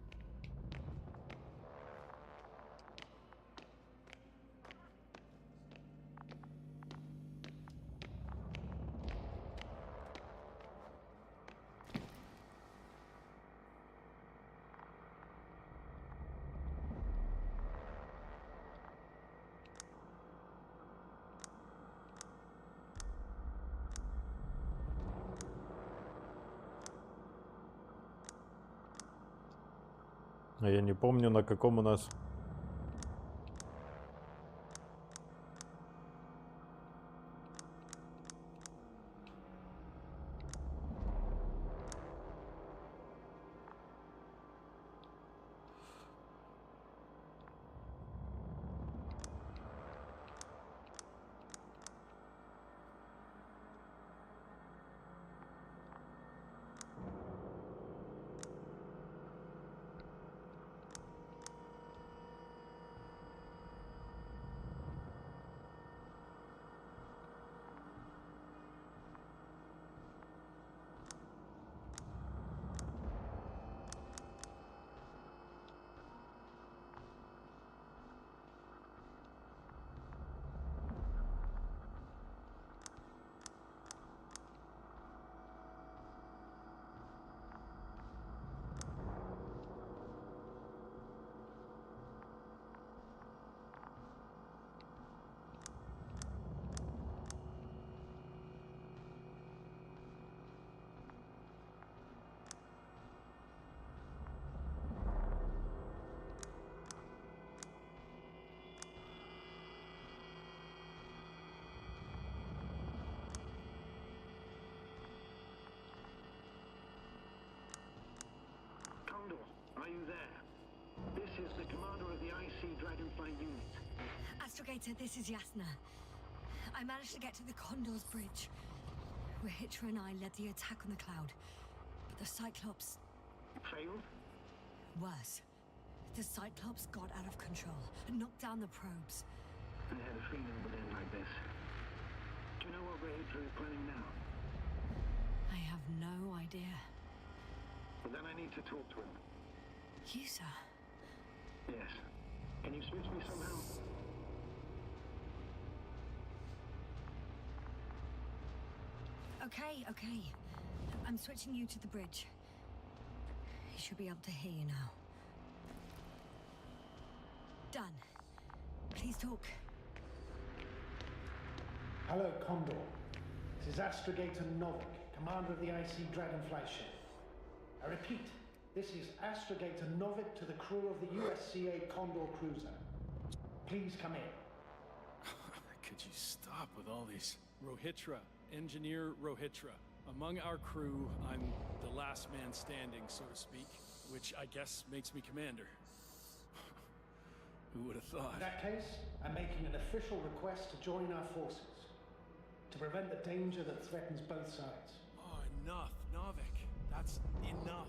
А я не помню, на каком у нас... Condor, are you there? This is the commander of the IC Dragonfly unit. Astrogator, this is Yasna. I managed to get to the Condor's bridge. Rahitra and I led the attack on the cloud, but the Cyclops... Failed? Worse. The Cyclops got out of control and knocked down the probes. I had a feeling it would end like this. Do you know what Rahitra is planning now? I have no idea. Well, then I need to talk to him. You, sir? Yes. Can you switch me somehow? Okay. I'm switching you to the bridge. He should be able to hear you now. Done. Please talk. Hello, Condor. This is Astrogator Novik, commander of the IC Dragonfly ship. I repeat, this is Astrogator Novik to the crew of the USCA Condor cruiser. Please come in. Could you stop with all these? Rohitra, Engineer Rohitra. Among our crew, I'm the last man standing, so to speak, which I guess makes me commander. Who would have thought? In that case, I'm making an official request to join our forces. To prevent the danger that threatens both sides. Oh, enough, Novik. That's enough.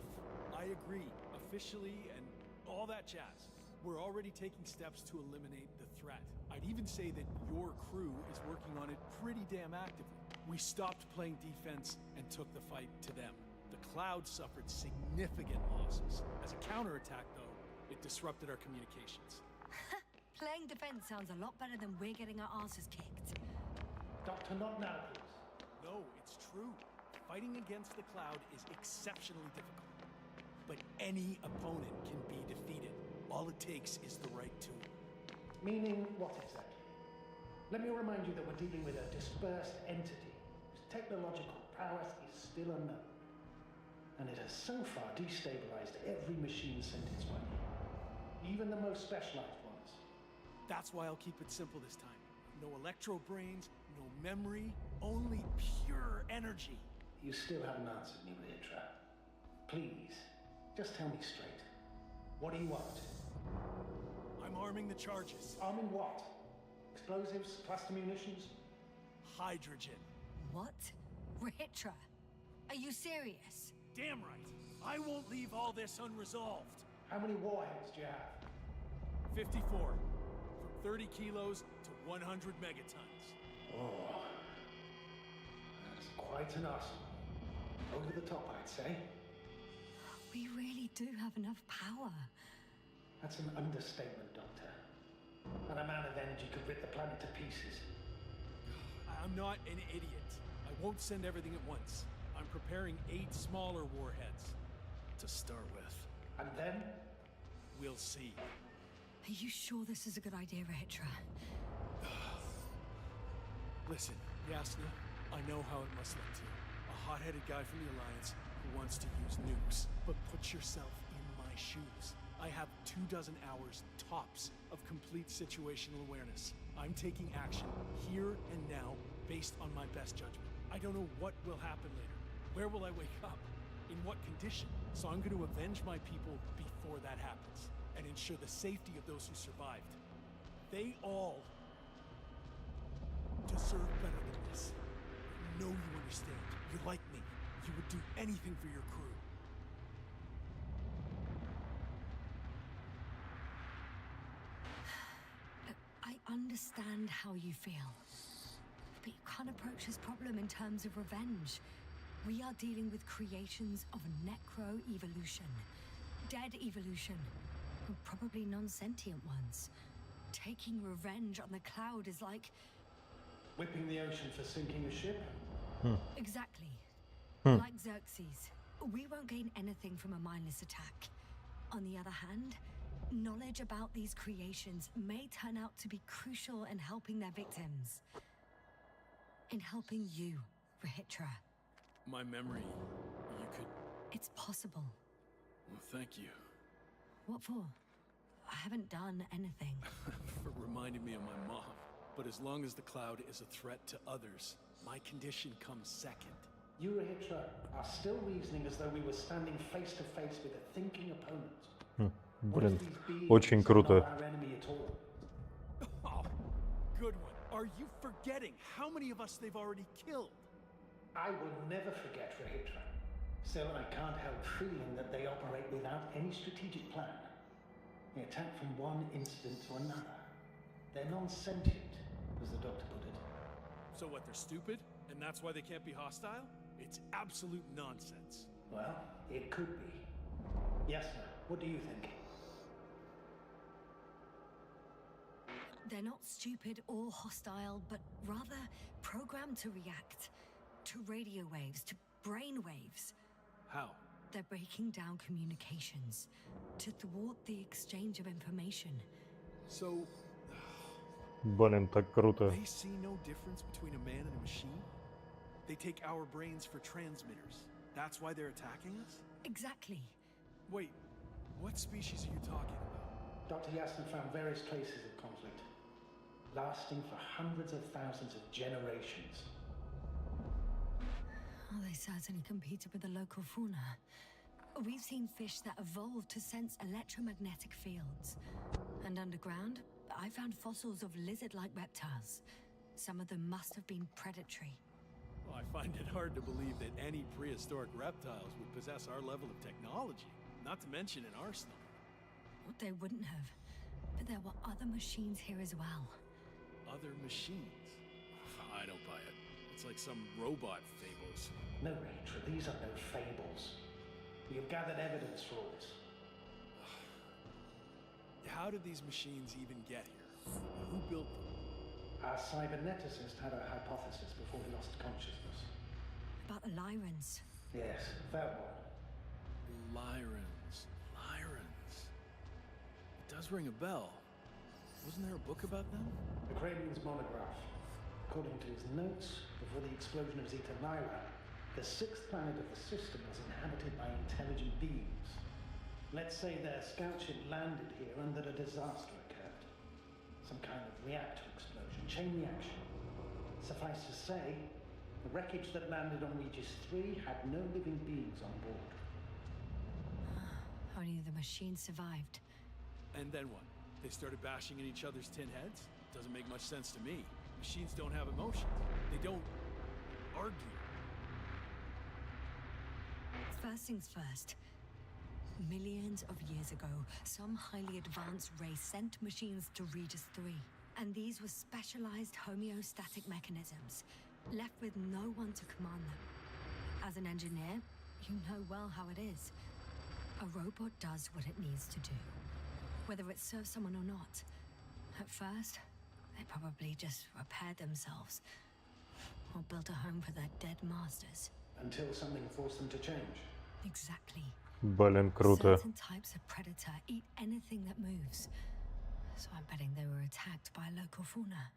I agree, officially and all that jazz. We're already taking steps to eliminate the threat. I'd even say that your crew is working on it pretty damn actively. We stopped playing defense and took the fight to them. The Cloud suffered significant losses. As a counterattack, though, it disrupted our communications. Playing defense sounds a lot better than we're getting our asses kicked. Doctor, not now, please. No, it's true. Fighting against the Cloud is exceptionally difficult. But any opponent can be defeated. All it takes is the right tool. Meaning what exactly? Let me remind you that we're dealing with a dispersed entity whose technological prowess is still unknown. And it has so far destabilized every machine sent its way. Even the most specialized ones. That's why I'll keep it simple this time. No electro brains, no memory, only pure energy. You still haven't answered me, Rahitra. Please, just tell me straight. What do you want? I'm arming the charges. Arming what? Explosives, cluster munitions? Hydrogen. What? Rahitra? Are you serious? Damn right. I won't leave all this unresolved. How many warheads do you have? 54. From 30 kilos to 100 megatons. Oh. That's quite an arsenal. Over the top, I'd say. We really do have enough power. That's an understatement, Doctor. That amount of energy could rip the planet to pieces. I'm not an idiot. I won't send everything at once. I'm preparing 8 smaller warheads to start with. And then? We'll see. Are you sure this is a good idea, Rahitra? Listen, Yasna, I know how it must look to you. A hot-headed guy from the Alliance who wants to use nukes. But put yourself in my shoes. I have 24 hours tops of complete situational awareness. I'm taking action here and now based on my best judgment. I don't know what will happen later. Where will I wake up? In what condition? So I'm going to avenge my people before that happens and ensure the safety of those who survived. They all deserve better than this. I know you understand. You're like me. You would do anything for your crew. I understand how you feel. But you can't approach this problem in terms of revenge. We are dealing with creations of necro-evolution. Dead evolution. Probably non-sentient ones. Taking revenge on the cloud is like... Whipping the ocean for sinking a ship? Exactly. Like Xerxes. We won't gain anything from a mindless attack. On the other hand, knowledge about these creations may turn out to be crucial in helping their victims. In helping you, Rahitra. My memory, you could... It's possible. Well, thank you. What for? I haven't done anything. For reminding me of my mom. But as long as the cloud is a threat to others, my condition comes second. You, Rahitra, are still reasoning as though we were standing face to face with a thinking opponent. Блин, очень круто. Oh, good one. Are you forgetting how many of us they've already killed? I will never forget, Rahitra. Still, I can't help feeling that they operate without any strategic plan. They attack from one incident to another. They're non-sentient, as the doctor put it. So what, they're stupid? And that's why they can't be hostile? It's absolute nonsense. Well, it could be. Yes, sir. What do you think? They're not stupid or hostile, but rather programmed to react. To radio waves, to brain waves. How? They're breaking down communications to thwart the exchange of information. So... Блин, так круто. They see no difference between a man and a machine? They take our brains for transmitters. That's why they're attacking us? Exactly. Wait, what species are you talking about? Dr. Yassin found various traces of conflict, lasting for hundreds of thousands of generations. Oh, they certainly competed with the local fauna. We've seen fish that evolved to sense electromagnetic fields. And underground, I found fossils of lizard-like reptiles. Some of them must have been predatory. Well, I find it hard to believe that any prehistoric reptiles would possess our level of technology, not to mention an arsenal. They wouldn't have. But there were other machines here as well. Other machines? I don't buy it. It's like some robot fables. No, Rachel, these are no fables. We have gathered evidence for all this. How did these machines even get here? Who built them? Our cyberneticist had a hypothesis before he lost consciousness. About the Lyrans. Yes, that one. Lyrans. It does ring a bell. Wasn't there a book about them? The Cranian's monograph. According to his notes, before the explosion of Zeta Lyra, the sixth planet of the system was inhabited by intelligent beings. Let's say their scout ship landed here and that a disaster occurred. Some kind of reactor explosion, chain reaction. Suffice to say, the wreckage that landed on Regis 3 had no living beings on board. Only the machine survived. And then what? They started bashing in each other's tin heads? Doesn't make much sense to me. Machines don't have emotions. They don't argue. First things first. Millions of years ago, some highly advanced race sent machines to Regis 3. And these were specialized homeostatic mechanisms, left with no one to command them. As an engineer, you know well how it is. A robot does what it needs to do, whether it serves someone or not. At first, they probably just repaired themselves, or built a home for their dead masters. Until something forced them to change. Exactly. Блин, круто. Certain types of predator eat anything that moves. So I'm betting they were attacked by local fauna.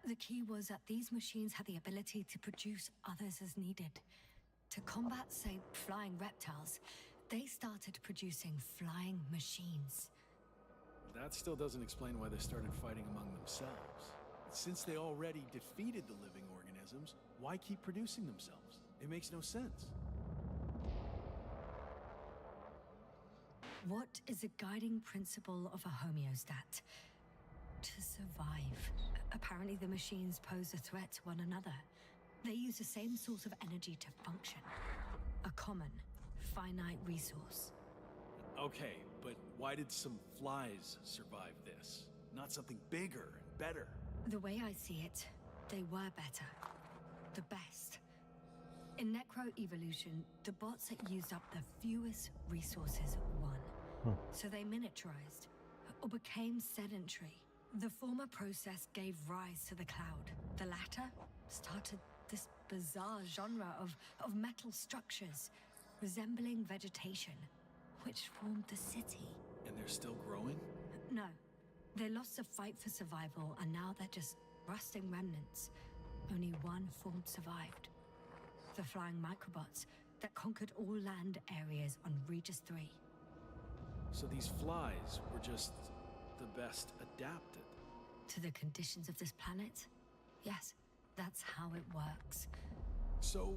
The key was that these machines had the ability to produce others as needed. To combat, say, flying reptiles, They started producing flying machines. That still doesn't explain why they started fighting among themselves. Since they already defeated the living organisms, why keep producing themselves? It makes no sense. What is a guiding principle of a homeostat? To survive. Apparently the machines pose a threat to one another. They use the same source of energy to function. A common, finite resource. Okay, but why did some flies survive this? Not something bigger and better. The way I see it, they were better. The best. In Necro-Evolution, the bots that used up the fewest resources won. So they miniaturized, or became sedentary. The former process gave rise to the cloud. The latter started this bizarre genre of metal structures, resembling vegetation, which formed the city. And they're still growing? No. They lost the fight for survival, and now they're just rusting remnants. Only one form survived. The flying microbots that conquered all land areas on Regis 3. So these flies were just the best adapted. To the conditions of this planet? Yes, that's how it works. So,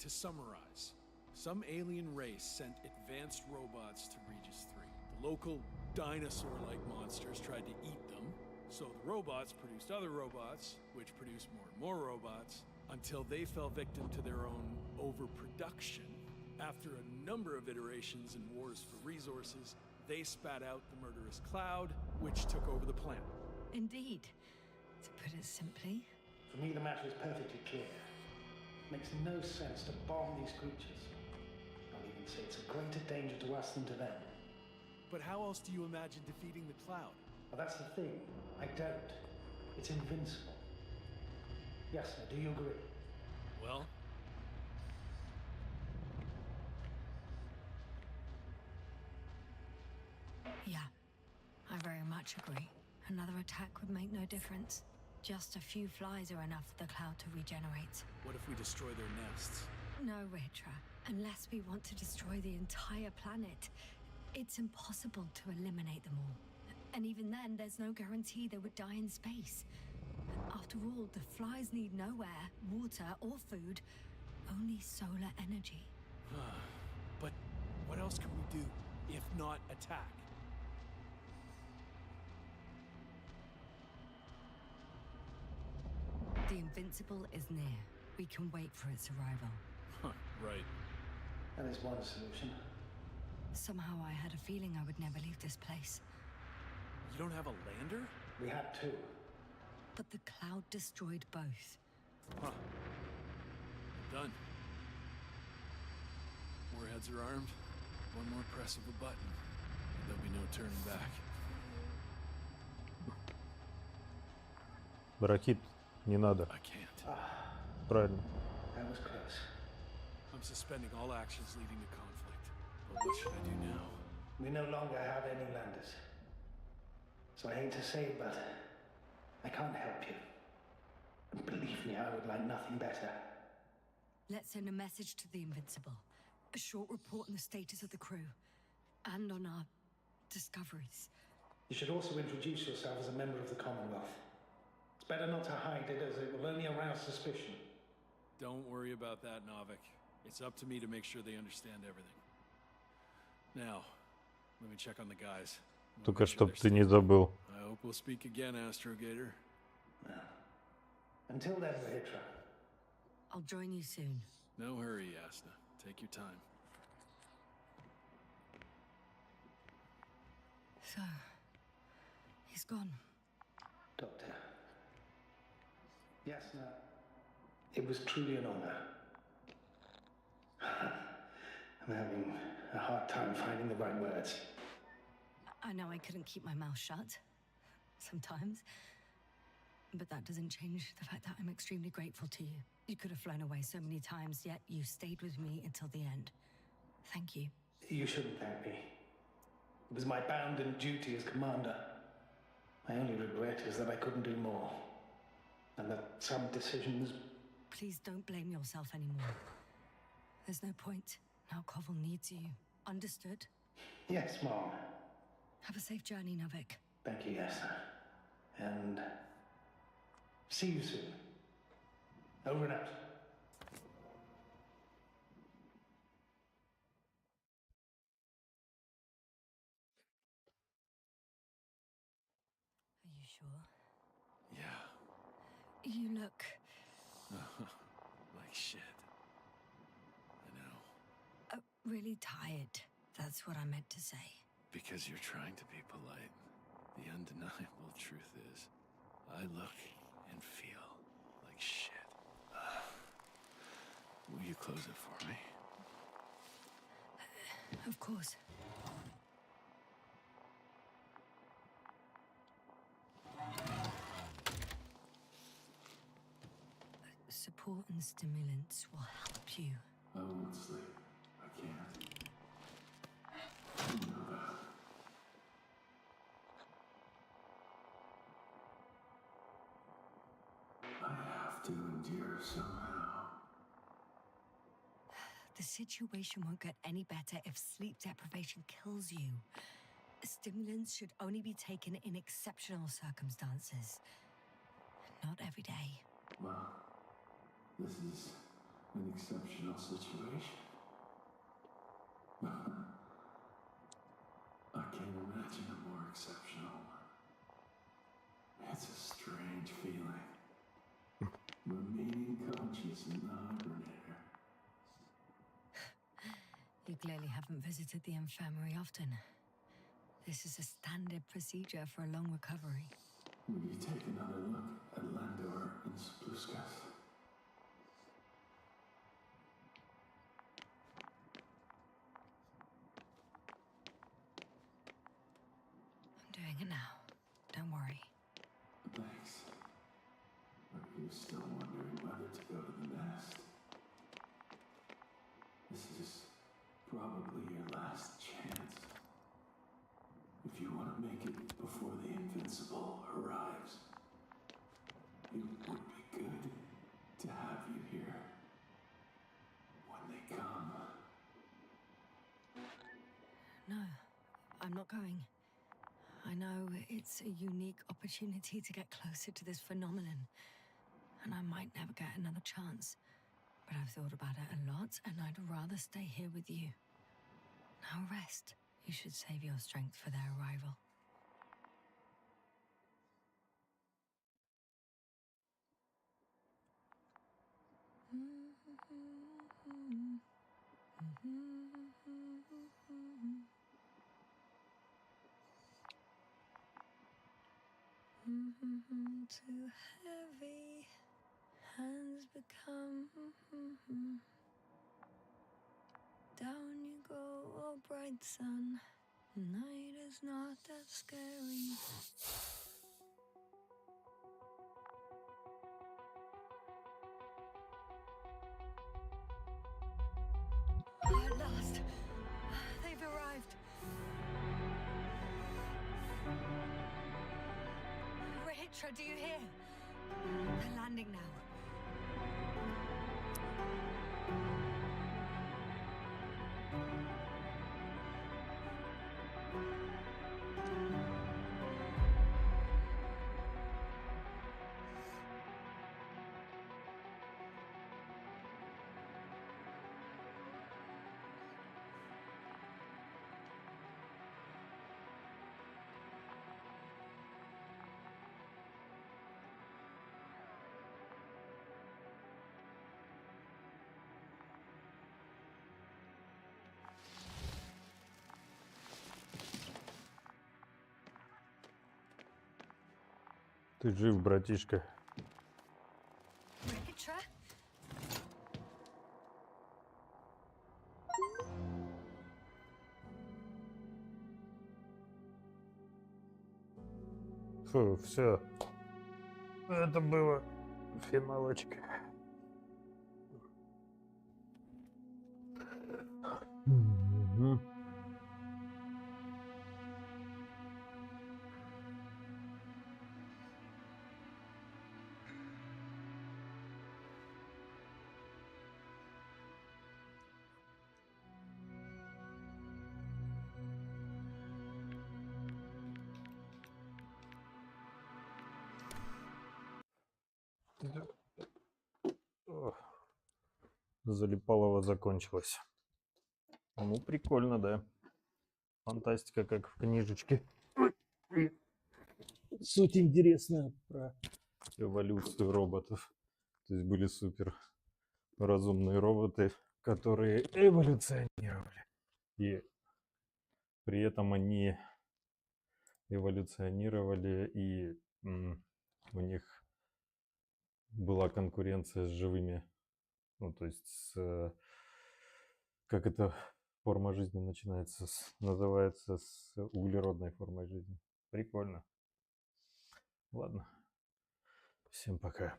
to summarize, some alien race sent advanced robots to Regis 3. The local dinosaur-like monsters tried to eat them, so the robots produced other robots, which produced more and more robots, until they fell victim to their own overproduction. After a number of iterations and wars for resources, they spat out the murderous cloud, which took over the planet. Indeed. To put it simply, For me, the matter is perfectly clear. It makes no sense to bomb these creatures. I'll even say it's a greater danger to us than to them. But how else do you imagine defeating the cloud? But that's the thing. I don't. It's invincible. Yes, sir, do you agree? Well, yeah. I very much agree. Another attack would make no difference. Just a few flies are enough for the cloud to regenerate. what if we destroy their nests? No, Ritra. Unless we want to destroy the entire planet, it's impossible to eliminate them all. And even then, there's no guarantee they would die in space. After all, the flies need no air, water, or food, only solar energy. But what else can we do, if not attack? The Invincible is near. We can wait for its arrival. Right. That is one solution. Somehow I had a feeling I would never leave this place. You don't have a lander? We had two. But the cloud destroyed both. Huh. Done. Warheads are armed. One more press of a button, and there'll be no turning back. Баракит, не надо. I can't. Правильно. That was close. I'm suspending all actions leading to conflict. But what should I do now? We no longer have any landers. So I hate to say it, but I can't help you. And believe me, I would like nothing better. Let's send a message to the Invincible. A short report on the status of the crew. And on our discoveries. You should also introduce yourself as a member of the Commonwealth. It's better not to hide it, as it will only arouse suspicion. Don't worry about that, Novik. It's up to me to make sure they understand everything. Now, let me check on the guys. Wanna Только make sure чтоб they're ты не safe. забыл. I hope we'll speak again, Astrogator. Until then, Rahitra. I'll join you soon. No hurry, Yasna. Take your time. So, he's gone. Doctor. Yes, no. It was truly an honor. I'm having a hard time finding the right words. I know I couldn't keep my mouth shut. Sometimes. But that doesn't change the fact that I'm extremely grateful to you. You could have flown away so many times, yet you stayed with me until the end. Thank you. You shouldn't thank me. It was my bounden duty as commander. My only regret is that I couldn't do more. And that some decisions... Please don't blame yourself anymore. There's no point. Now Koval needs you. Understood? Yes, Mom. Have a safe journey, Novik. Thank you, yes. And see you soon. Over and out. Are you sure? Yeah. You look... Like shit. I know. really tired. That's what I meant to say. Because you're trying to be polite. The undeniable truth is, I look and feel like shit. Will you close it for me? Of course. Support and stimulants will help you. I won't sleep. I can't. You know that. I have to endure somehow. The situation won't get any better if sleep deprivation kills you. Stimulants should only be taken in exceptional circumstances. Not every day. Well, this is an exceptional situation. I can't imagine a more exceptional one. It's a strange feeling. Remaining conscious in the hibernator. You clearly haven't visited the infirmary often. This is a standard procedure for a long recovery. Will you take another look at Landor and Spluskas? I'm doing it now. Don't worry. Thanks. Are you still wondering whether to go to the nest? This is probably your last chance. If you want to make it before the Invincible arrives, it would be good to have you here when they come. No, I'm not going. I know it's a unique opportunity to get closer to this phenomenon, and I might never get another chance. But I've thought about it a lot, and I'd rather stay here with you. Now rest. You should save your strength for their arrival. Too heavy, hands become. Down you go, oh bright sun. Night is not that scary. At last, they've arrived. Rahitra, do you hear? They're landing now. Ты жив, братишка. Rahitra? Фу, все. Это было финалочка. Залипалова закончилась. Ну, прикольно, да. Фантастика, как в книжечке. Суть интересная про эволюцию роботов. То есть были супер разумные роботы, которые эволюционировали. И при этом они эволюционировали, и у них была конкуренция с живыми. Ну, то есть, как эта форма жизни начинается, называется с углеродной формой жизни. Прикольно. Ладно. Всем пока.